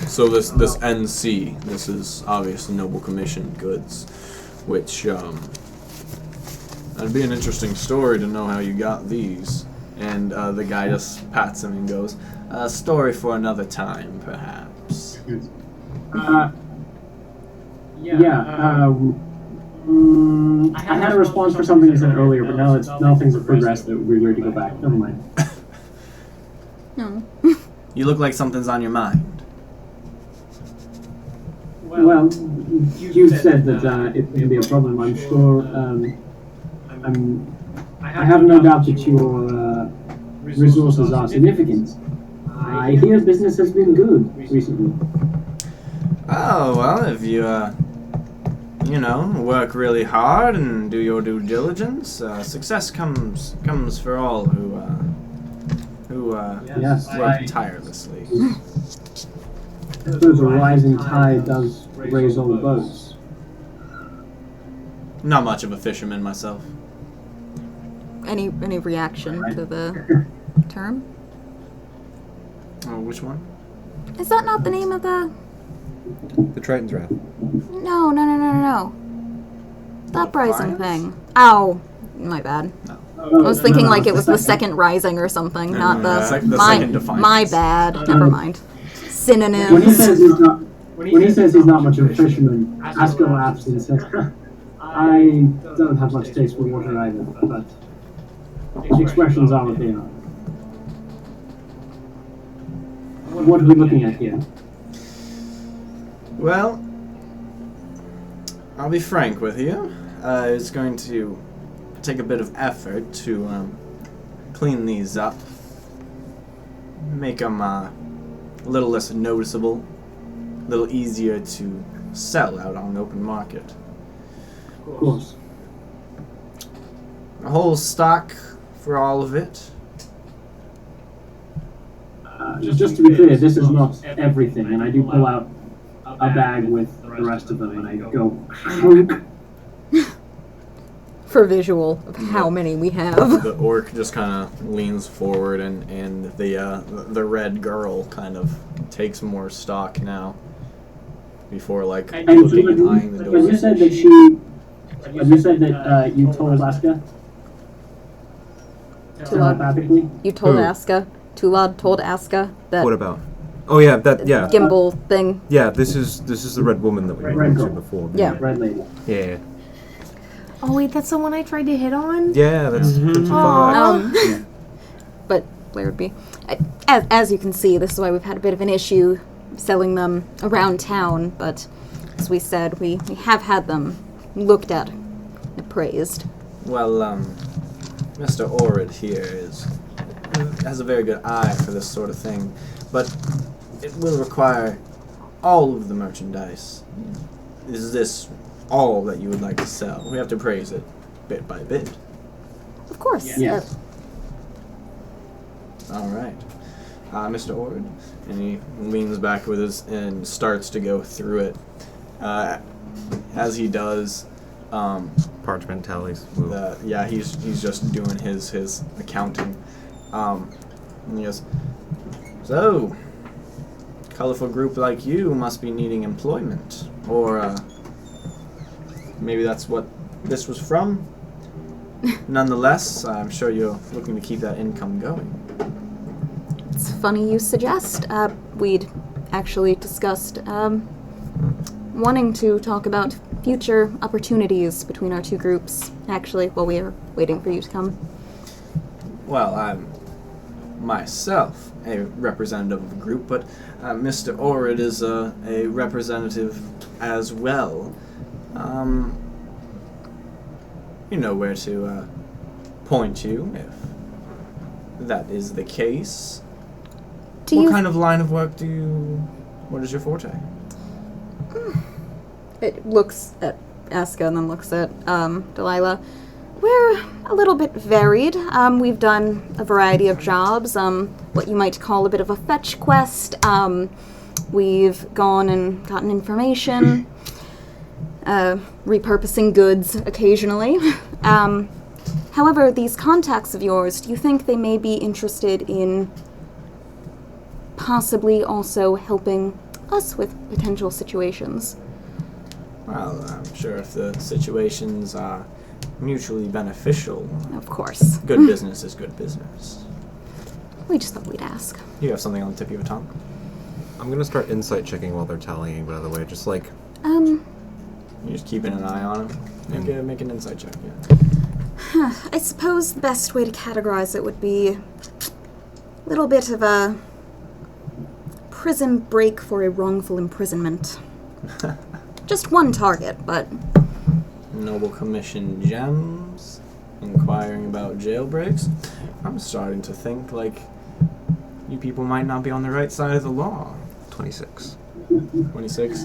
So this NC, this is obviously Noble Commission goods, which that'd be an interesting story to know how you got these. And the guy just pats him and goes, "A story for another time, perhaps." I had a response for something I said earlier, but now things have progressed. It would be weird to go back. Never mind. No. You look like something's on your mind. Well, you said that it can be a problem. I'm sure. I have no doubt that your resources are significant. I hear business has been good recently. Oh, well, if you, work really hard and do your due diligence, success comes for all who work tirelessly. I suppose a rising tide does raise all boats. Not much of a fisherman myself. Any reaction to the term? Oh, which one? Is that not the name of the... The Triton's Wrath. No. The uprising thing. Ow. My bad. No. I was thinking like it was the second rising or something, not the second defiance. My bad. Never mind. Synonyms. When he says he's not much of a fisherman, Asko laughs and says, "I don't have much taste for water either, but the expressions are what they are." What are we looking at here? Well, I'll be frank with you. It's going to take a bit of effort to clean these up, make them a little less noticeable, a little easier to sell out on an open market. Of course. A whole stock for all of it. Just to be clear, this is not everything, and I do pull out a bag with the rest of them, and I go, For visual of how many we have. The orc just kind of leans forward, and the red girl kind of takes more stock now. Before looking and eyeing the door. When you said that you told Aska telepathically, You told Aska. Tulad told Aska that. What about? Oh yeah, yeah. Gimbal thing. Yeah, this is the red woman that we went to before. Yeah. Red lady. Yeah. Oh wait, that's the one I tried to hit on? Yeah, that's But where would be? As you can see, this is why we've had a bit of an issue selling them around town, but as we said, we have had them looked at and appraised. Well, Mr. Orid here has a very good eye for this sort of thing, but it will require all of the merchandise. Is this all that you would like to sell? We have to appraise it bit by bit. Of course. Yes. All right. Mr. Ord, and he leans back with us and starts to go through it. As he does, parchment tallies. He's just doing his accounting. And he goes, "So, colorful group like you must be needing employment. Or maybe that's what this was from. Nonetheless, I'm sure you're looking to keep that income going. It's funny you suggest. We'd actually discussed wanting to talk about future opportunities between our two groups, actually, while we were waiting for you to come. Well, I'm myself a representative of a group, but Mr. Orid is a representative as well. You know where to point you if that is the case. What kind of line of work what is your forte? It looks at Aska and then looks at Delilah. We're a little bit varied. We've done a variety of jobs, what you might call a bit of a fetch quest. We've gone and gotten information, repurposing goods occasionally. However, these contacts of yours, do you think they may be interested in possibly also helping us with potential situations? Well, I'm sure if the situations are mutually beneficial. Of course. Good business is good business. We just thought we'd ask. You have something on the tip of your tongue? I'm gonna start insight checking while they're tallying, by the way, just like... You're just keeping an eye on them? Make an insight check, yeah. I suppose the best way to categorize it would be a little bit of a prison break for a wrongful imprisonment. Just one target, but... Noble Commission gems, inquiring about jailbreaks. I'm starting to think like you people might not be on the right side of the law. 26. 26.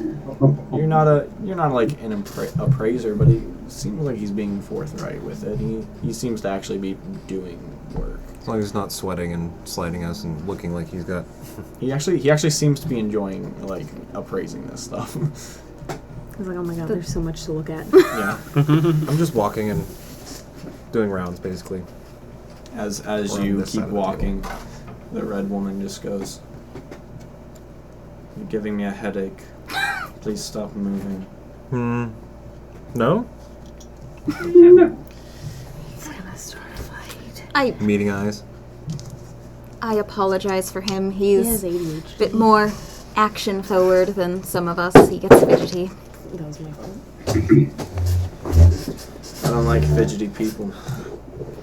You're not like an appraiser, but he seems like he's being forthright with it. He seems to actually be doing work. As long as he's not sweating and sliding us and looking like he's got... He actually seems to be enjoying like appraising this stuff. I was like, oh my god, there's so much to look at. Yeah. I'm just walking and doing rounds, basically. As Or you on this keep side of the walking, the red woman just goes, "You're giving me a headache. Please stop moving." No? He's gonna start a fight. Meeting eyes. I apologize for him. He He's has a ADHD. bit more action forward than some of us. He gets fidgety. That was my fault. I don't like fidgety people.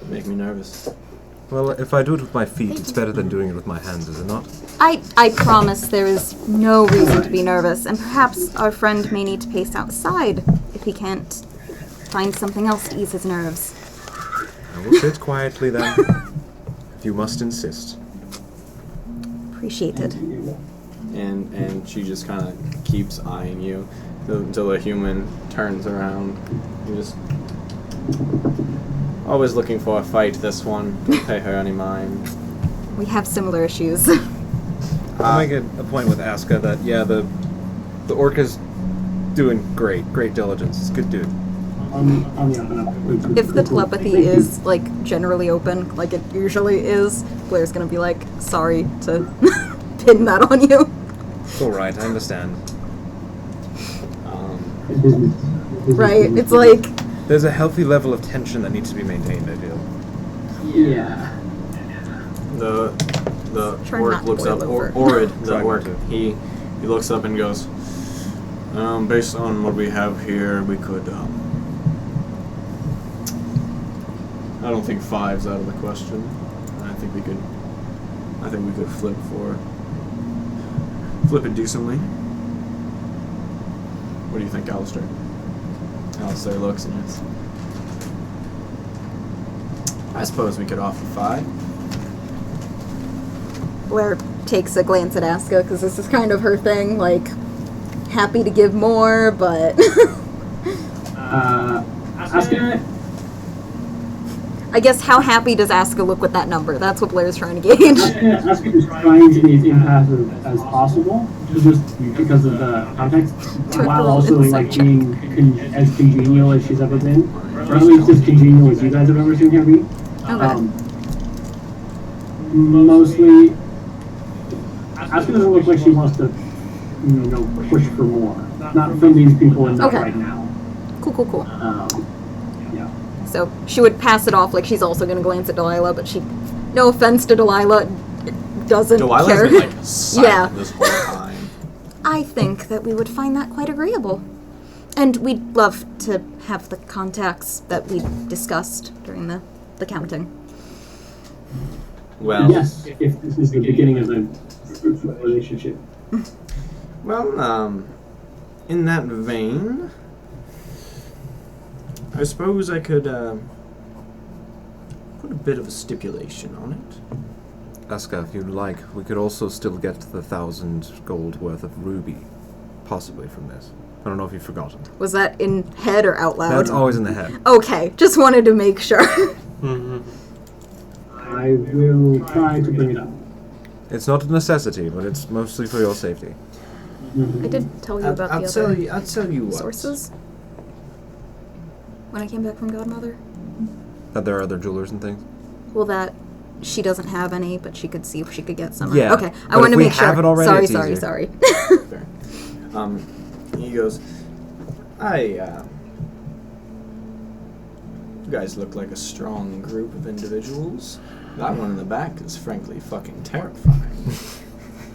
They make me nervous. Well, if I do it with my feet, it's better than doing it with my hands, is it not? I promise there is no reason to be nervous, and perhaps our friend may need to pace outside if he can't find something else to ease his nerves. I will sit quietly then, if you must insist. Appreciated. And she just kind of keeps eyeing you until a human turns around. You just always looking for a fight. This one, don't pay her any mind. We have similar issues. I'll make it a point with Aska that the orca's doing great diligence. It's a good dude. On the up and up. If the telepathy is, like, generally open, like it usually is, Blair's gonna be like, sorry to pin that on you. It's alright, I understand. Right, it's like... There's a healthy level of tension that needs to be maintained, I feel. Yeah. The Try orc not to looks boil up, over. Orid, the Try not orc, to. he looks up and goes, based on what we have here, we could, I don't think 5's out of the question. I think we could flip it decently. What do you think, Alistair? Alistair looks and it's, I suppose we could offer 5. Blair takes a glance at Aska, because this is kind of her thing, like, happy to give more, but... Aska, I guess how happy does Aska look with that number? That's what Blair's trying to gauge. Aska is trying to be as impassive as possible, just because of the context, while also like being as congenial as she's ever been, or at least as congenial as you guys have ever seen her be. Okay. Mostly, Aska doesn't look like she wants to push for more. Not from these people and not Okay. right now. Cool. Yeah. So she would pass it off like she's also going to glance at Delilah, but she, no offense to Delilah, doesn't Delilah's care. been like silent Yeah. this whole time. I think that we would find that quite agreeable. And we'd love to have the contacts that we discussed during the counting. Well, Yes, if this is the beginning of a fruitful relationship. well, in that vein, I suppose I could put a bit of a stipulation on it. Aska, if you'd like, we could also still get the 1,000 gold worth of ruby, possibly from this. I don't know if you've forgotten. Was that in head or out loud? That's always in the head. Okay, just wanted to make sure. I will try to bring it up. It's not a necessity, but it's mostly for your safety. I did tell you about I'll the tell other you. I'll tell you what. sources when I came back from Godmother. That there are other jewelers and things. Well, that she doesn't have any, but she could see if she could get some. Yeah, Okay, I but wanted if to we make sure. have it already, sorry. it's easier. Fair. He goes, you guys look like a strong group of individuals. That one in the back is frankly fucking terrifying.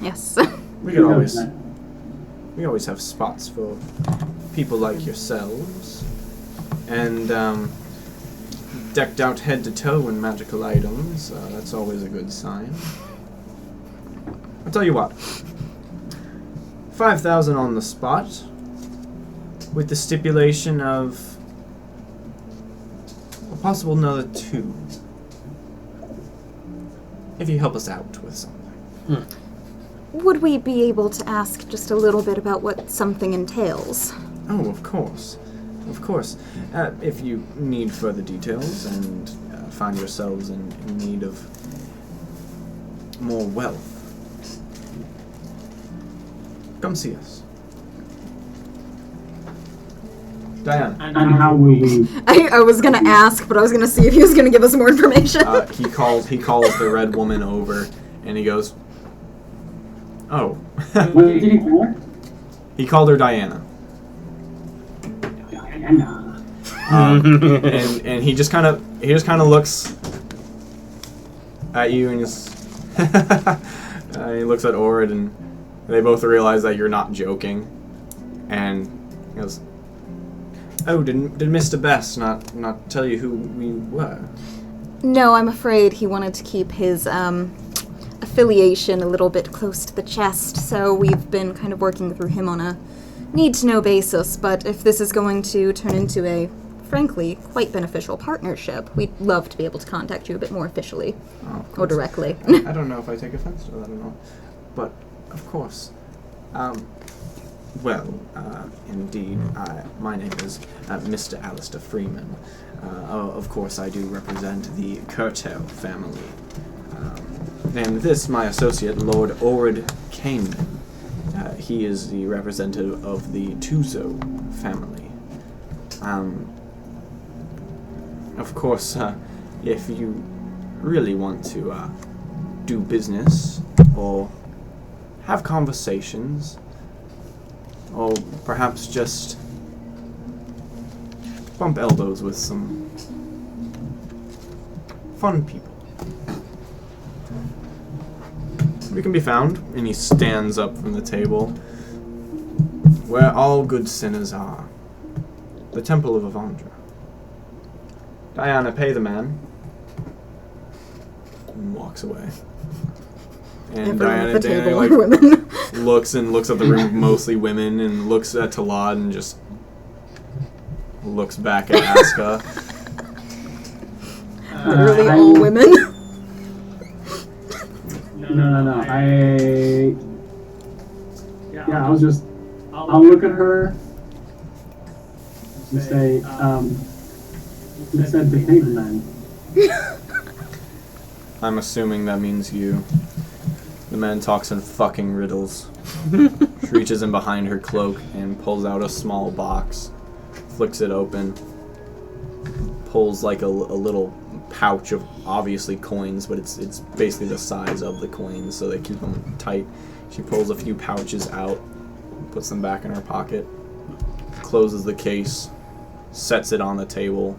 Yes. We could always have spots for people like yourselves. And, decked out head to toe in magical items. That's always a good sign. I'll tell you what. 5,000 on the spot, with the stipulation of a possible another 2. If you help us out with something. Would we be able to ask just a little bit about what something entails? Oh, of course. Of course. If you need further details and find yourselves in need of more wealth, come see us. Diana. And how will we... I was gonna ask, but I was gonna see if he was gonna give us more information. He calls the red woman over, and he goes, "Oh." What did he call? He called her Diana. Diana. And he just kind of looks at you and just he looks at Ord, and they both realize that you're not joking, and he goes, "Oh, did Mr. Best not tell you who we were?" No, I'm afraid he wanted to keep his affiliation a little bit close to the chest, so we've been kind of working through him on a need-to-know basis, but if this is going to turn into a, frankly, quite beneficial partnership, we'd love to be able to contact you a bit more officially, or directly. I don't know if I take offense to that or not, but of course. Indeed, my name is Mr. Alistair Freeman. Of course, I do represent the Curtail family. And this, my associate, Lord Ord Kaneman. He is the representative of the Tuzo family. Of course, if you really want to do business or have conversations, or perhaps just bump elbows with some fun people, we can be found. And he stands up from the table. Where all good sinners are. The Temple of Avandra. Diana, pay the man. And walks away. And Everyone at the Diana table are women. looks at the room, mostly women, and looks at Talad and just looks back at Aska. Literally all women. No. I'll look at her and say, you said to pay the man. I'm assuming that means you. The man talks in fucking riddles. She reaches in behind her cloak and pulls out a small box, flicks it open, pulls like a little pouch of obviously coins, but it's basically the size of the coins, so they keep them tight. She pulls a few pouches out, puts them back in her pocket, closes the case, sets it on the table,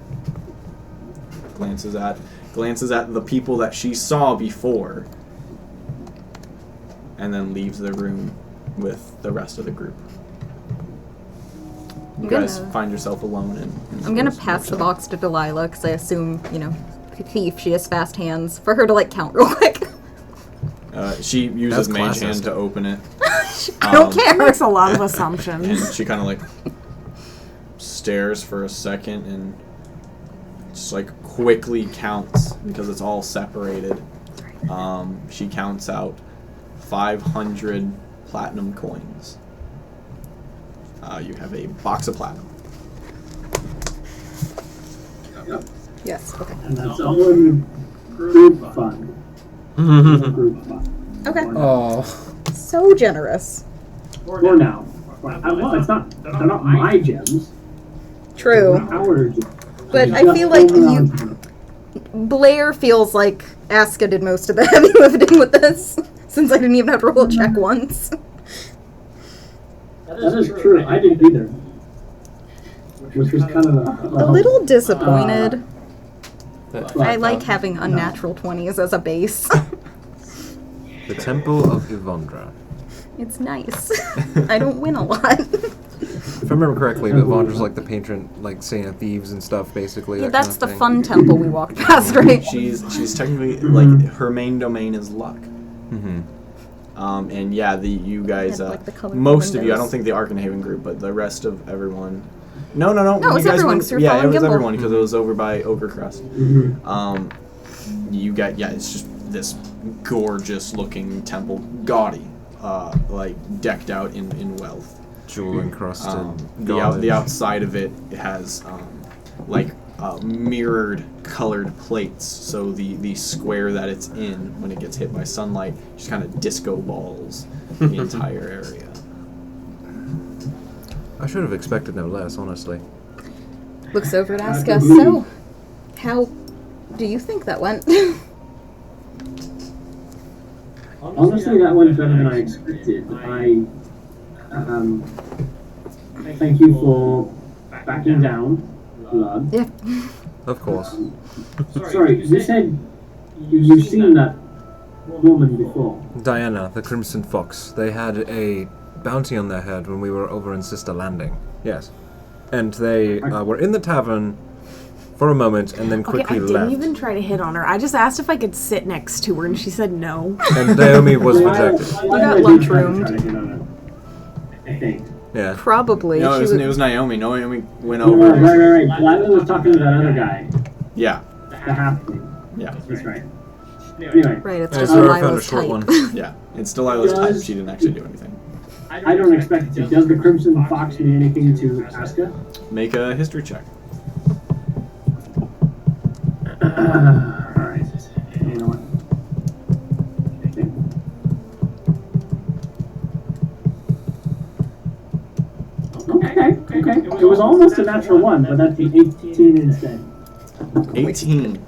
glances at the people that she saw before, and then leaves the room with the rest of the group. You guys find yourself alone in I'm gonna pass the box to Delilah because I assume, thief, she has fast hands, for her to like count real quick. She uses mage hand to open it. I don't care. Makes a lot of assumptions. And she kind of like stares for a second and just like quickly counts because it's all separated. She counts out 500 platinum coins. You have a box of platinum. Yes, okay. And that's all in the group fund. Group fund. Okay. Oh. So generous. For now. Well, they're not my gems. True. They're our gems. But I feel like Blair feels like Aska did most of the heavy lifting with this, since I didn't even have to roll a check once. That is true. I didn't either. Which was kind of A little disappointed. But I like having unnatural 20s as a base. the Temple of Yvondra. It's nice. I don't win a lot. If I remember correctly, Yvondra's like the patron, like Saint of Thieves and stuff, basically. Yeah, that that's kind of the thing. fun temple we walked past, right? She's technically like her main domain is luck. Mm-hmm. And yeah, you guys, Had, like, the colorful most of you, I windows. don't think the Arkenhaven group, but the rest of everyone. No, No, you it's guys everyone, went, 'cause you're yeah, it following was Gimbal. everyone because it was over by Ogre Crest. You got, it's just this gorgeous looking temple, gaudy, like decked out in wealth. Jewel encrusted. The outside of it has mirrored colored plates, so the square that it's in when it gets hit by sunlight just kind of disco balls the entire area. I should have expected no less, honestly. Looks over at Aska. So, how do you think that went? Honestly, that went better than I expected. Thank you for backing down, Blood. Yeah. Of course. Sorry, you said you've seen that woman before. Diana, the Crimson Fox. They had a bounty on their head when we were over in Sister Landing. Yes. And they were in the tavern for a moment and then quickly I didn't left. even try to hit on her. I just asked if I could sit next to her, and she said no. And Naomi was rejected. You got lunchroomed. I think. Yeah. Probably. No, She it was Naomi. Naomi went Oh, over. right. Delilah was talking to that other guy. Yeah. The halfling. Yeah. That's right. Anyway. Right, it's I just found a Delilah's short type. one. Yeah. It's Delilah's type. She didn't actually do anything. I don't expect it to. Does the Crimson Fox mean anything to Aska? Make a history check. Alright. You know what? Okay. It was almost a natural one, but that's the 18 instead. 18.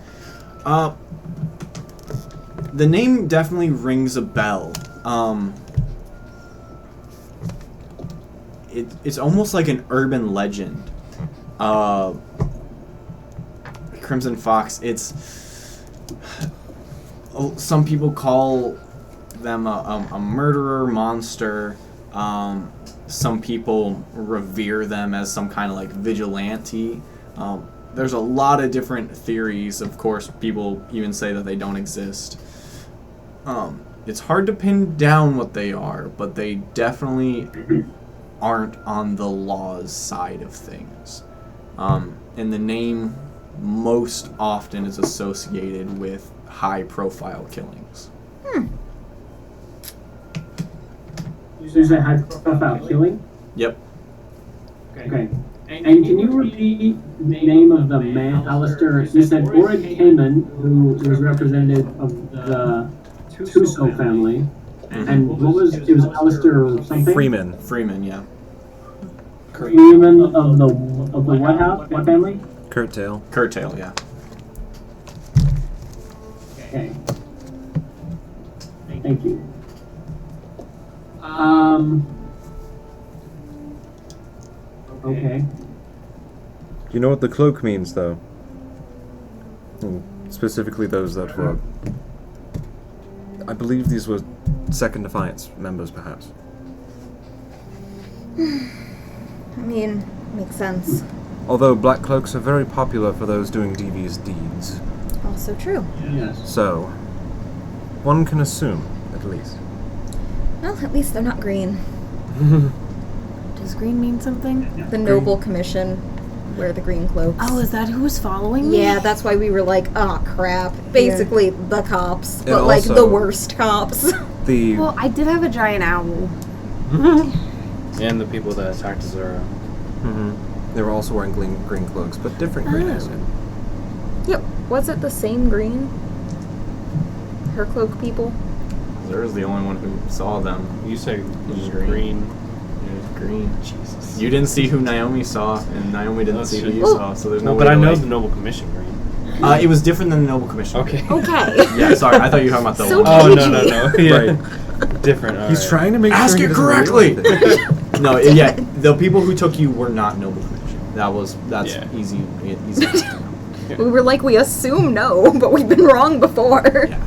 The name definitely rings a bell. It's almost like an urban legend. Crimson Fox, it's... some people call them a murderer monster. Some people revere them as some kind of like vigilante. There's a lot of different theories. Of course, people even say that they don't exist. It's hard to pin down what they are, but they definitely aren't on the law's side of things. And the name most often is associated with high-profile killings. You said high-profile killing? Yep. Okay. And can you repeat the name of the man, Alistair? You said Orid Kamen, who was representative of the Tuso family. And what was it? Was Alistair something? Freeman, yeah. Freeman of the what house? What family? Curtail, yeah. Okay. Thank you. Okay. Do you know what the cloak means, though? Specifically those that were... I believe these were Second Defiance members, perhaps. I mean, makes sense. Although black cloaks are very popular for those doing devious deeds. Also true. Yes. So, one can assume, at least. Well, at least they're not green. Does green mean something? The Noble Commission wear the green cloaks. Oh, is that who was following me? Yeah, that's why we were like, oh crap. Basically, the cops, And but like also- the worst cops. The... Well, I did have a giant owl. And the people that attacked Zora. They were also wearing green cloaks, but different green, I said. Yep. Was it the same green? Her cloak people? Zura's the only one who saw them. You say was green. It was green. Jesus. You didn't see who Naomi saw, and Naomi didn't That's see who true. you saw, so there's no But way I to, know like- the Noble Commission green. It was different than the Noble Commission. Okay. Okay. Yeah, sorry, I thought you were talking about the So one. Oh, PG. no. Yeah. Right. Different. He's trying to make Ask sure it he doesn't correctly! realize it. No, yeah, the people who took you were not Noble Commission. That's Yeah. easy. Easy. We were like, we assume no, but we've been wrong before. Yeah.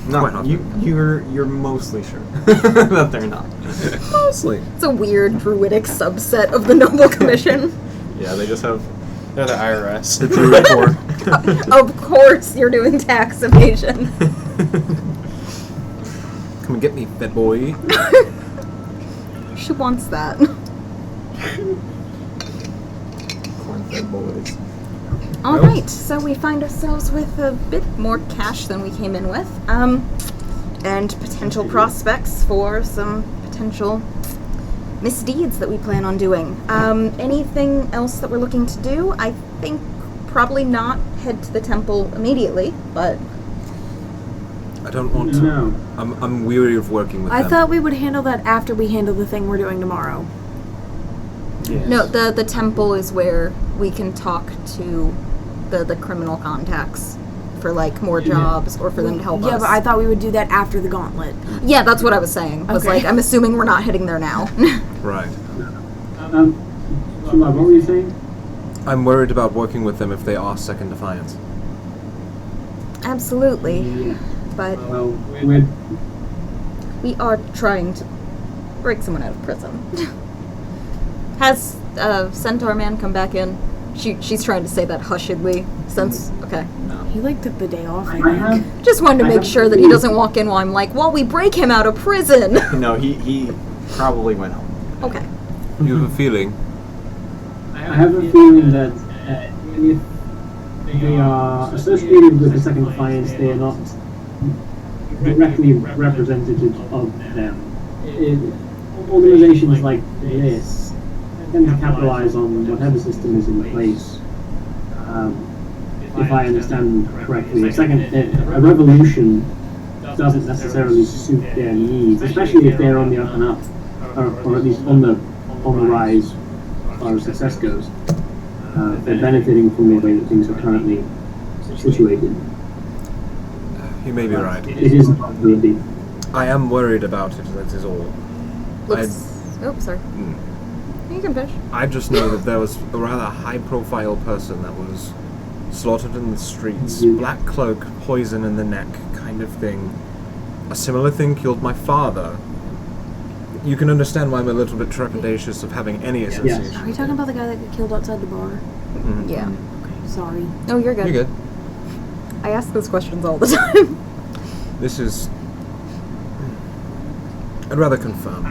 Quite No, often. you're mostly sure that they're not. Mostly. It's a weird druidic subset of the Noble Commission. Yeah, they just have. They're the IRS. The Druid Corps. Of course, you're doing tax evasion. Come and get me, fat boy. She wants that. Corn-fed boys. Alright, so we find ourselves with a bit more cash than we came in with. And potential prospects for some potential misdeeds that we plan on doing. Anything else that we're looking to do? I think probably not head to the temple immediately, but I don't want to. No. I'm weary of working with I them. thought we would handle that after we handle the thing we're doing tomorrow. Yes. no, the temple is where we can talk to the criminal contacts for like more jobs or for them to help us. Yeah, but I thought we would do that after the gauntlet. Yeah, that's what I was saying. Was Okay. like, I'm assuming we're not heading there now. Right. Shula, what were you saying? I'm worried about working with them if they are Second Defiance. Absolutely. Yeah. But Well, we are trying to break someone out of prison. Has Centaur Man come back in? She's trying to say that hushedly since... Okay. He like took the day off, I I think. have. Just wanted to I make have sure that he doesn't walk in while I'm like, well, we break him out of prison. No, he probably went home. Okay. You have a feeling? I have a feeling that if they are associated with the Second Defiance, they are not directly representative of them. Organizations like this tend to capitalize on whatever system is in place. If I understand correctly, a revolution doesn't necessarily suit their needs, especially if they're on the up and up, or at least on the rise as far as success goes. They're benefiting from the way that things are currently situated. You may be right. It is a possibility. I am worried about it, that is all. Oh, sorry. You can finish. I just know that there was a rather high-profile person that was slaughtered in the streets. Black cloak, poison in the neck, kind of thing. A similar thing killed my father. You can understand why I'm a little bit trepidatious of having any association. Are we talking about the guy that got killed outside the bar? Yeah. Okay, sorry. Oh, you're good. You're good. I ask those questions all the time. This is... I'd rather confirm.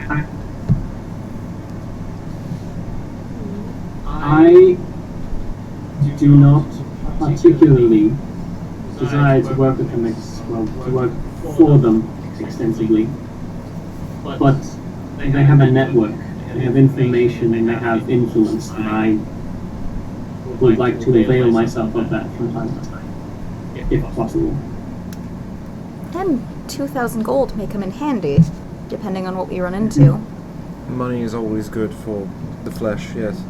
I do not particularly desire to work with them, to work for them extensively, but they have a network, they have information, and they have influence, and I would like to avail myself of that from time to time, if possible. And 2,000 gold may come in handy, depending on what we run into. Money is always good for the flesh, yes.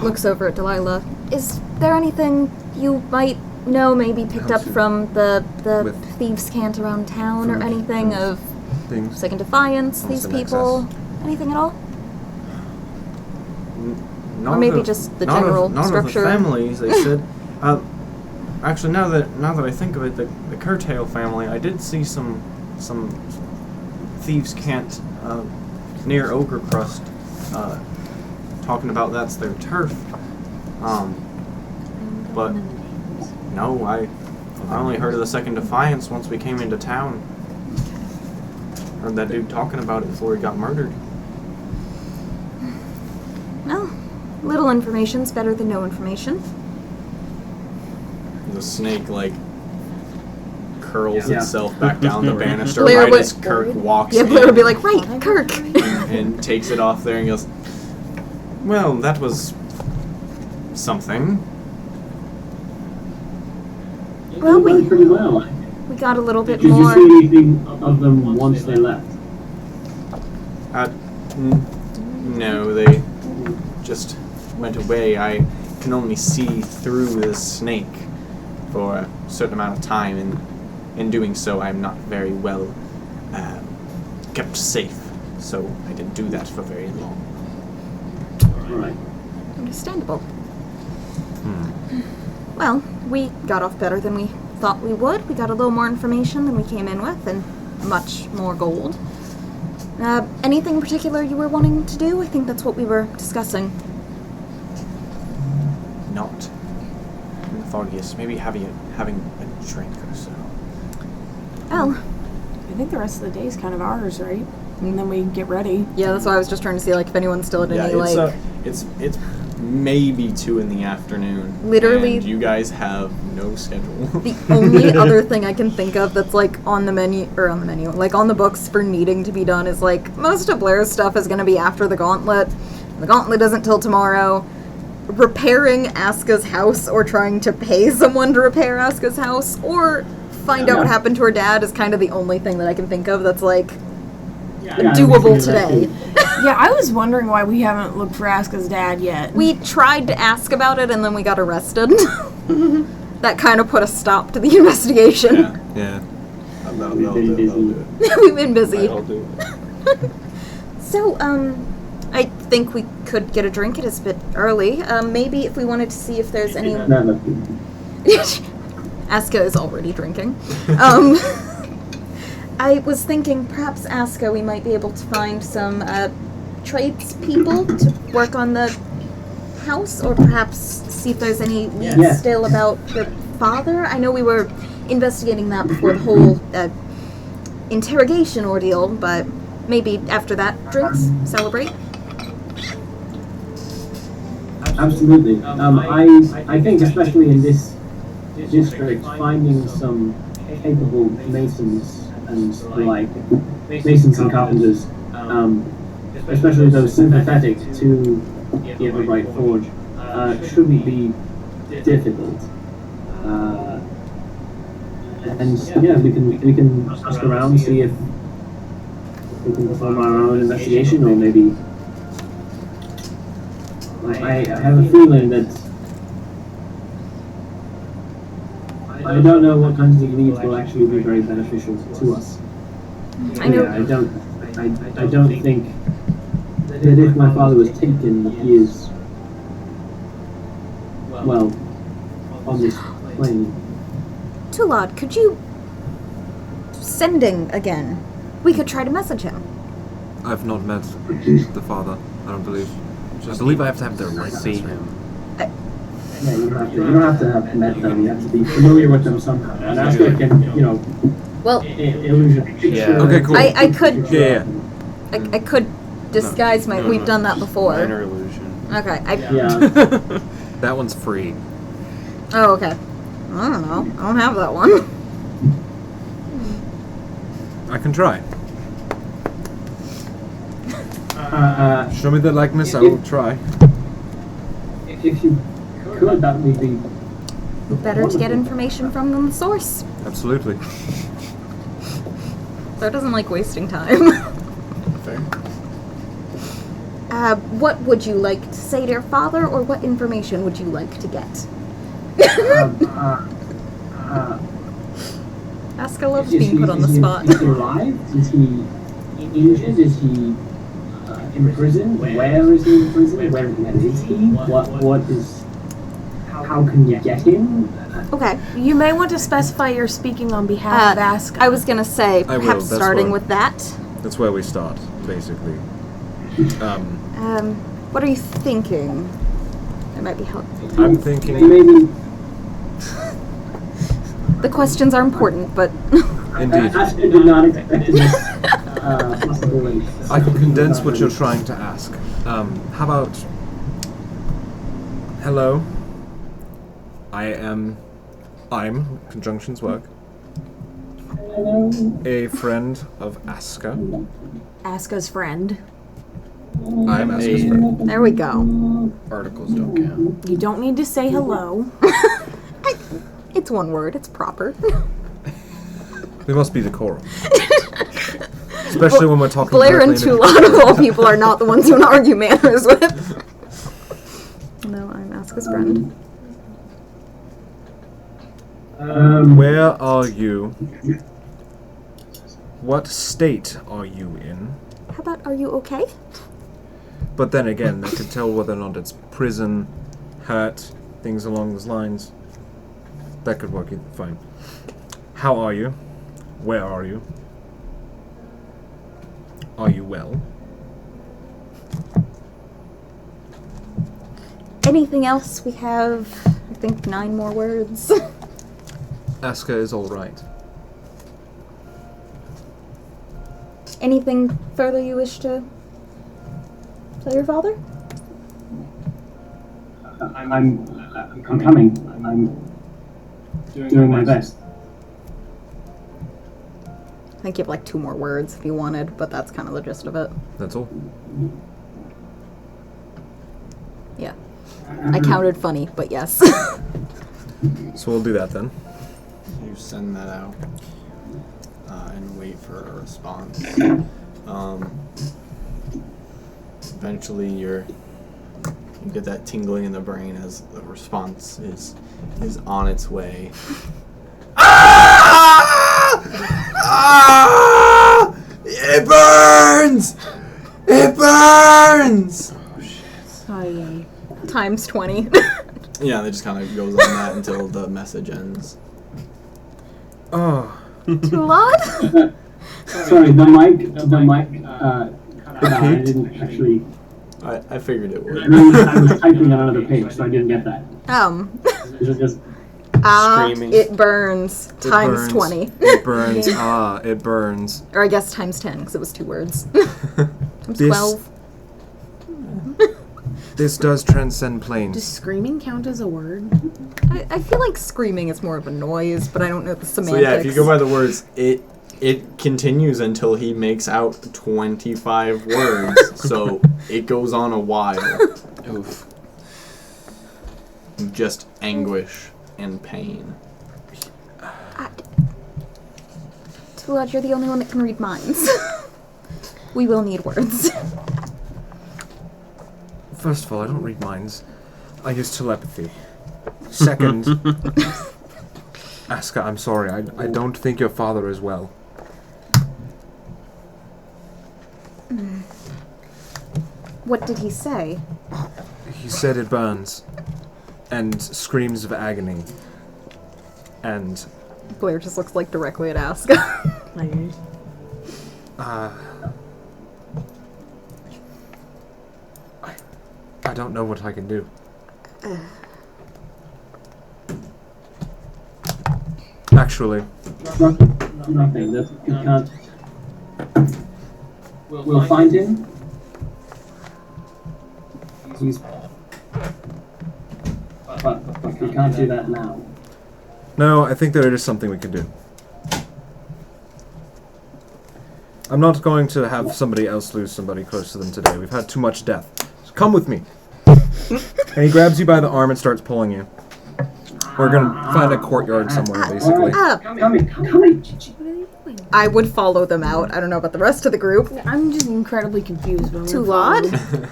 Looks over at Delilah. Is there anything you might know, maybe picked up from the With- thieves' cant around town, or From- anything from of Things. Second Defiance, From these some people? excess. Anything at all? Not Or maybe of- just the not general of, not structure. Of the families, they said. Actually, now that I think of it, the Curtail family, I did see some thieves' cant near Ogre Crust, talking about that's their turf. But no, I only heard of the Second Defiance once we came into town. Heard that dude talking about it before he got murdered. Well, little information's better than no information. The snake, like, curls Yeah. itself back down the banister Blair right would- as Kirk walks Yeah, in Blair would be like, right, Kirk. and takes it off there and goes, well, that was something. Well, It went pretty well. we got a little bit Did you more. see anything of them once they left? No, they just went away. I can only see through this snake for a certain amount of time, and in doing so, I'm not very well kept safe. So I didn't do that for very long. Alright. Understandable. Well, we got off better than we thought we would. We got a little more information than we came in with, and much more gold. Anything in particular you were wanting to do? I think that's what we were discussing. Not in the foggiest. Maybe having a drink or so. Well, I think the rest of the day is kind of ours, right? And then we get ready. yeah, that's why I was just trying to see, like, if anyone still had any, it's maybe 2 in the afternoon. Literally- and you guys have no schedule. The only other thing I can think of that's, like, on the menu, like, on the books for needing to be done is, like, most of Blair's stuff is going to be after the Gauntlet. The Gauntlet isn't till tomorrow. Repairing Aska's house or trying to pay someone to repair Aska's house or find out what happened to her dad is kind of the only thing that I can think of that's, like, doable today. Yeah, I was wondering why we haven't looked for Aska's dad yet. We tried to ask about it and then we got arrested. That kind of put a stop to the investigation. Yeah. Yeah. We've been busy. We've been busy. I'll do it. So, I think we could get a drink. It is a bit early. Maybe if we wanted to see if there's any... Never. Aska is already drinking. I was thinking perhaps Aska, we might be able to find some tradespeople to work on the house, or perhaps see if there's any leads Yeah. still about the father. I know we were investigating that before the whole interrogation ordeal, but maybe after that, drinks, celebrate. Absolutely. I think especially in this district, finding some capable masons and like masons and carpenters, especially those sympathetic to the Everbright Forge, shouldn't be difficult. And yeah, we can ask around and see if we can perform our own investigation, or maybe I have a feeling that I don't know what kinds of leads will actually be very beneficial to us. I know. Yeah, I don't think that if my father was taken, he is well on this plane. Tulad, could you... Sending again. We could try to message him. I've not met the father, I don't believe. I believe I have to have their likeness. See him. Yeah, you don't have to have met them. You have to be familiar with them somehow. And Aska can, Well, illusion. Yeah. Okay, cool. I could... Yeah. I could disguise my... We've done that before. Minor illusion. Okay, Yeah. That one's free. Oh, okay. I don't know. I don't have that one. I can try. Show Show me the likeness, I will try. if you could, that would be Better to get information from the source. Absolutely. Claire doesn't like wasting time. Fair. What would you like to say to your father, or what information would you like to get? Aska loves being put on the spot. Is he alive? Is he injured? Is he in prison? Where is he in prison? Where is he? What is... How can we get him? Okay. You may want to specify you're speaking on behalf of Aska. I was gonna say, I will, perhaps that's starting fine. with that. That's where we start, basically. What are you thinking? It might be helpful. I'm thinking... Maybe... The questions are important, but... Indeed. Aska did not expect this possibility. I can condense what you're trying to ask. How about... Hello. I'm... Conjunctions work. A friend of Aska. Aska's friend. I'm Aska's friend. There we go. Articles don't count. You don't need to say hello. It's one word. It's proper. We must be decorum. Especially when we're talking Blair and directly Too Loud of all people are not the ones you argue manners with. No, I'm Aska's friend. Where are you? What state are you in? How about, are you okay? But then again, they can tell whether or not it's prison, hurt, things along those lines. That could work fine. How are you? Where are you? Are you well? Anything else? We have, I think, 9 more words. Aska is alright. Anything further you wish to tell your father? I'm coming. I'm doing my best. I think you have like 2 more words if you wanted, but that's kind of the gist of it. That's all. Yeah. I counted funny, but yes. So we'll do that then. You send that out and wait for a response. Eventually, you get that tingling in the brain as the response is on its way. Ah! It burns! It burns! Sorry. Times 20. Yeah, it just kind of goes on that until the message ends. Oh. Too loud? Sorry, the mic, I didn't actually... I figured it would. I was typing on another page, so I didn't get that. Is it just... Screaming. It burns. It Times burns. 20. It burns. It burns. Or I guess times 10, because it was 2 words. Times This- 12. This does transcend Does planes. screaming count as a word? I feel like screaming is more of a noise, but I don't know the So semantics. yeah, if you go by the words, it continues until he makes out 25 words. So it goes on a while. Oof. Just anguish and pain. Too loud, you're the only one that can read minds. We will need words. First of all, I don't read minds. I use telepathy. Second, Aska, I'm sorry. I don't think your father is well. What did he say? He said it burns. And screams of agony. And, Blair just looks like directly at Aska. I don't know what I can do. Actually, Nothing. That we can't... We'll find him. He's... But we can't do that now. no, I think there is something we can do. I'm not going to have somebody else lose somebody close to them today. We've had too much death. So come with me. And he grabs you by the arm and starts pulling you. We're gonna find a courtyard somewhere, basically. Coming. I would follow them out. I don't know about the rest of the group. I'm just incredibly confused. But I'm Too gonna loud? follow.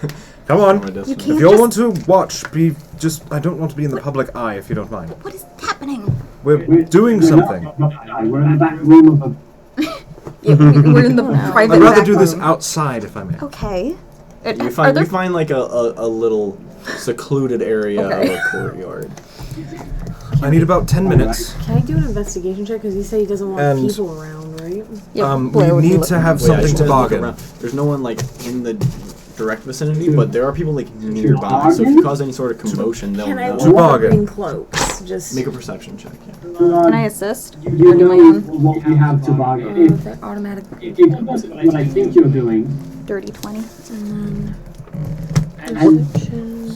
Come on. You If can't you all just... want to watch, I don't want to be in the public eye, if you don't mind. What is happening? We're doing something. We're in the back room of a... Yeah, we're in the private I'd rather back do this room. outside, if I may. Okay. You Are there... find like a little secluded area Okay. of a courtyard. I need about 10 minutes. Can I do an investigation check? Because he said he doesn't want And- people around, right? Yep, We Blair would be need to looking. have Well, yeah, something you to guys look bargain. around. There's no one like in the direct vicinity, but there are people like nearby. So if you cause any sort of commotion, they'll Can I know. To bargain. walk in cloaks? Just Make a perception check. Yeah. Can I assist? You Or do my know own? what we have to bargain. If, that automatically. if what I think you're doing, Dirty 20. and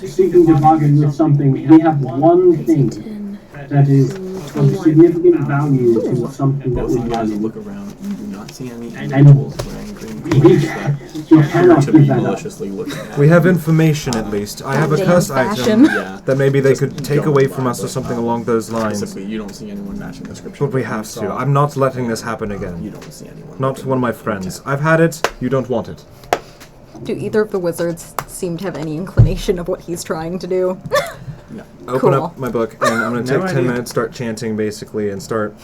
seeking to bargain with something, we have one thing that is of significant value to something that Both we of you guys value. look around. You do not see any individuals wearing green clothes that You appear cannot to give be that up. maliciously looking at. We have information at least. I have a Goddamn curse fashion. item Yeah. that maybe they Just could take going away by, from us or but, something along those lines. Specifically, you don't see anyone matching the description. But we You have saw. to. I'm not letting this happen You again. don't see anyone. Not looking one of my at friends. I've had it. You don't want it. Do either of the wizards seem to have any inclination of what he's trying to do? No. Open Cool. up my book, and I'm going to No take 10 idea. minutes, start chanting basically, and start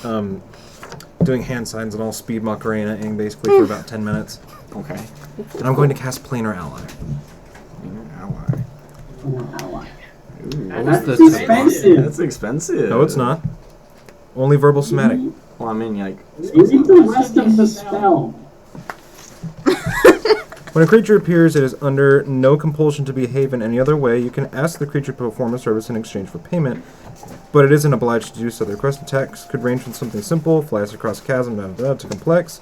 doing hand signs and all speed Macarena-ing basically for about 10 minutes. Okay. And I'm going to cast Planar Ally. Ally. Ooh, That's the expensive. That's expensive. No, it's not. Only verbal somatic. Well, I mean, like, Read the rest of the spell. When a creature appears, it is under no compulsion to behave in any other way. You can ask the creature to perform a service in exchange for payment, but it isn't obliged to do so. The request attacks could range from something simple, flies across a chasm, to complex.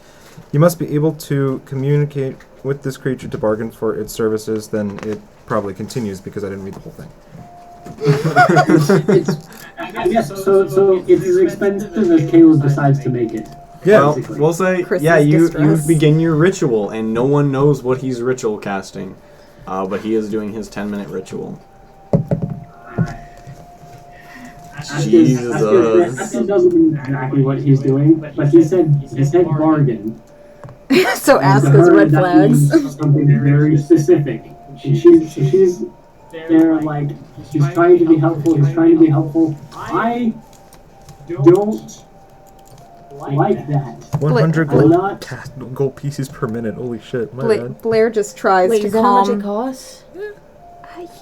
You must be able to communicate with this creature to bargain for its services. Then it probably continues because I didn't read the whole thing. I guess so. It's as expensive as Caleb decides to make it. Yeah. well, we'll say, Chris's yeah, you distress. begin your ritual, and no one knows what he's ritual casting, but he is doing his 10-minute ritual. Jesus. Aska doesn't know exactly what he's doing, but he said bargain. So ask And to his her, red that flags. means something very specific. And she's there like he's trying to be helpful. He's trying to be helpful. I don't like that. 100 I'm gold, not. gold pieces per minute. Holy shit. My bad. Blair just tries Wait, to is that how much it calm. costs?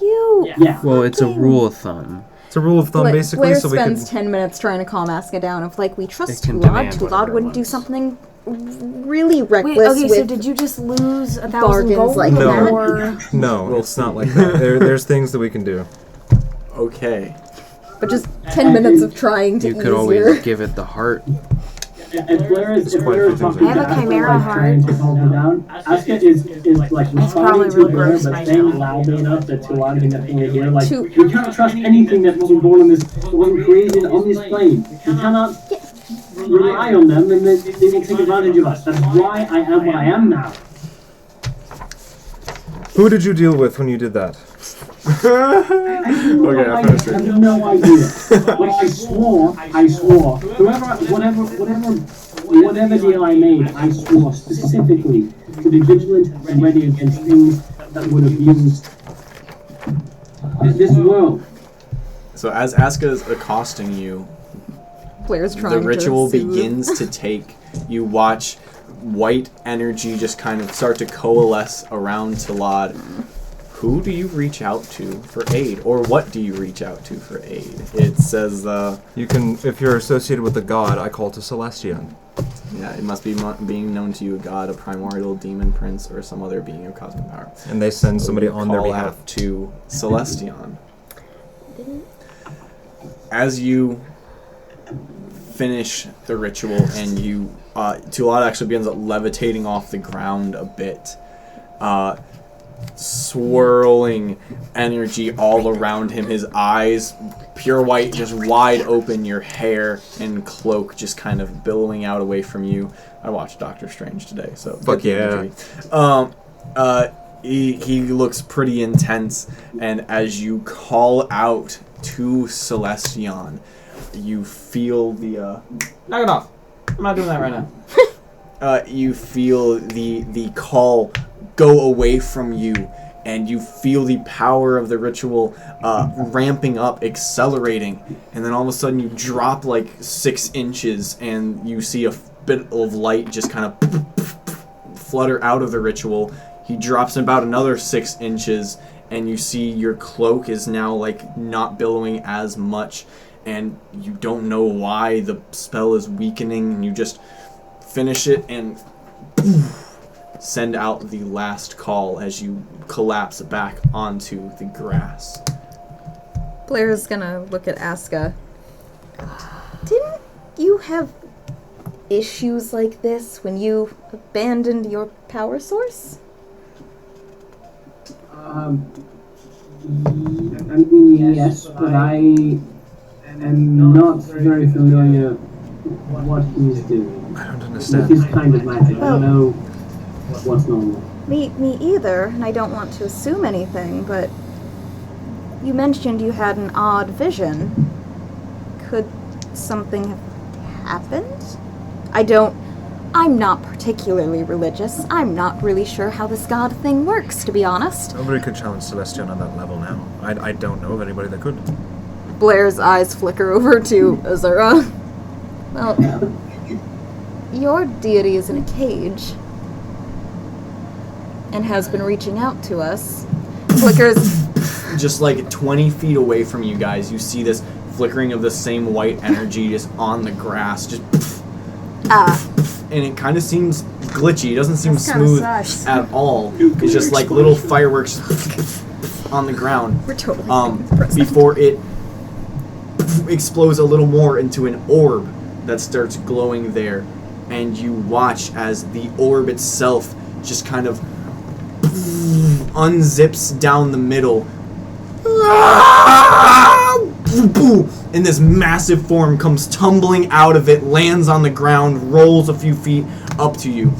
You. Yeah. Well, it's a rule of thumb. It's a rule of thumb, basically, Blair so we spends could... 10 minutes trying to calm Aska down. If like we trust It can Too Loud, demand Too Loud whatever it wouldn't do wants. something really Wait, reckless okay, so with did you just lose 1,000 bargains gold? like No. that. Or... No, We'll it's not see. like that. There's things that we can do. Okay. But just 10 minutes of trying to You ease could your... always give it the heart. If Blair is There's quite a few things talking I to have a Aska, chimera like, trying to calm her down, Aska is like probably responding to real Blair, gross but right saying now. loudly enough that Too Loud can definitely hear. Like, To- you cannot trust anything that wasn't born on this, wasn't created on this plane. You cannot rely on them, and they can take advantage of us. That's why I am what I am now. Who did you deal with when you did that? Okay, I I finished have it. no idea. But I swore. Whatever deal I made, I swore specifically to be vigilant and ready against things that would abuse this world. So as Aska is accosting you, Blair's trying the ritual to soothe. begins to take. You watch white energy just kind of start to coalesce around Talad. Who do you reach out to for aid, or what do you reach out to for aid? It says, You can, if you're associated with a god, I call to Celestion. yeah, it must be being known to you, a god, a primordial demon prince, or some other being of cosmic power. And they send somebody You on their call behalf. out to Celestion. As you finish the ritual, and you, Tulad actually begins levitating off the ground a bit. Swirling energy all around him, his eyes pure white, just wide open, your hair and cloak just kind of billowing out away from you. I watched Doctor Strange today, so Fuck get the imagery. He looks pretty intense, and as you call out to Celestion, you feel the knock it off. I'm not doing that right now. You feel the call go away from you, and you feel the power of the ritual ramping up, accelerating, and then all of a sudden you drop like 6 inches, and you see a bit of light just kind of flutter out of the ritual. He drops about another 6 inches, and you see your cloak is now like not billowing as much, and you don't know why the spell is weakening, and you just finish it and send out the last call as you collapse back onto the grass. Blair's gonna look at Aska. Didn't you have issues like this when you abandoned your power source? I mean, yes, but I am not very familiar with what he's doing. I don't With understand. his kind of magic. I don't know what's normal. Me either, and I don't want to assume anything, but you mentioned you had an odd vision. Could something have happened? I'm not particularly religious. I'm not really sure how this god thing works, to be honest. Nobody could challenge Celestion on that level now. I don't know of anybody that could. Blair's eyes flicker over to Azura. Well, your deity is in a cage and has been reaching out to us. Flickers. Just like 20 feet away from you guys, you see this flickering of the same white energy just on the grass, just and it kind of seems glitchy. It doesn't seem smooth at all. It's just like little fireworks on the ground. We're totally before it explodes a little more into an orb that starts glowing there, and you watch as the orb itself just kind of unzips down the middle, and this massive form comes tumbling out of it, lands on the ground, rolls a few feet up to you.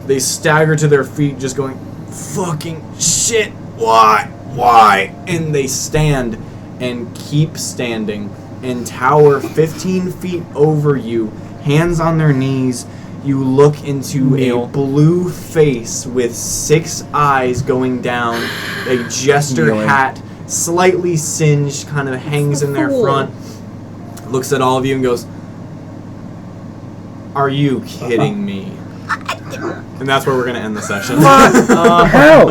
They stagger to their feet, just going, fucking shit, why? And they stand and keep standing and tower 15 feet over you, hands on their knees. You look into a blue face with 6 eyes going down, a jester hat, slightly singed, kind of hangs in their front, looks at all of you and goes, "Are you kidding me?" And that's where we're going to end the session. Hell!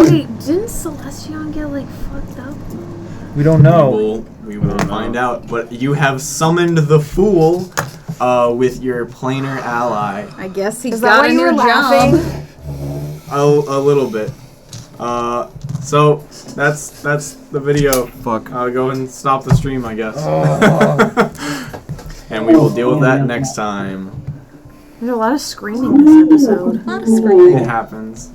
Okay, didn't Celestion get like fucked up? We don't know. We will find out. But you have summoned the Fool with your planar ally. I guess he Is that got why a you were new laughing? job. A little bit. So that's the video. Fuck. Go and stop the stream, I guess. And we will deal with that next time. There's a lot of screaming this episode. A lot of screaming. It happens.